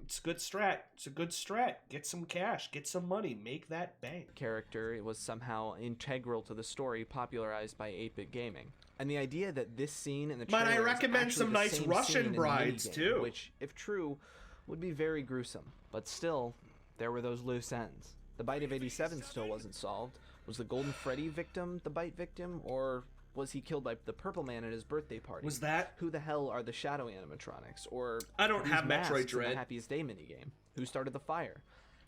It's a good strat. It's a good strat. Get some cash. Get some money. Make that bank. Character was somehow integral to the story popularized by 8-bit gaming. And the idea that this scene in the trailer Might I is recommend actually some the nice same Russian scene in the brides, minigame, too. which, if true, would be very gruesome. But still, there were those loose ends. The bite of 87 still wasn't solved. Was the Golden Freddy victim the bite victim, or was he killed by the Purple Man at his birthday party? Was that? Who the hell are the shadow animatronics? Or I don't whose have Metroid masks in Dread. the Happiest Day minigame? Who started the fire?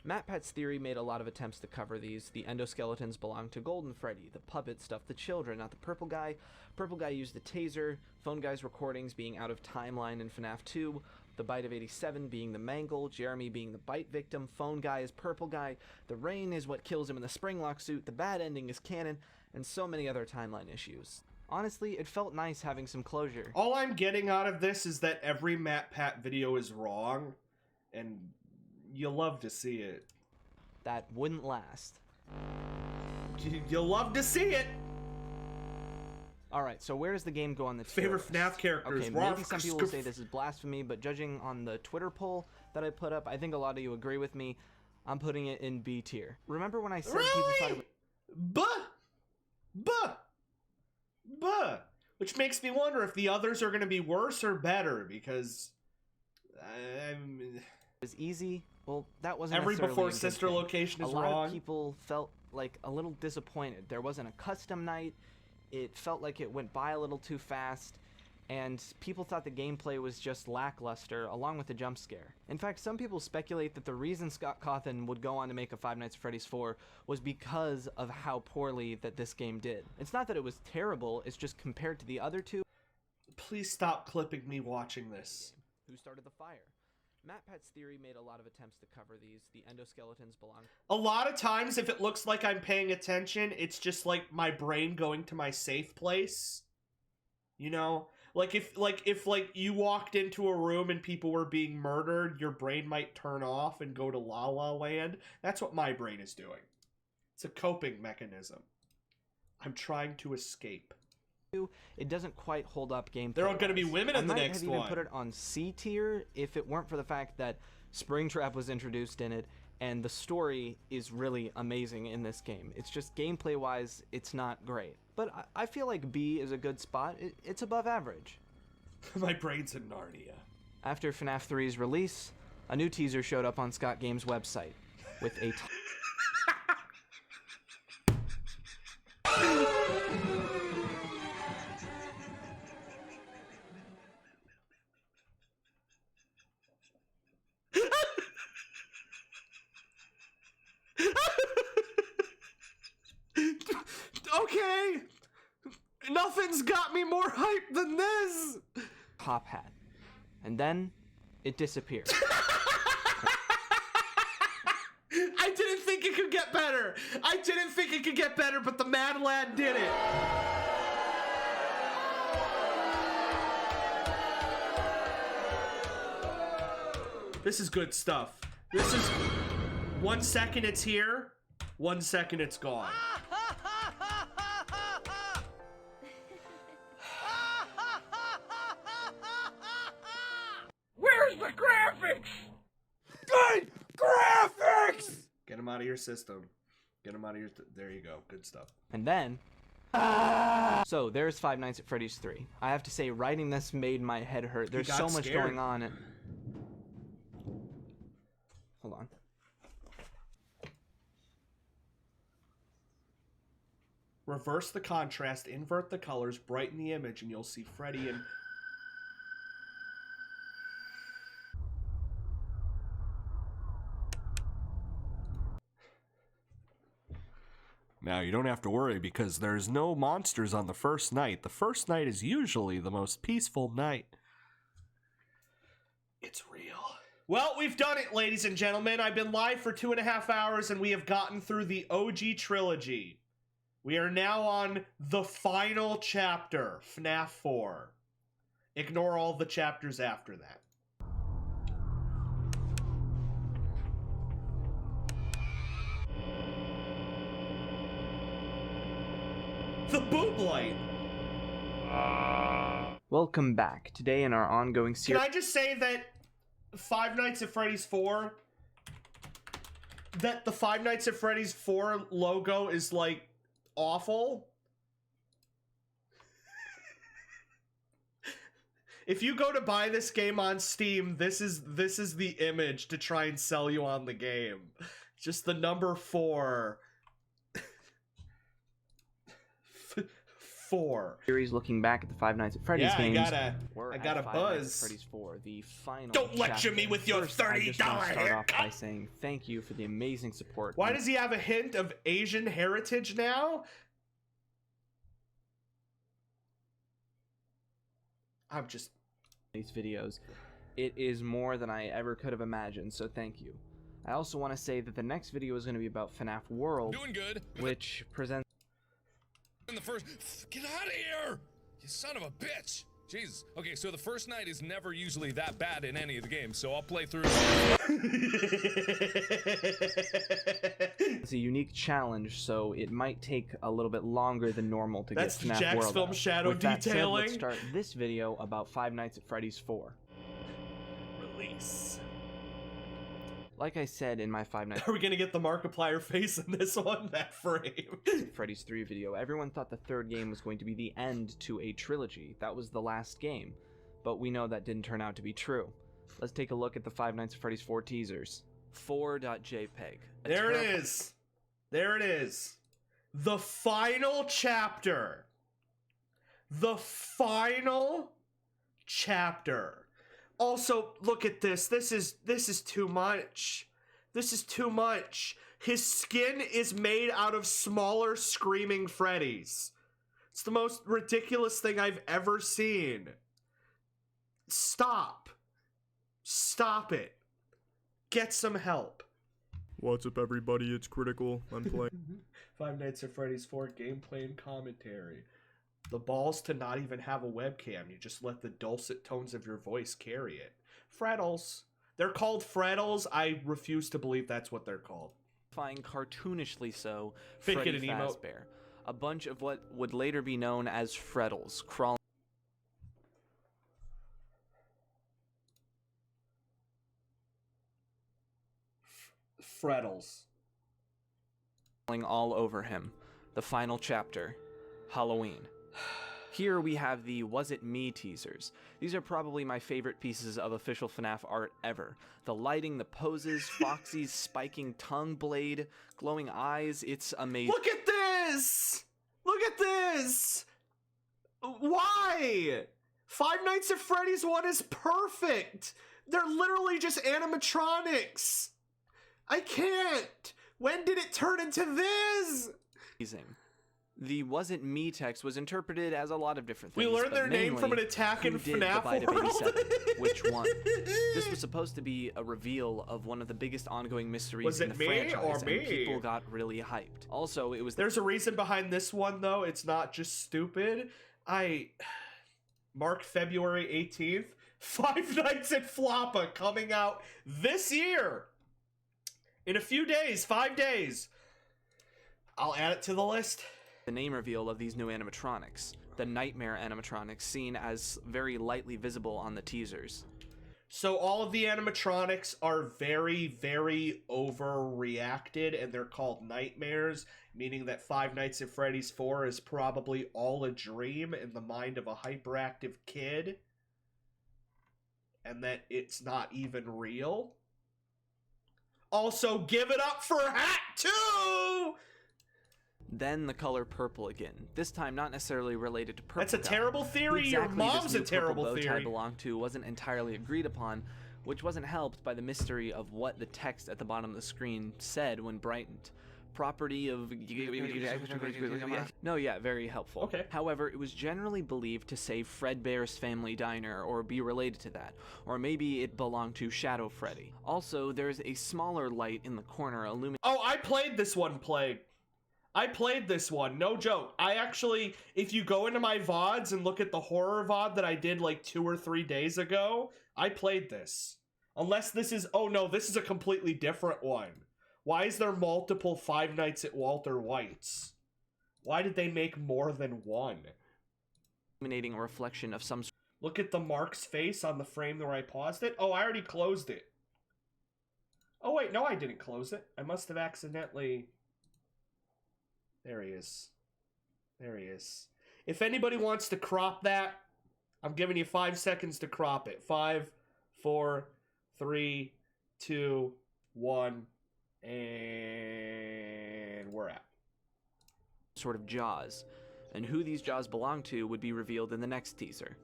MatPat's theory made a lot of attempts to cover these. The endoskeletons belonged to Golden Freddy. The puppet stuffed the children, not the Purple Guy. Purple Guy used the taser. Phone Guy's recordings being out of timeline in FNaF 2. The bite of 87 being the Mangle. Jeremy being the bite victim. Phone Guy is Purple Guy. The rain is what kills him in the Springlock suit. The bad ending is canon. And so many other timeline issues. Honestly, it felt nice having some closure. All I'm getting out of this is that every MatPat video is wrong, and you love to see it. That wouldn't last. You'll love to see it. Alright, so where does the game go on the tier Favorite list? FNaF characters. Okay, maybe some people will say this is blasphemy, but judging on the Twitter poll that I put up, I think a lot of you agree with me. I'm putting it in B tier. Remember when I said people thought it was... Buh! Which makes me wonder if the others are going to be worse or better, because... It was easy. Well, that wasn't Every necessarily before a good sister thing. location is a lot wrong. of people felt like a little disappointed. There wasn't a custom night. It felt like it went by a little too fast, and people thought the gameplay was just lackluster, along with the jump scare. In fact, some people speculate that the reason Scott Cawthon would go on to make a Five Nights at Freddy's 4 was because of how poorly that this game did. It's not that it was terrible, it's just compared to the other two. Please stop clipping me watching this. Who started the fire? MatPat's theory made a lot of attempts to cover these. The endoskeletons belong. A lot of times, if it looks like I'm paying attention, it's just like my brain going to my safe place. You know? Like if you walked into a room and people were being murdered, your brain might turn off and go to La La Land. That's what my brain is doing. It's a coping mechanism. I'm trying to escape. It doesn't quite hold up gameplay. There are going to be women in the next I might have one. even put it on C tier if it weren't for the fact that Springtrap was introduced in it, and the story is really amazing in this game. It's just gameplay-wise, it's not great. But I feel like B is a good spot. It's above average. My brain's in Narnia. After FNaF 3's release, a new teaser showed up on Scott Games' website with a... Okay, nothing's got me more hyped than this. top hat. And then it disappeared. I didn't think it could get better. I didn't think it could get better, but the Mad Lad did it. This is good stuff. This is 1 second it's here, 1 second it's gone. Where's the graphics? Good graphics! Get him out of your system. Get him out of your... there you go. Good stuff. And then... So, there's Five Nights at Freddy's 3. I have to say, writing this made my head hurt. There's so much going on. And... Hold on. Reverse the contrast, invert the colors, brighten the image, and you'll see Freddy and... Now, you don't have to worry because there's no monsters on the first night. The first night is usually the most peaceful night. It's real. Well, we've done it, ladies and gentlemen. I've been live for 2.5 hours, and we have gotten through the OG trilogy. We are now on the final chapter, FNaF 4. Ignore all the chapters after that. The boob light! Welcome back. Today in our ongoing series... Can I just say that Five Nights at Freddy's 4... that the Five Nights at Freddy's 4 logo is, like, awful? If you go to buy this game on Steam, this is the image to try and sell you on the game. Just the number 4. 4. Series looking back at the Five Nights at Freddy's games. I got a buzz. Freddy's 4, the final. Don't lecture me with your $30 I just want to start off by haircut. saying thank you for the amazing support. Why does he have a hint of Asian heritage now? I'm just... these videos. It is more than I ever could have imagined, so thank you. I also want to say that the next video is going to be about FNaF World, Doing good. which presents In the first, get out of here, you son of a bitch. Jesus. Okay, so the first night is never usually that bad in any of the games, so I'll play through. It's a unique challenge, so it might take a little bit longer than normal to That's get FNaF Jack's World film out. shadow With that said, detailing. let's start this video about Five Nights at Freddy's 4. Release. Like I said in my Five Nights Are we gonna get the Markiplier face in this one? That frame. at Freddy's 3 video, everyone thought the third game was going to be the end to a trilogy. That was the last game. But we know that didn't turn out to be true. Let's take a look at the Five Nights at Freddy's 4 teasers. 4.jpg. There it is. There it is. The final chapter. The final chapter. Also, look at this. This is too much. This is too much. His skin is made out of smaller screaming Freddys. It's the most ridiculous thing I've ever seen. Stop. Stop it. Get some help. What's up, everybody? It's Critical. I'm playing. Five Nights at Freddy's 4 gameplay and commentary. The balls to not even have a webcam. You just let the dulcet tones of your voice carry it. Freddles. They're called Freddles. I refuse to believe that's what they're called. Fine, cartoonishly so, Fake Freddy it an emote. Fazbear. A bunch of what would later be known as Freddles crawling Freddles. all over him. The final chapter, Halloween. Here we have the Was It Me teasers. These are probably my favorite pieces of official FNaF art ever. The lighting, the poses, Foxy's spiking tongue blade, glowing eyes, it's amazing. Look at this! Look at this! Why? Five Nights at Freddy's 1 is perfect! They're literally just animatronics! I can't! When did it turn into this? Amazing. The Was It Me text was interpreted as a lot of different things. We learned but their name from an mainly, attack in who did the FNaF Bite of world? 87? Which one? This was supposed to be a reveal of one of the biggest ongoing mysteries Was in it the me franchise, or me? and people got really hyped. Also, it was There's a reason behind this one, though. It's not just stupid. Mark February 18th. Five Nights at Floppa coming out this year. In a few days, 5 days. I'll add it to the list. the name reveal of these new animatronics. The Nightmare animatronics seen as very lightly visible on the teasers. So all of the animatronics are very, very overreacted, and they're called nightmares, meaning that Five Nights at Freddy's 4 is probably all a dream in the mind of a hyperactive kid, and that it's not even real. Also, give it up for Hat 2! Then the color purple again. This time not necessarily related to purple. That's a terrible theory. Who Your exactly mom's this a new terrible purple bow tie theory. belonged to wasn't entirely agreed upon, which wasn't helped by the mystery of what the text at the bottom of the screen said when brightened. property of... No, yeah, very helpful. Okay. However, it was generally believed to save Fredbear's family diner or be related to that, or maybe it belonged to Shadow Freddy. Also, there's a smaller light in the corner illuminating... Oh, I played this one, Plague. I played this one, no joke. I actually, if you go into my VODs and look at the horror VOD that I did like 2 or 3 days ago, I played this. Unless this is, oh no, this is a completely different one. Why is there multiple Five Nights at Walter White's? Why did they make more than one? Illuminating a reflection of some... Look at the Mark's face on the frame where I paused it. Oh, I already closed it. Oh wait, no, I didn't close it. I must have accidentally... There he is. There he is. If anybody wants to crop that, I'm giving you 5 seconds to crop it. 5, 4, 3, 2, 1, and we're at. Sort of jaws. And who these jaws belong to would be revealed in the next teaser.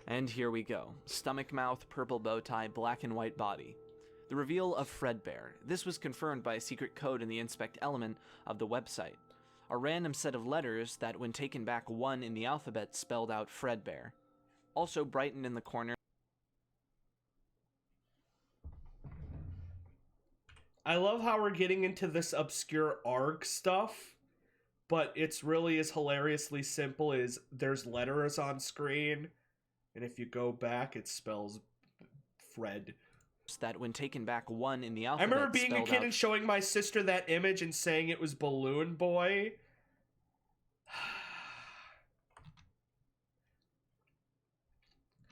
And here we go. Stomach mouth, purple bow tie, black and white body. The reveal of Fredbear. This was confirmed by a secret code in the inspect element of the website. A random set of letters that, when taken back 1 in the alphabet, spelled out Fredbear. Also brightened in the corner. I love how we're getting into this obscure ARG stuff, but it's really as hilariously simple as there's letters on screen, and if you go back, it spells Fred. That when taken back 1 in the I alphabet, remember being a kid and showing my sister that image and saying it was Balloon Boy.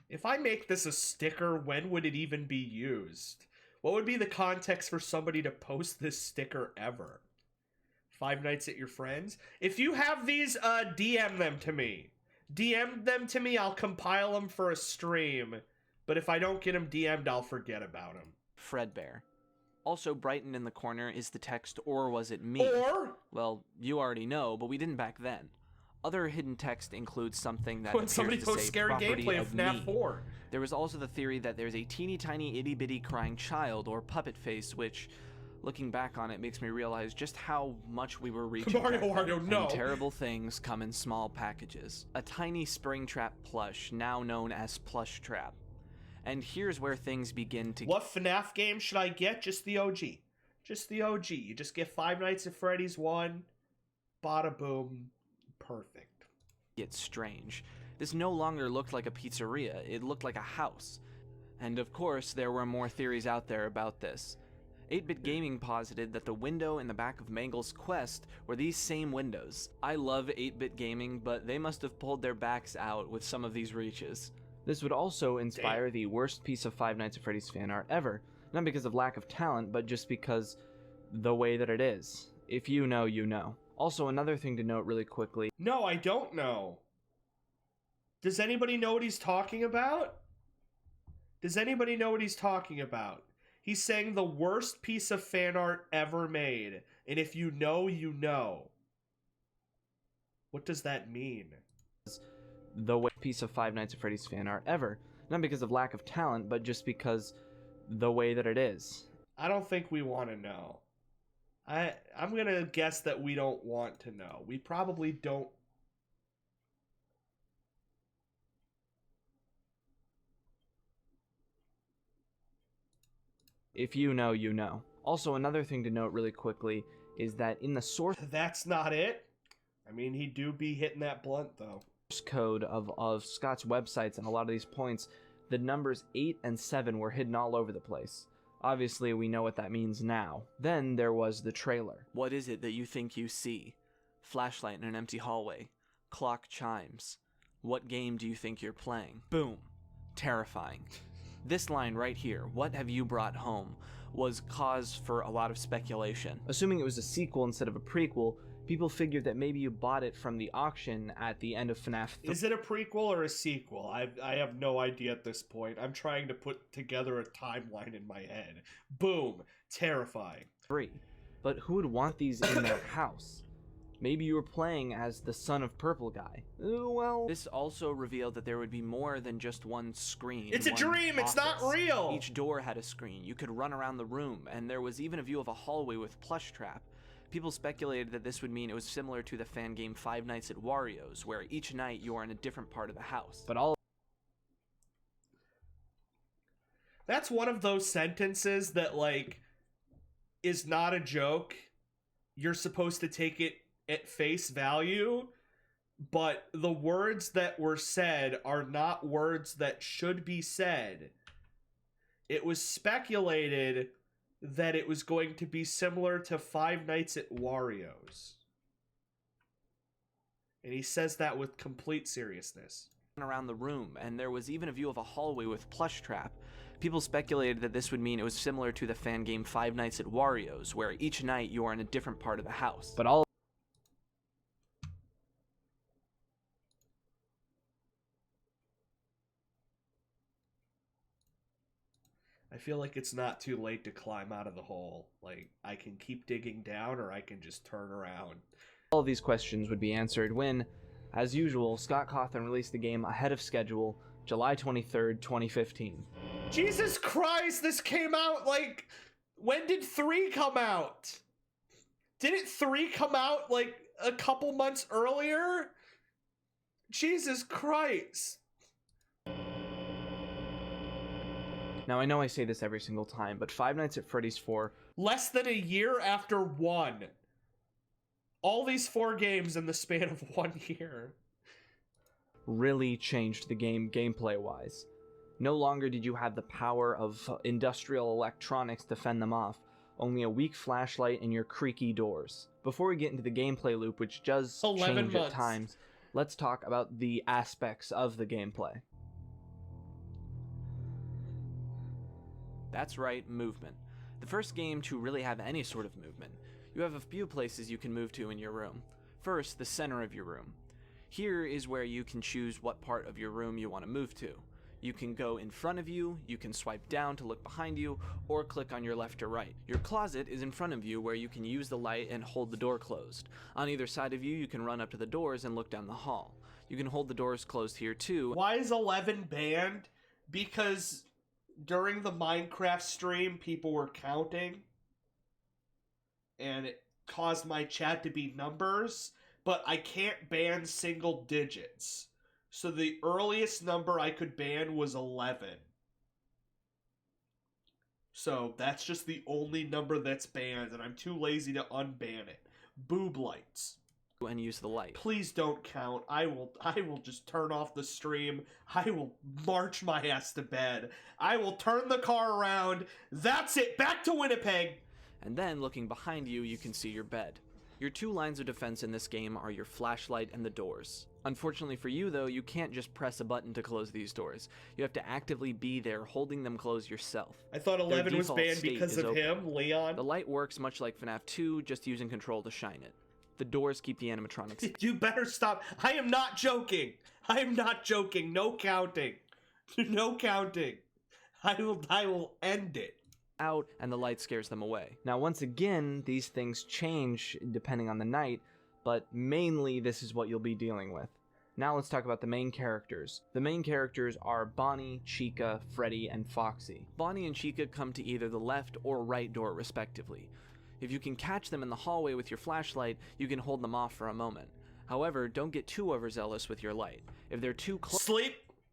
If I make this a sticker, when would it even be used? What would be the context for somebody to post this sticker ever? Five Nights at Your Friends? If you have these, DM them to me. DM them to me, I'll compile them for a stream. But if I don't get them DM'd, I'll forget about them. Fredbear. Also brightened in the corner is the text, "Or was it me?" Or? Well, you already know, but we didn't back then. Other hidden text includes something that When appears somebody to posts say scary property gameplay of of FNaF me. 4. There was also the theory that there's a teeny tiny itty bitty crying child or puppet face, which, looking back on it, makes me realize just how much we were reaching. Mario, no. And terrible things come in small packages. A tiny Springtrap plush, now known as Plush Trap. And here's where things begin to... What FNaF game should I get? Just the OG. Just the OG. You just get Five Nights at Freddy's 1. Bada boom. Perfect. Get strange. This no longer looked like a pizzeria, it looked like a house. And of course, there were more theories out there about this. 8-Bit Gaming posited that the window in the back of Mangle's quest were these same windows. I love 8-Bit Gaming, but they must have pulled their backs out with some of these reaches. This would also inspire the worst piece of Five Nights at Freddy's fan art ever, not because of lack of talent, but just because the way that it is. If you know, you know. Also, another thing to note really quickly. No, I don't know. Does anybody know what he's talking about? Does anybody know what he's talking about? He's saying the worst piece of fan art ever made. And if you know, you know. What does that mean? The worst piece of Five Nights at Freddy's fan art ever. Not because of lack of talent, but just because the way that it is. I don't think we want to know. I'm going to guess that we don't want to know. We probably don't. If you know, you know. Also, another thing to note really quickly is that in the source... That's not it. I mean, he do be hitting that blunt, though. Code of Scott's websites and a lot of these points, the numbers 8 and 7 were hidden all over the place. Obviously, we know what that means now. Then there was the trailer. What is it that you think you see? Flashlight in an empty hallway. Clock chimes. What game do you think you're playing? Boom. Terrifying. This line right here, "What have you brought home?" was cause for a lot of speculation. Assuming it was a sequel instead of a prequel, people figured that maybe you bought it from the auction at the end of FNaF 3. Is it a prequel or a sequel? I have no idea at this point. I'm trying to put together a timeline in my head. Boom. Terrifying. 3. But who would want these in their house? Maybe you were playing as the son of Purple Guy. Well... This also revealed that there would be more than just one screen. It's a dream! It's not real! Each door had a screen. You could run around the room, and there was even a view of a hallway with Plush Trap. People speculated that this would mean it was similar to the fan game Five Nights at Wario's, where each night you are in a different part of the house. But all That's one of those sentences that, like, is not a joke. You're supposed to take it at face value, but the words that were said are not words that should be said. It was speculated that it was going to be similar to Five Nights at Wario's. And he says that with complete seriousness. Around the room, and there was even a view of a hallway with plush trap. People speculated that this would mean it was similar to the fan game Five Nights at Wario's, where each night you are in a different part of the house. But all I feel like it's not too late to climb out of the hole. Like, I can keep digging down or I can just turn around. all of these questions would be answered when, as usual, Scott Cawthon released the game ahead of schedule, July 23rd, 2015. Jesus Christ, this came out, like, when did 3 come out? Didn't 3 come out, like, a couple months earlier? Jesus Christ. Now, I know I say this every single time, but Five Nights at Freddy's 4... Less than a year after 1. All these 4 games in the span of 1 year. really changed the game gameplay-wise. No longer did you have the power of industrial electronics to fend them off, only a weak flashlight and your creaky doors. Before we get into the gameplay loop, which does change at times, let's talk about the aspects of the gameplay. That's right, movement. The first game to really have any sort of movement. You have a few places you can move to in your room. First, the center of your room. Here is where you can choose what part of your room you want to move to. You can go in front of you, you can swipe down to look behind you, or click on your left or right. Your closet is in front of you where you can use the light and hold the door closed. On either side of you, you can run up to the doors and look down the hall. You can hold the doors closed here too. Why is 11 banned? Because during the Minecraft stream, people were counting, and it caused my chat to be numbers, but I can't ban single digits. So the earliest number I could ban was 11. So that's just the only number that's banned, and I'm too lazy to unban it. Boob lights. And use the light. Please don't count. I will just turn off the stream. I will march my ass to bed. I will turn the car around. That's it. Back to Winnipeg. And then, looking behind you, you can see your bed. Your 2 lines of defense in this game are your flashlight and the doors. Unfortunately for you, though, you can't just press a button to close these doors. You have to actively be there holding them closed yourself. I thought 11 was banned because of him, Leon. The light works much like FNaF 2, just using control to shine it. The doors keep the animatronics. You better stop. I am not joking. I am not joking. No counting. No counting. I will end it. Out, and the light scares them away. Now, once again, these things change depending on the night, but mainly this is what you'll be dealing with. Now let's talk about the main characters. The main characters are Bonnie, Chica, Freddy, and Foxy. Bonnie and Chica come to either the left or right door respectively. If you can catch them in the hallway with your flashlight, you can hold them off for a moment. However, don't get too overzealous with your light. If they're too close—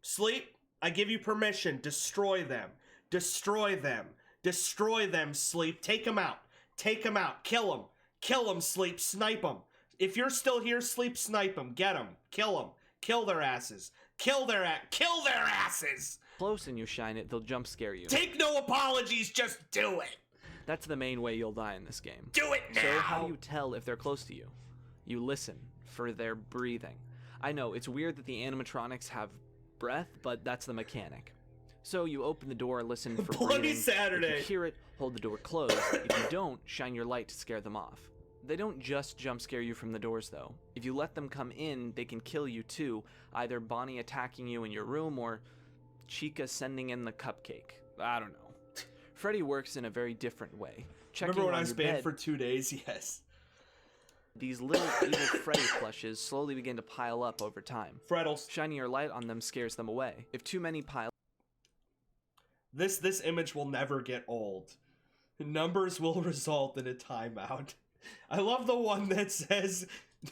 Sleep! I give you permission. Destroy them. Destroy them. Destroy them, Sleep. Take them out. Take them out. Kill them. Kill them, Sleep. Snipe them. If you're still here, Sleep, snipe them. Get them. Kill them. Kill their asses. Kill their asses! Close and you shine it, they'll jump scare you. Take no apologies, just do it! That's the main way you'll die in this game. Do it now! So how do you tell if they're close to you? You listen for their breathing. I know, it's weird that the animatronics have breath, but that's the mechanic. So you open the door and listen for Bloody breathing. Saturday! If you hear it, hold the door closed. If you don't, shine your light to scare them off. They don't just jump scare you from the doors though. If you let them come in, they can kill you too, either Bonnie attacking you in your room or Chica sending in the cupcake. I don't know. Freddy works in a very different way. Remember when I was banned for 2 days? Yes. These little evil Freddy plushes slowly begin to pile up over time. Freddles. Shining your light on them scares them away. If too many pile— This image will never get old. Numbers will result in a timeout. I love the one that says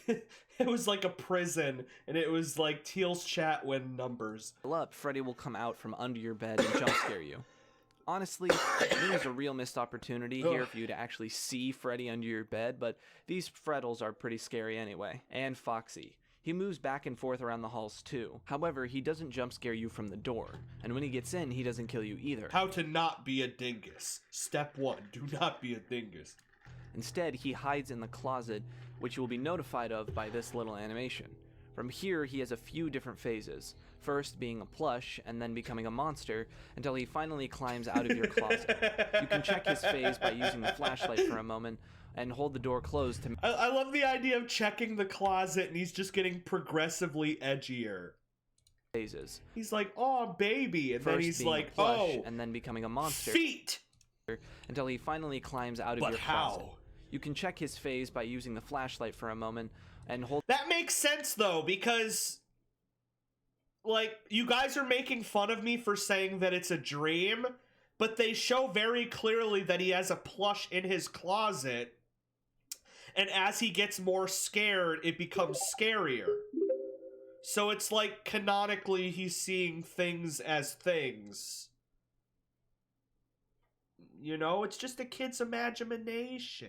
it was like a prison, and it was like Teal's chat when numbers. Up, Freddy will come out from under your bed and jump scare you. Honestly, there's a real missed opportunity here for you to actually see Freddy under your bed, but these Freddles are pretty scary anyway. And Foxy. He moves back and forth around the halls too. However, he doesn't jump scare you from the door, and when he gets in, he doesn't kill you either. How to not be a dingus. Step 1, do not be a dingus. Instead, he hides in the closet, which you will be notified of by this little animation. From here, he has a few different phases. First being a plush, and then becoming a monster, until he finally climbs out of your closet. You can check his phase by using the flashlight for a moment, and hold the door closed to... I love the idea of checking the closet, and he's just getting progressively edgier. Phases. He's like, oh, baby, and First then he's being like, a plush, oh, and then becoming a monster. Feet! Until he finally climbs out of But your how? closet. You can check his phase by using the flashlight for a moment, and hold... That makes sense, though, because... like, you guys are making fun of me for saying that it's a dream, but they show very clearly that he has a plush in his closet, and as he gets more scared, it becomes scarier. So it's like, canonically, he's seeing things as things. You know, it's just a kid's imagination.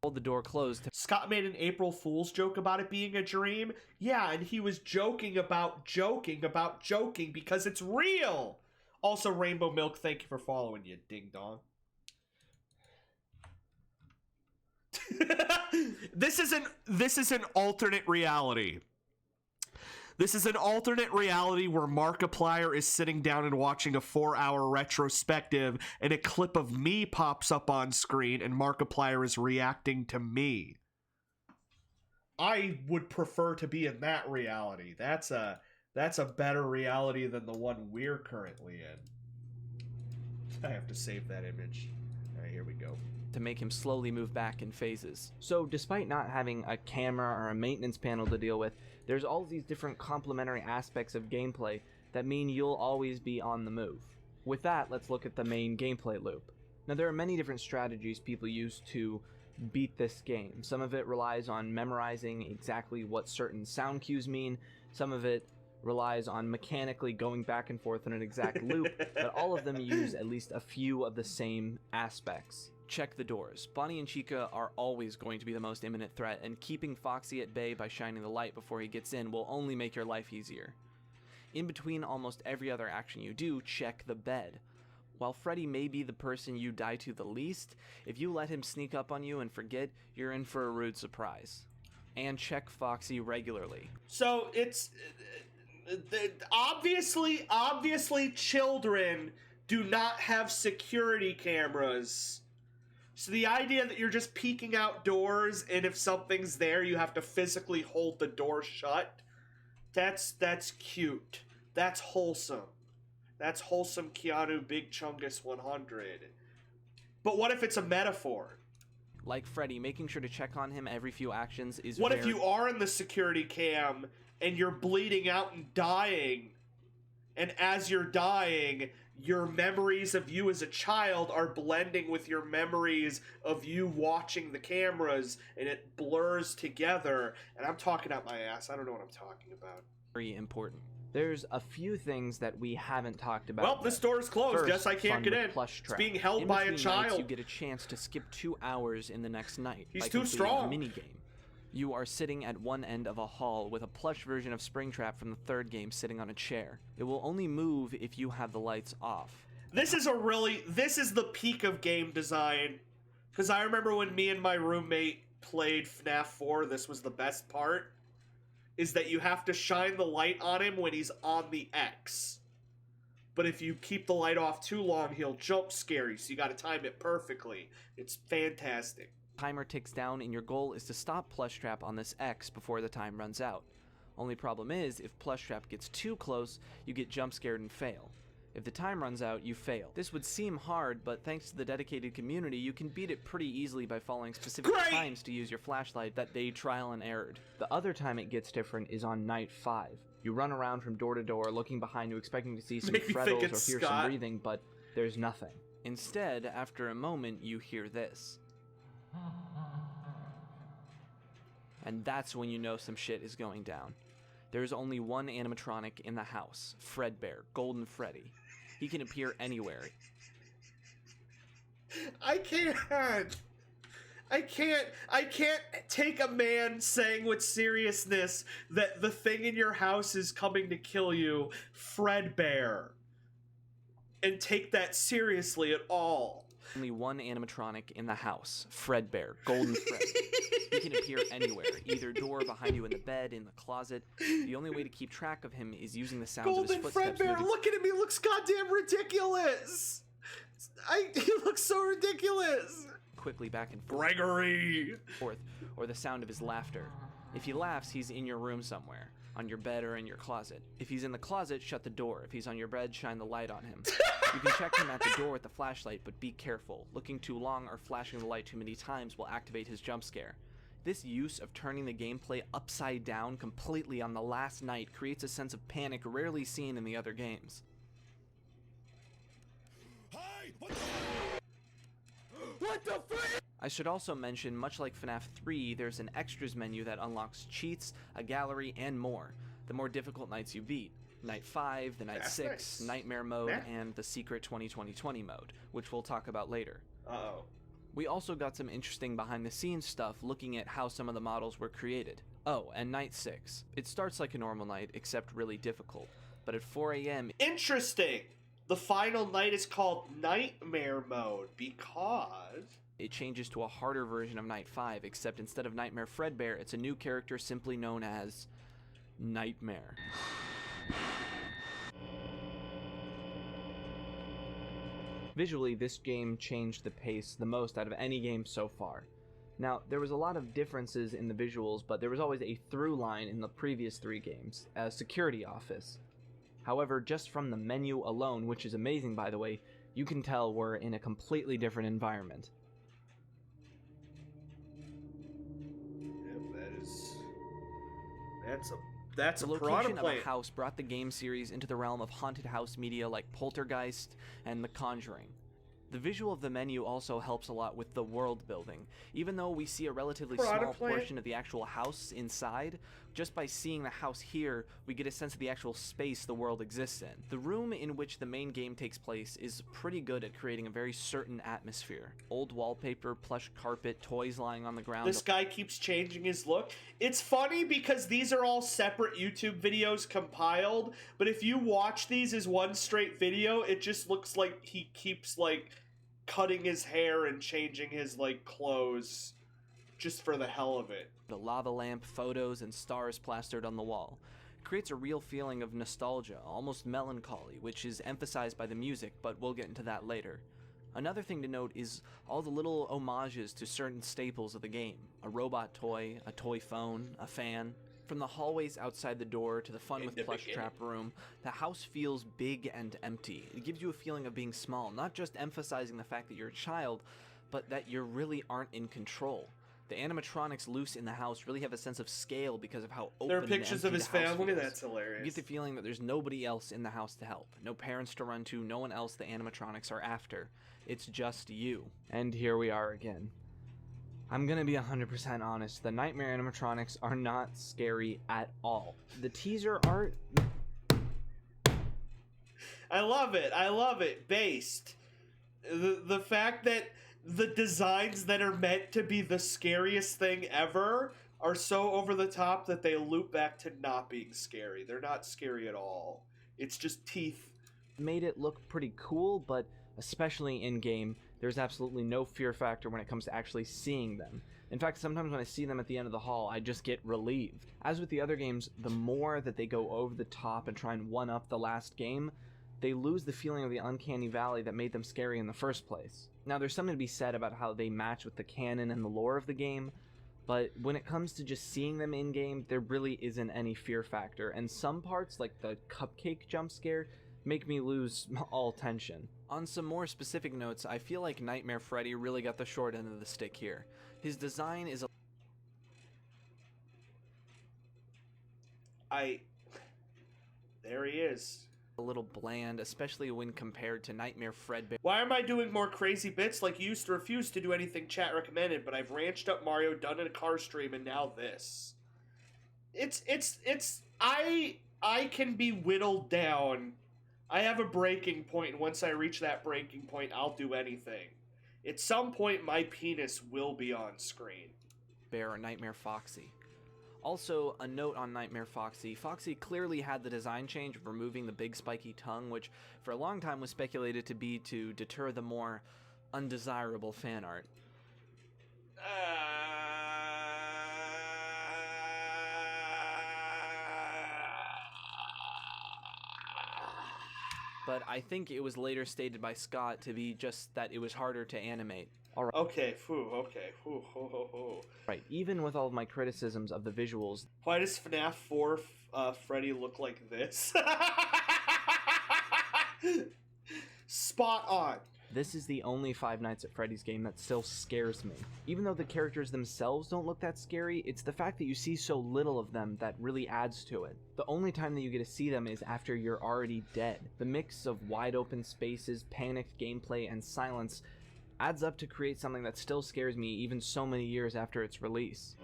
Hold the door closed. Scott made an April Fool's joke about it being a dream. Yeah, and he was joking about joking because it's real. Also, Rainbow Milk, thank you for following, you ding dong. This is an alternate reality. This is an alternate reality where Markiplier is sitting down and watching a 4-hour retrospective, and a clip of me pops up on screen, and Markiplier is reacting to me. I would prefer to be in that reality. That's a better reality than the one we're currently in. I have to save that image. All right, here we go. To make him slowly move back in phases. So despite not having a camera or a maintenance panel to deal with, there's all these different complementary aspects of gameplay that mean you'll always be on the move. With that, let's look at the main gameplay loop. Now there are many different strategies people use to beat this game. Some of it relies on memorizing exactly what certain sound cues mean, some of it relies on mechanically going back and forth in an exact loop, but all of them use at least a few of the same aspects. Check the doors. Bonnie and Chica are always going to be the most imminent threat, and keeping Foxy at bay by shining the light before he gets in will only make your life easier. In between almost every other action you do, check the bed. While Freddy may be the person you die to the least, if you let him sneak up on you and forget, you're in for a rude surprise. And check Foxy regularly. So it's obviously children do not have security cameras. So the idea that you're just peeking outdoors, and if something's there, you have to physically hold the door shut, that's cute. That's wholesome. That's wholesome Keanu Big Chungus 100. But what if it's a metaphor? Like Freddy, making sure to check on him every few actions is What if you are in the security cam, and you're bleeding out and dying, and as you're dying, your memories of you as a child are blending with your memories of you watching the cameras, and it blurs together, and I'm talking out my ass. I don't know what I'm talking about. Very important. There's a few things that we haven't talked about. Well, this door is closed. First, Yes, I can't get in. Plush It's trap. being held in by a between child. Nights, you get a chance to skip 2 hours in the next night. He's by too completing strong. A mini game. You are sitting at one end of a hall with a plush version of Springtrap from the third game sitting on a chair. It will only move if you have the lights off. This is the peak of game design. Because I remember when me and my roommate played FNaF 4, this was the best part. Is that you have to shine the light on him when he's on the X. But if you keep the light off too long, he'll jump scare you, so you gotta time it perfectly. It's fantastic. Timer ticks down, and your goal is to stop Plushtrap on this X before the time runs out. Only problem is, if Plushtrap gets too close, you get jump scared and fail. If the time runs out, you fail. This would seem hard, but thanks to the dedicated community, you can beat it pretty easily by following specific times to use your flashlight that they trial and errored. The other time it gets different is on night 5. You run around from door to door, looking behind you, expecting to see some frettles or hear some breathing, but there's nothing. Instead, after a moment, you hear this. And that's when you know some shit is going down. There's only one animatronic in the house, Fredbear, Golden Freddy. He can appear anywhere. I can't take a man saying with seriousness that the thing in your house is coming to kill you, Fredbear, and take that seriously at all. Only one animatronic in the house, Fredbear, Golden Freddy. He can appear anywhere, either door, behind you in the bed, in the closet. The only way to keep track of him is using the sounds of his footsteps. Fredbear, look at him, he looks goddamn ridiculous! He looks so ridiculous! Quickly back and forth. Gregory! Or the sound of his laughter. If he laughs, he's in your room somewhere, on your bed or in your closet. If he's in the closet, shut the door. If he's on your bed, shine the light on him. You can check him at the door with the flashlight, but be careful. Looking too long or flashing the light too many times will activate his jump scare. This use of turning the gameplay upside down completely on the last night creates a sense of panic rarely seen in the other games. What the frick? I should also mention, much like FNaF 3, there's an extras menu that unlocks cheats, a gallery, and more, the more difficult nights you beat. Night 5, the Night 6, nice. Nightmare mode, and the secret 2020 mode, which we'll talk about later. Uh-oh. We also got some interesting behind-the-scenes stuff looking at how some of the models were created. Oh, and Night 6. It starts like a normal night, except really difficult. But at 4 a.m. Interesting! The final night is called Nightmare mode because it changes to a harder version of Night 5, except instead of Nightmare Fredbear, it's a new character simply known as Nightmare. Visually, this game changed the pace the most out of any game so far. Now, there was a lot of differences in the visuals, but there was always a through line in the previous 3 games, a security office. However, just from the menu alone, which is amazing by the way, you can tell we're in a completely different environment. Yep, that's a the piranha location of plant. a house brought the game series into the realm of haunted house media like Poltergeist and The Conjuring. The visual of the menu also helps a lot with the world building. Even though we see a relatively small portion of the actual house inside, just by seeing the house here, we get a sense of the actual space the world exists in. The room in which the main game takes place is pretty good at creating a very certain atmosphere. Old wallpaper, plush carpet, toys lying on the ground. This guy keeps changing his look. It's funny because these are all separate YouTube videos compiled, but if you watch these as one straight video, it just looks like he keeps like cutting his hair and changing his like clothes just for the hell of it. The lava lamp, photos, and stars plastered on the wall. It creates a real feeling of nostalgia, almost melancholy, which is emphasized by the music, but we'll get into that later. Another thing to note is all the little homages to certain staples of the game. A robot toy, a toy phone, a fan. From the hallways outside the door to the fun with plush trap room, the house feels big and empty. It gives you a feeling of being small, not just emphasizing the fact that you're a child, but that you really aren't in control. The animatronics loose in the house really have a sense of scale because of how open there are and pictures empty of his the house family. feels. That's hilarious. You get the feeling that there's nobody else in the house to help. No parents to run to, no one else the animatronics are after. It's just you. And here we are again. I'm gonna be 100% honest, the Nightmare animatronics are not scary at all. The teaser art... I love it. Based. The fact that the designs that are meant to be the scariest thing ever are so over the top that they loop back to not being scary. They're not scary at all. It's just teeth. Made it look pretty cool, but especially in-game, there's absolutely no fear factor when it comes to actually seeing them. In fact, sometimes when I see them at the end of the hall, I just get relieved. As with the other games, the more that they go over the top and try and one-up the last game, they lose the feeling of the uncanny valley that made them scary in the first place. Now, there's something to be said about how they match with the canon and the lore of the game, but when it comes to just seeing them in-game, there really isn't any fear factor, and some parts, like the cupcake jump scare, make me lose all tension. On some more specific notes, I feel like Nightmare Freddy really got the short end of the stick here. His design is there he is. a little bland, especially when compared to Nightmare Fredbear. Why am I doing more crazy bits? Like, you used to refuse to do anything chat recommended, but I've ranched up Mario, done a car stream, and now this. I can be whittled down. I have a breaking point, and once I reach that breaking point, I'll do anything. At some point, my penis will be on screen. Bear or Nightmare Foxy. Also, a note on Nightmare Foxy. Foxy clearly had the design change of removing the big spiky tongue, which for a long time was speculated to be to deter the more undesirable fan art. But I think it was later stated by Scott to be just that it was harder to animate. Alright. Okay, okay. Right, even with all of my criticisms of the visuals. Why does FNaF 4 Freddy look like this? Spot on. This is the only Five Nights at Freddy's game that still scares me. Even though the characters themselves don't look that scary, it's the fact that you see so little of them that really adds to it. The only time that you get to see them is after you're already dead. The mix of wide open spaces, panicked gameplay, and silence adds up to create something that still scares me even so many years after its release.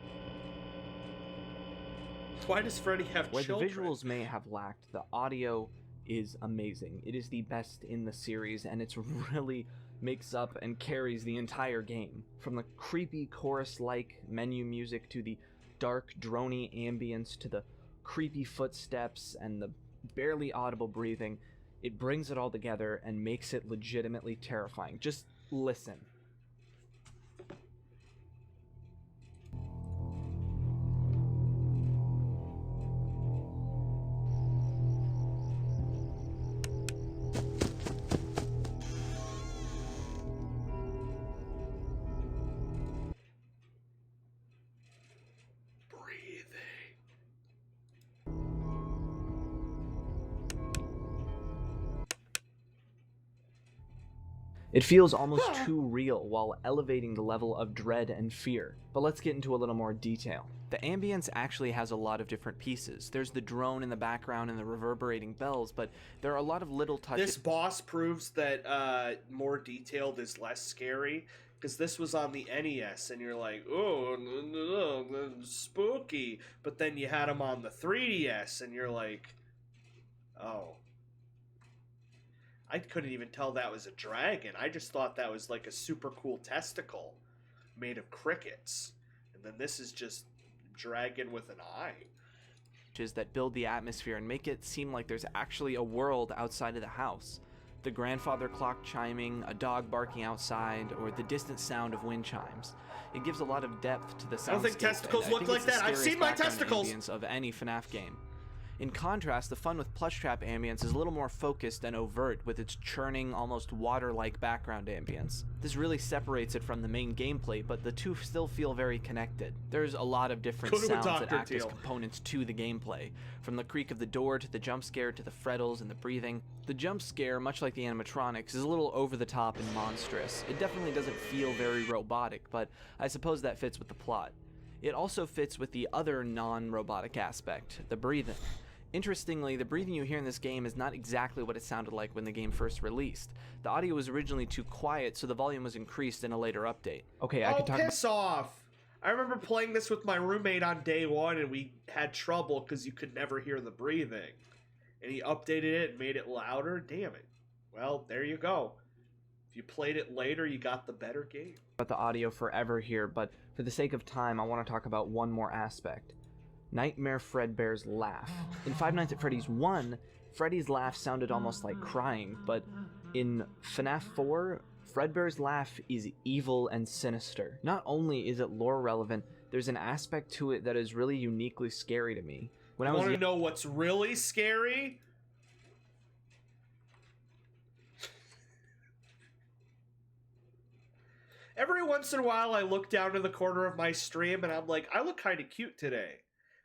Why does Freddy have children? Where the visuals may have lacked, the audio is amazing. It is the best in the series, and it's really makes up and carries the entire game. From the creepy chorus-like menu music to the dark droney ambience to the creepy footsteps and the barely audible breathing, it brings it all together and makes it legitimately terrifying. Just listen. It feels almost too real while elevating the level of dread and fear. But let's get into a little more detail. The ambience actually has a lot of different pieces. There's the drone in the background and the reverberating bells, but there are a lot of little touches. This boss proves that more detailed is less scary, because this was on the NES, and you're like, oh, spooky. But then you had him on the 3DS, and you're like, oh. I couldn't even tell that was a dragon. I just thought that was like a super cool testicle made of crickets. And then this is just dragon with an eye. That build the atmosphere and make it seem like there's actually a world outside of the house. The grandfather clock chiming, a dog barking outside, or the distant sound of wind chimes. It gives a lot of depth to the soundscape. I don't think testicles look like that. I've seen my testicles. Ambience of any FNaF game. In contrast, the fun with plush trap ambience is a little more focused and overt with its churning, almost water-like background ambience. This really separates it from the main gameplay, but the two still feel very connected. There's a lot of different sounds that act as components to the gameplay, from the creak of the door to the jump scare to the frettles and the breathing. The jump scare, much like the animatronics, is a little over the top and monstrous. It definitely doesn't feel very robotic, but I suppose that fits with the plot. It also fits with the other non-robotic aspect, the breathing. Interestingly, the breathing you hear in this game is not exactly what it sounded like when the game first released. The audio was originally too quiet, so the volume was increased in a later update. Okay, I could talk piss off! I remember playing this with my roommate on day one, and we had trouble because you could never hear the breathing. And he updated it and made it louder. Damn it. Well, there you go. If you played it later, you got the better game. About the audio forever here, but for the sake of time, I want to talk about one more aspect. Nightmare Fredbear's laugh. In Five Nights at Freddy's 1, Freddy's laugh sounded almost like crying, but in FNaF 4, Fredbear's laugh is evil and sinister. Not only is it lore relevant, there's an aspect to it that is really uniquely scary to me. When I was want to know what's really scary? Every once in a while, I look down to the corner of my stream and I'm like, I look kind of cute today.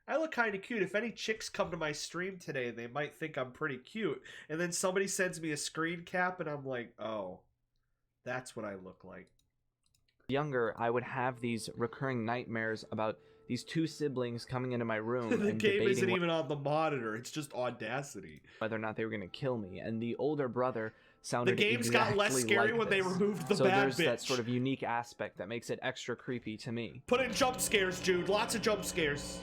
I look kind of cute. If any chicks come to my stream today, they might think I'm pretty cute. And then somebody sends me a screen cap and I'm like, oh, that's what I look like. Younger, I would have these recurring nightmares about These two siblings coming into my room The and game isn't debating even on the monitor. It's just Audacity. whether or not they were going to kill me, and the older brother sounded The games got less exactly scary like when they this. removed the so bad there's that bitch. sort of unique aspect that makes it extra creepy to me. Put in jump scares, Jude. Lots of jump scares.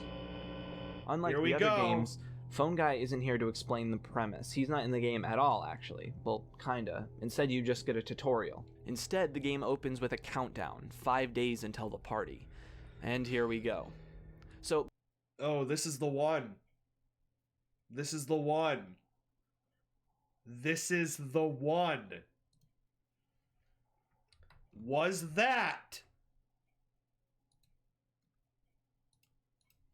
Unlike Here we the other go. games, Phone Guy isn't here to explain the premise. He's not in the game at all, actually. Well, kinda. Instead, you just get a tutorial. Instead, the game opens with a countdown, 5 days until the party. And here we go. So... Oh, this is the one. This is the one. This is the one. Was that?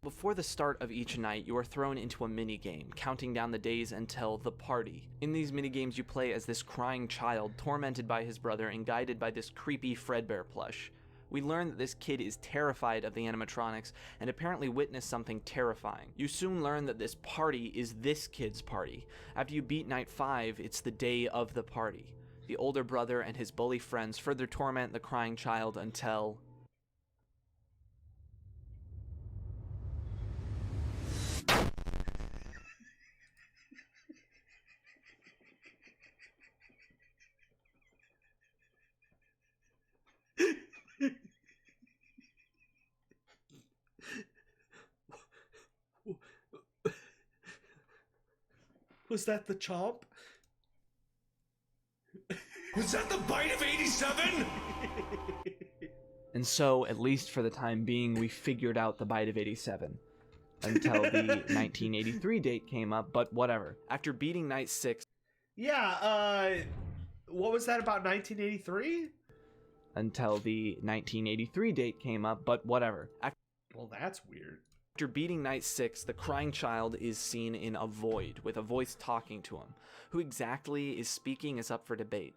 Before the start of each night, you are thrown into a minigame, counting down the days until the party. In these minigames, you play as this crying child, tormented by his brother and guided by this creepy Fredbear plush. We learn that this kid is terrified of the animatronics and apparently witnessed something terrifying. You soon learn that this party is this kid's party. After you beat night 5, it's the day of the party. The older brother and his bully friends further torment the crying child until... Was that the chomp? Was that the bite of 87? And so, at least for the time being, we figured out the bite of 87. Until the 1983 date came up, but whatever. After beating night 6... Yeah, what was that about 1983? Until the 1983 date came up, but whatever. Well, that's weird. After beating night 6, the crying child is seen in a void, with a voice talking to him. Who exactly is speaking is up for debate.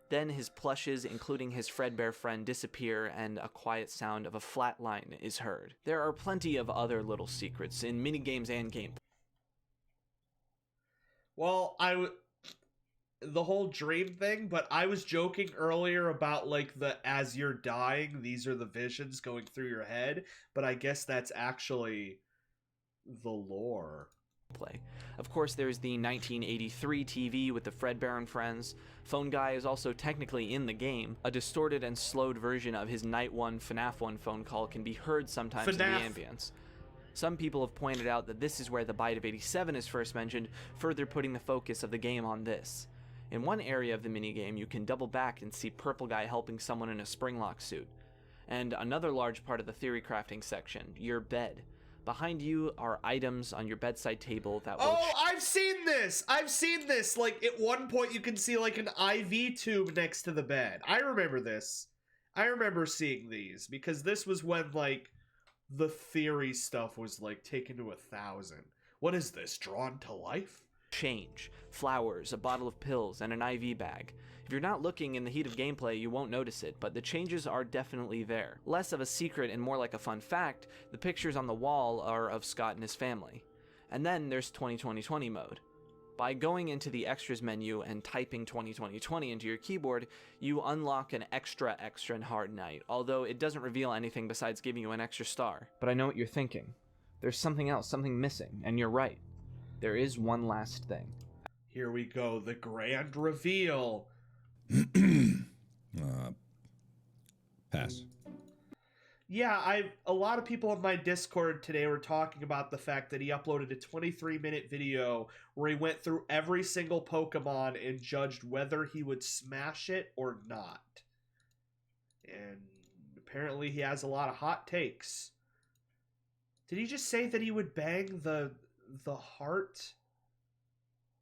Then his plushes, including his Fredbear friend, disappear and a quiet sound of a flat line is heard. There are plenty of other little secrets in minigames and gameplay. Well, the whole dream thing, but I was joking earlier about like the as you're dying, these are the visions going through your head, but I guess that's actually the lore. Of course, there's the 1983 TV with the Fredbear and friends. Phone Guy is also technically in the game. A distorted and slowed version of his Night 1 FNaF 1 phone call can be heard sometimes in the ambience. Some people have pointed out that this is where the bite of 87 is first mentioned, further putting the focus of the game on this. In one area of the minigame, you can double back and see Purple Guy helping someone in a Springlock suit. And another large part of the theory crafting section, your bed. Behind you are items on your bedside table that will... Oh, I've seen this! I've seen this! Like, at one point you can see, like, an IV tube next to the bed. I remember this. I remember seeing these, because this was when, like, the theory stuff was, like, taken to 1,000. What is this, drawn to life? Change, flowers, a bottle of pills, and an IV bag. If you're not looking in the heat of gameplay, you won't notice it, but the changes are definitely there. Less of a secret and more like a fun fact, the pictures on the wall are of Scott and his family. And then there's 2020 mode. By going into the extras menu and typing 2020 into your keyboard, you unlock an extra and hard night, although it doesn't reveal anything besides giving you an extra star. But I know what you're thinking. There's something else, something missing, and you're right. There is one last thing. Here we go, the grand reveal. Pass. Yeah, a lot of people in my Discord today were talking about the fact that he uploaded a 23-minute video where he went through every single Pokemon and judged whether he would smash it or not. And apparently he has a lot of hot takes. Did he just say that he would bang the heart?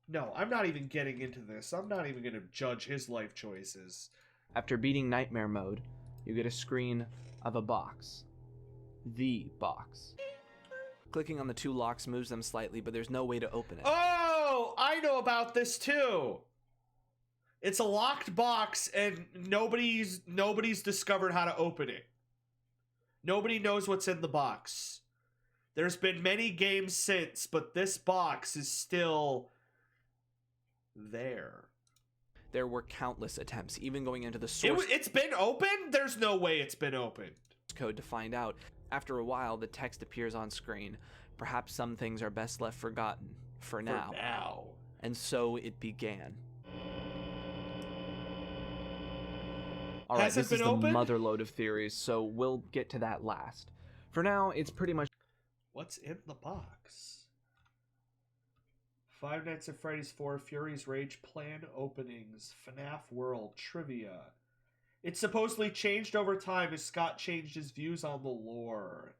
No, I'm not even getting into this. I'm not even going to judge his life choices. After beating Nightmare Mode, you get a screen of a box. The box. Clicking on the two locks moves them slightly, but there's no way to open it. Oh, I know about this too. It's a locked box and nobody's discovered how to open it. Nobody knows what's in the box. There's been many games since, but this box is still there. There were countless attempts, even going into the source It's been opened? There's no way it's been opened. code to find out. After a while, the text appears on screen. Perhaps some things are best left forgotten. For now. And so it began. Alright, Has it this is been the opened? motherload of theories, so we'll get to that last. For now, it's pretty much... What's in the box? Five Nights at Freddy's 4 Fury's Rage plan openings. FNaF World Trivia. It's supposedly changed over time as Scott changed his views on the lore.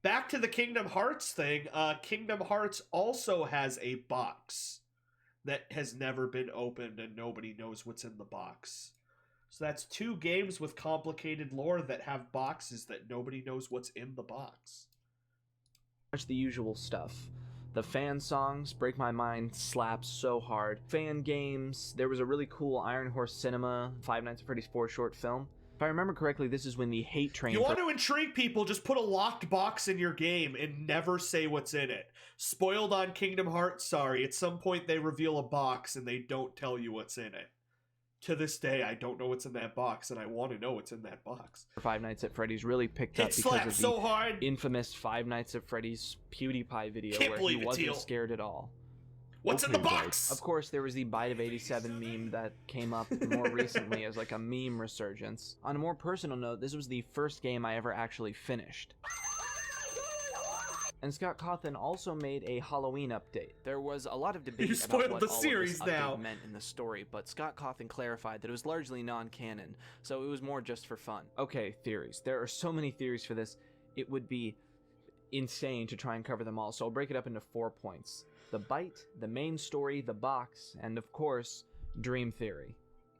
Back to the Kingdom Hearts thing. Kingdom Hearts also has a box that has never been opened and nobody knows what's in the box. So that's 2 games with complicated lore that have boxes that nobody knows what's in the box. Much the usual stuff. The fan songs, Break My Mind slaps so hard. Fan games, there was a really cool Iron Horse Cinema, Five Nights at Freddy's 4 short film. If I remember correctly, this is when the hate train... You want to intrigue people, just put a locked box in your game and never say what's in it. Spoiled on Kingdom Hearts, sorry. At some point they reveal a box and they don't tell you what's in it. To this day, I don't know what's in that box, and I want to know what's in that box. Five Nights at Freddy's really picked up because of the infamous Five Nights at Freddy's PewDiePie video where he wasn't scared at all. What's in the box? Of course, there was the Bite of 87 meme that came up more recently as like a meme resurgence. On a more personal note, this was the first game I ever actually finished. And Scott Cawthon also made a Halloween update. There was a lot of debate about what all of this update meant in the story, but Scott Cawthon clarified that it was largely non-canon, so it was more just for fun. Okay, theories. There are so many theories for this, it would be insane to try and cover them all, so I'll break it up into 4 points. The bite, the main story, the box, and of course, Dream Theory.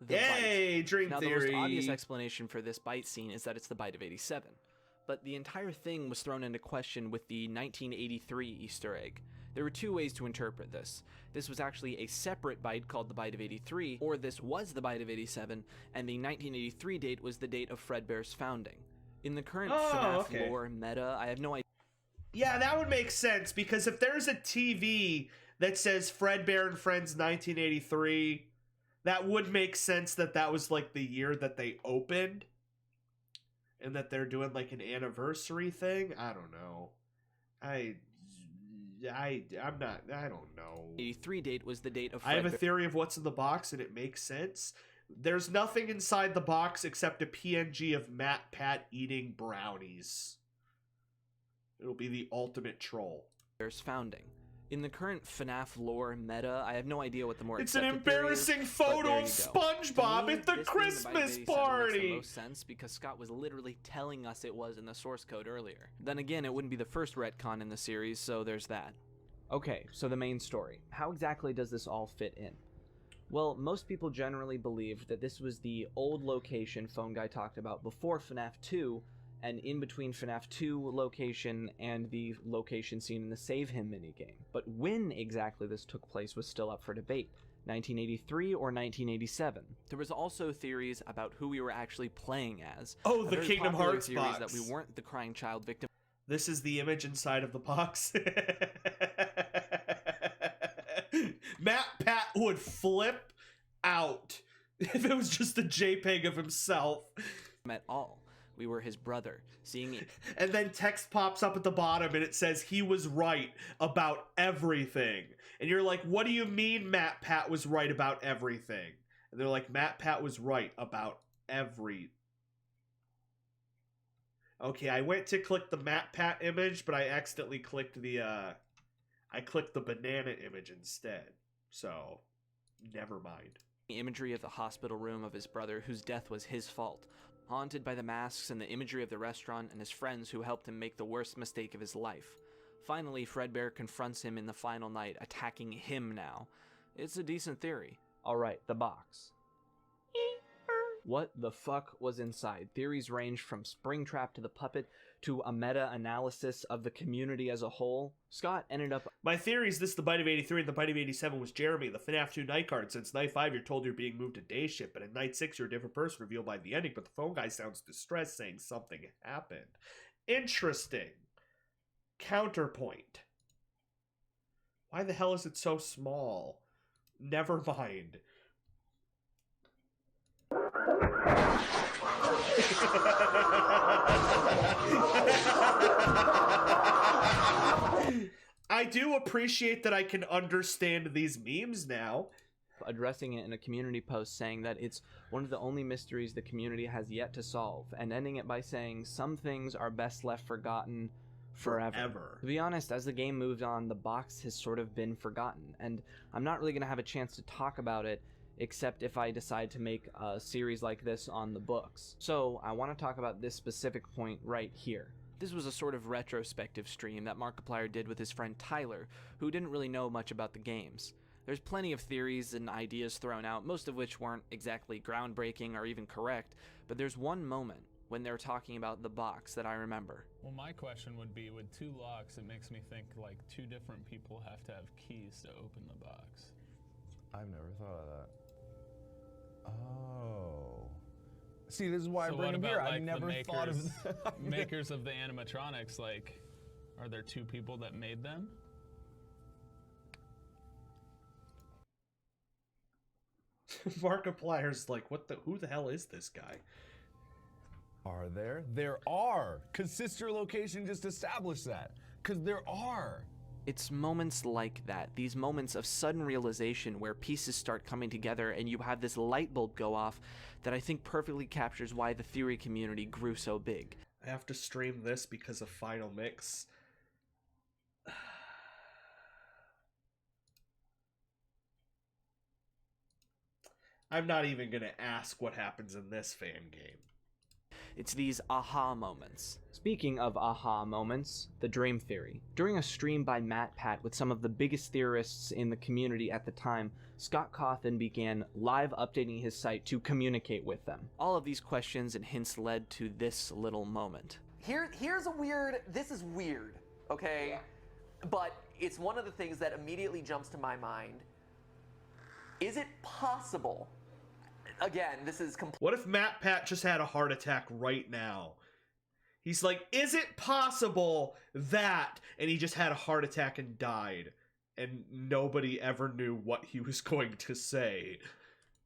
Yay, Dream Theory! Now, Theory. the most obvious explanation for this bite scene is that it's the Bite of 87. But the entire thing was thrown into question with the 1983 Easter egg. There were 2 ways to interpret this. This was actually a separate bite called the Bite of 83, or this was the Bite of 87, and the 1983 date was the date of Fredbear's founding. In the current FNaF lore meta, I have no idea. Yeah, that would make sense, because if there's a TV that says Fredbear and Friends 1983, that would make sense that that was like the year that they opened. And that they're doing like an anniversary thing. I don't know. I don't know. 83 date was the date of I have a theory of what's in the box and it makes sense. There's nothing inside the box except a PNG of Matt Pat eating brownies. It'll be the ultimate troll. Fredbear's founding. In the current FNaF lore meta, I have no idea what the more It's an embarrassing photo of SpongeBob at the Christmas party! Makes the most sense because Scott was literally telling us it was in the source code earlier. Then again, it wouldn't be the first retcon in the series, so there's that. Okay, so the main story. How exactly does this all fit in? Well, most people generally believe that this was the old location Phone Guy talked about before FNaF 2, and in between FNaF 2 location and the location seen in the Save Him minigame. But when exactly this took place was still up for debate. 1983 or 1987. There was also theories about who we were actually playing as. Oh, the Kingdom Hearts box. box. That we weren't the crying child victim. This is the image inside of the box. Matt Pat would flip out if it was just a JPEG of himself. At all. We were his brother, seeing it. And then text pops up at the bottom and it says he was right about everything. And you're like, what do you mean Matt Pat was right about everything? And they're like, Matt Pat was right about every... Okay, I went to click the Matt Pat image, but I accidentally clicked the, I clicked the banana image instead. So, never mind. The imagery of the hospital room of his brother, whose death was his fault. Haunted by the masks and the imagery of the restaurant and his friends who helped him make the worst mistake of his life. Finally, Fredbear confronts him in the final night, attacking him now. It's a decent theory. Alright, the box. What the fuck was inside? Theories range from Springtrap to the puppet to a meta-analysis of the community as a whole. Scott ended up... My theory is this: the Bite of 83 and the Bite of 87 was Jeremy, the FNaF 2 night card. Since night 5 you're told you're being moved to day shift, but in night 6 you're a different person revealed by the ending, but the phone guy sounds distressed saying something happened. Interesting. Counterpoint. Why the hell is it so small? Never mind. I do appreciate that I can understand these memes now. Addressing it in a community post saying that it's one of the only mysteries the community has yet to solve, and ending it by saying some things are best left forgotten forever. To be honest, as the game moved on, the box has sort of been forgotten, and I'm not really going to have a chance to talk about it except if I decide to make a series like this on the books. So I want to talk about this specific point right here. This was a sort of retrospective stream that Markiplier did with his friend Tyler, who didn't really know much about the games. There's plenty of theories and ideas thrown out, most of which weren't exactly groundbreaking or even correct, but there's one moment when they're talking about the box that I remember. Well, my question would be, with 2 locks, it makes me think like 2 different people have to have keys to open the box. I've never thought of that. Oh. See, this is why So I bring what him about, here. like, I never the thought of makers of the animatronics, like, are there 2 people that made them? Markiplier's like, who the hell is this guy? Are there? There are! Because Sister Location just established that. Because there are! It's moments like that, these moments of sudden realization where pieces start coming together and you have this light bulb go off that I think perfectly captures why the theory community grew so big. I have to stream this because of Final Mix. I'm not even going to ask what happens in this fan game. It's these aha moments. Speaking of aha moments, the dream theory. During a stream by MatPat with some of the biggest theorists in the community at the time, Scott Cawthon began live updating his site to communicate with them. All of these questions and hints led to this little moment. Here's a weird, this is weird, okay? But it's one of the things that immediately jumps to my mind. Is it possible? Again, this is What if MatPat just had a heart attack right now? He's like, is it possible that? And he just had a heart attack and died. And nobody ever knew what he was going to say.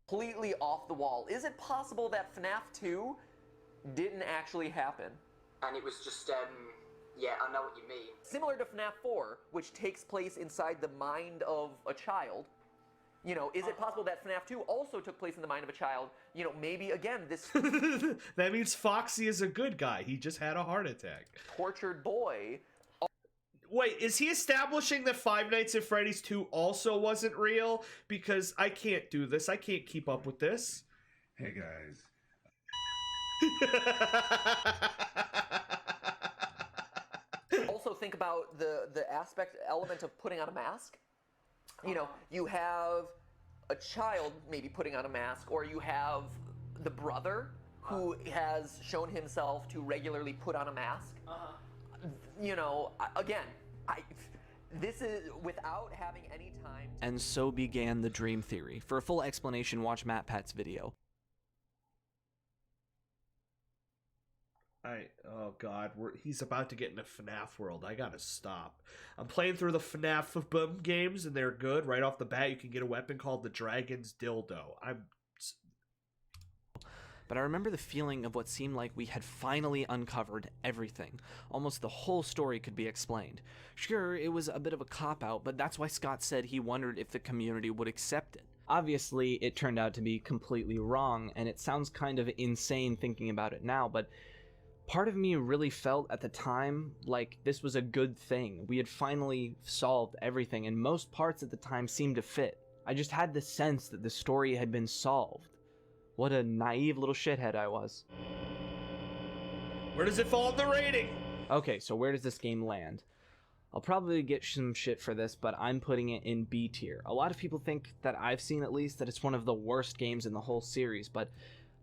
completely off the wall. Is it possible that FNaF 2 didn't actually happen? And it was just, yeah, I know what you mean. Similar to FNaF 4, which takes place inside the mind of a child. You know, is it possible that FNaF 2 also took place in the mind of a child? You know, maybe, again, this... That means Foxy is a good guy. He just had a heart attack. Tortured boy... Wait, is he establishing that Five Nights at Freddy's 2 also wasn't real? Because I can't do this. I can't keep up with this. Hey, guys. Also think about the element of putting on a mask. You know, you have a child maybe putting on a mask, or you have the brother who has shown himself to regularly put on a mask. You know, again, this is without having any time. And so began the dream theory. For a full explanation, watch MatPat's video. Oh god, he's about to get into FNaF world. I gotta stop. I'm playing through the FNaF games, and they're good. Right off the bat, you can get a weapon called the Dragon's Dildo. But I remember the feeling of what seemed like we had finally uncovered everything. Almost the whole story could be explained. Sure, it was a bit of a cop-out, but that's why Scott said he wondered if the community would accept it. Obviously, it turned out to be completely wrong, and it sounds kind of insane thinking about it now, but part of me really felt at the time like this was a good thing. We had finally solved everything, and most parts at the time seemed to fit. I just had the sense that the story had been solved. What a naive little shithead I was. Where does it fall in the rating? Okay, so where does this game land? I'll probably get some shit for this, but I'm putting it in B tier. A lot of people think that I've seen at least that it's one of the worst games in the whole series, but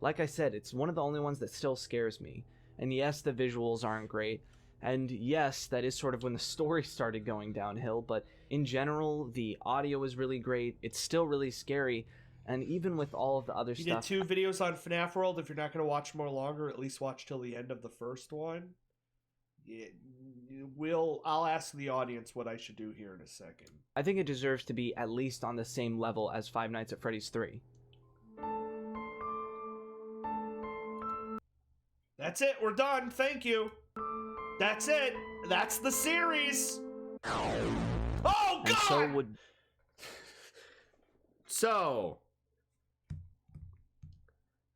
like I said, it's one of the only ones that still scares me. And yes, the visuals aren't great, and yes, that is sort of when the story started going downhill, but in general, the audio is really great, it's still really scary, and even with all of the other stuff... You did 2 videos on FNaF World. If you're not going to watch more longer, at least watch till the end of the first one. Yeah, I'll ask the audience what I should do here in a second. I think it deserves to be at least on the same level as Five Nights at Freddy's 3. That's it, we're done, thank you! That's it. That's the series. Oh, God! And so would... So,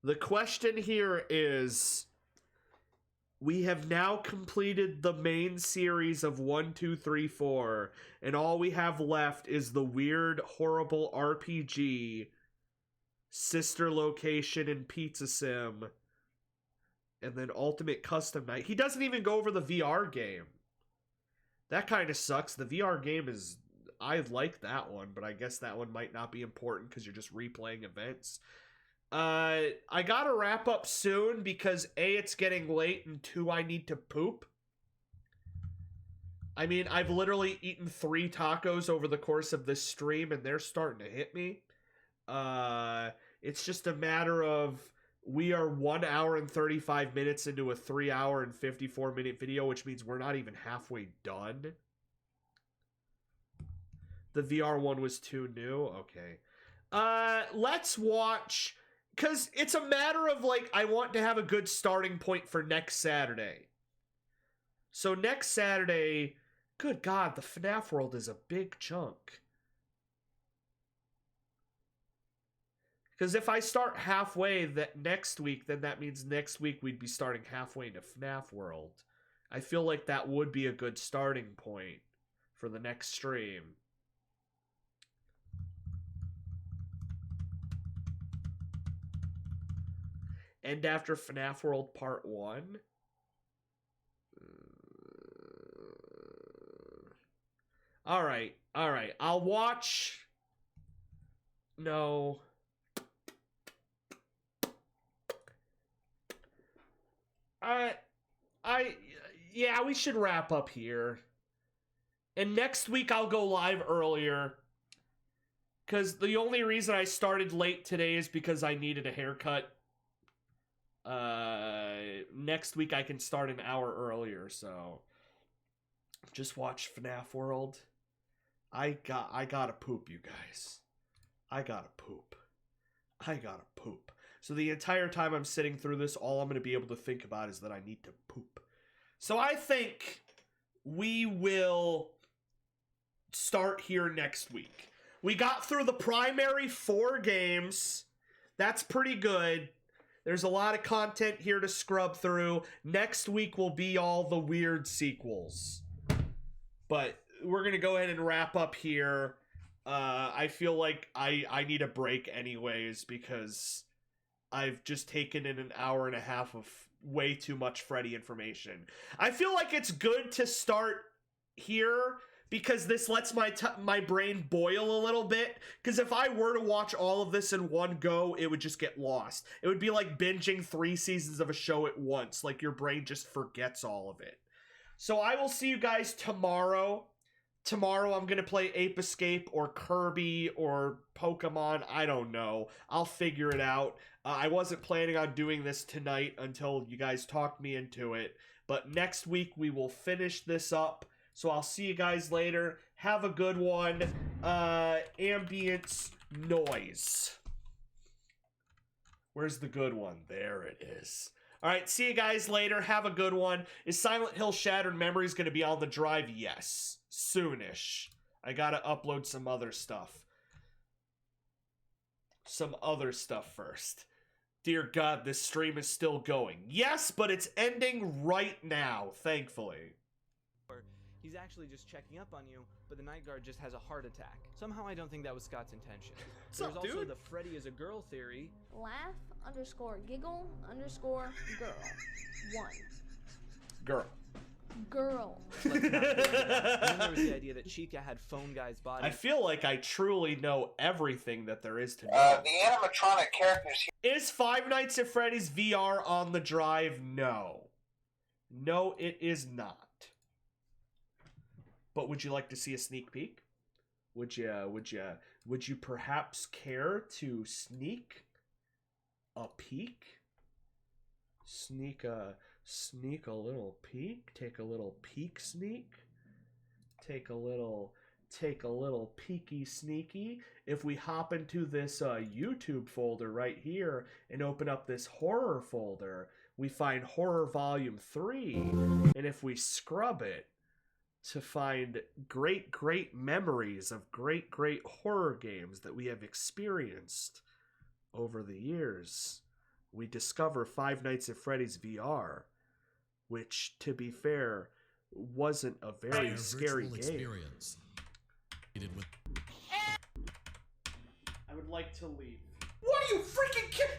the question here is, we have now completed the main series of 1, 2, 3, 4, and all we have left is the weird, horrible RPG, Sister Location, and Pizza Sim, and then Ultimate Custom Night. He doesn't even go over the VR game. That kind of sucks. The VR game is... I like that one, but I guess that one might not be important because you're just replaying events. I gotta wrap up soon because A, it's getting late, and 2, I need to poop. I mean, I've literally eaten 3 tacos over the course of this stream, and they're starting to hit me. It's just a matter of... We are 1 hour and 35 minutes into a 3 hour and 54 minute video, which means we're not even halfway done. The VR one was too new? Okay. Let's watch... Because it's a matter of, like, I want to have a good starting point for next Saturday. So next Saturday... Good God, the FNaF world is a big chunk. Because if I start halfway that next week, then that means next week we'd be starting halfway into FNaF world. I feel like that would be a good starting point for the next stream. And after FNaF World Part 1? Alright. I'll watch... No... Yeah, we should wrap up here. And next week I'll go live earlier. Because the only reason I started late today is because I needed a haircut. Next week I can start an hour earlier, so... Just watch FNaF World. I gotta poop, you guys. I gotta poop. So the entire time I'm sitting through this, all I'm going to be able to think about is that I need to poop. So I think we will start here next week. We got through the primary 4 games. That's pretty good. There's a lot of content here to scrub through. Next week will be all the weird sequels. But we're going to go ahead and wrap up here. I feel like I need a break anyways because... I've just taken in an hour and a half of way too much Freddy information. I feel like it's good to start here because this lets my brain boil a little bit. Because if I were to watch all of this in one go, it would just get lost. It would be like binging 3 seasons of a show at once. Like your brain just forgets all of it. So I will see you guys tomorrow. Tomorrow I'm going to play Ape Escape or Kirby or Pokemon. I don't know. I'll figure it out. I wasn't planning on doing this tonight until you guys talked me into it. But next week we will finish this up. So I'll see you guys later. Have a good one. Ambience noise. Where's the good one? There it is. Alright, see you guys later. Have a good one. Is Silent Hill Shattered Memories going to be on the drive? Yes. Soonish. I gotta upload some other stuff. Some other stuff first. Dear God, this stream is still going. Yes, but it's ending right now, thankfully. He's actually just checking up on you, but the night guard just has a heart attack. Somehow I don't think that was Scott's intention. There's also the Freddy is a girl theory. Laugh_giggle_girl 1. Girl. And then there was the idea that Chica had Phone Guy's body. I feel like I truly know everything that there is to know. The animatronic characters here. Is Five Nights at Freddy's VR on the drive? No. No, it is not. But would you like to see a sneak peek? Would you perhaps care to sneak a peek? Sneak a little peek? Take a little peek sneak? Take a little peeky sneaky? If we hop into this YouTube folder right here and open up this horror folder, we find Horror Volume 3, and if we scrub it to find great, great memories of great, great horror games that we have experienced over the years, we discover Five Nights at Freddy's VR, which, to be fair, wasn't a very scary game. Experience. I would like to leave. What are you freaking kidding?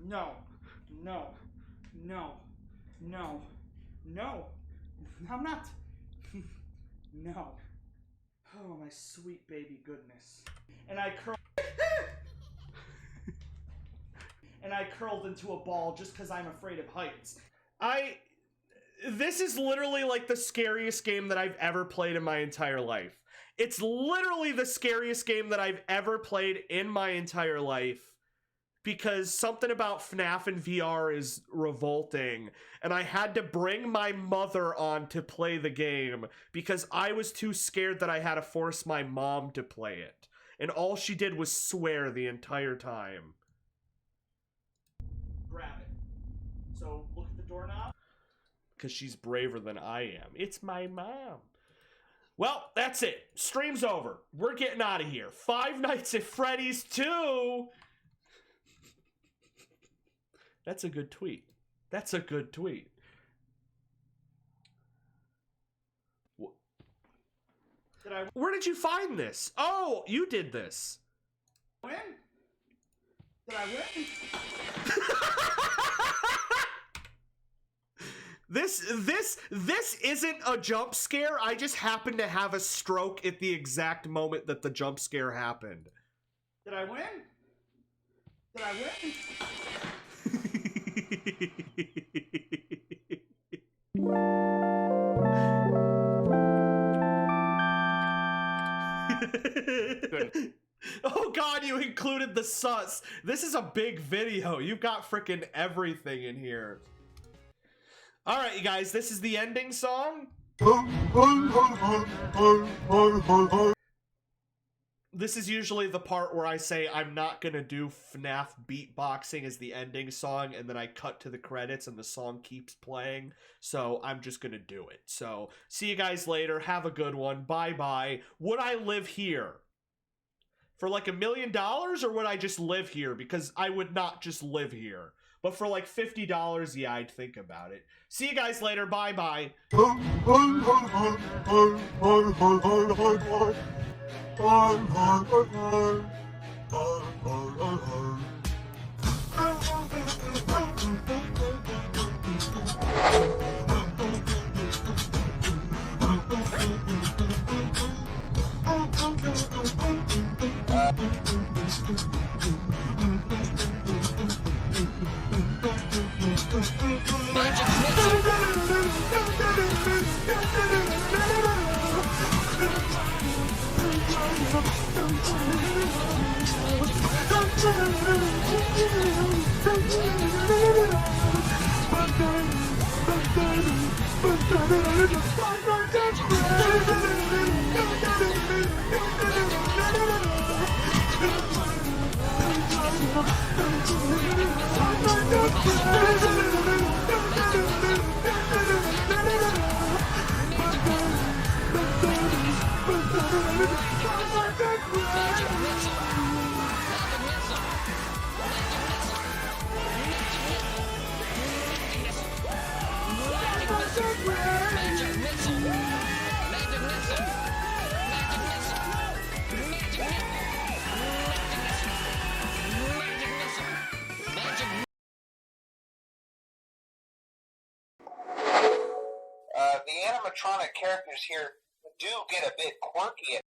No. No. No. No. No. I'm not. No. Oh, my sweet baby goodness. And I curled into a ball just because I'm afraid of heights. This is literally like the scariest game that I've ever played in my entire life. It's literally the scariest game that I've ever played in my entire life, because something about FNaF and VR is revolting, and I had to bring my mother on to play the game because I was too scared that I had to force my mom to play it, and all she did was swear the entire time. Grab it. So look at the doorknob. Because she's braver than I am. It's my mom. Well, that's it. Stream's over. We're getting out of here. Five Nights at Freddy's 2. That's a good tweet. That's a good tweet. Where did you find this? Oh, you did this. Win? Did I win? This isn't a jump scare. I just happened to have a stroke at the exact moment that the jump scare happened. Did I win? Did I win? Oh god, you included the sus. This is a big video. You've got freaking everything in here. Alright, you guys, this is the ending song. This is usually the part where I say I'm not gonna do FNaF beatboxing as the ending song, and then I cut to the credits and the song keeps playing, so I'm just gonna do it. So, see you guys later, have a good one, bye-bye. Would I live here? For like $1 million, or would I just live here? Because I would not just live here. But for like $50, yeah, I'd think about it. See you guys later, bye-bye. The animatronic characters here do get a bit quirky at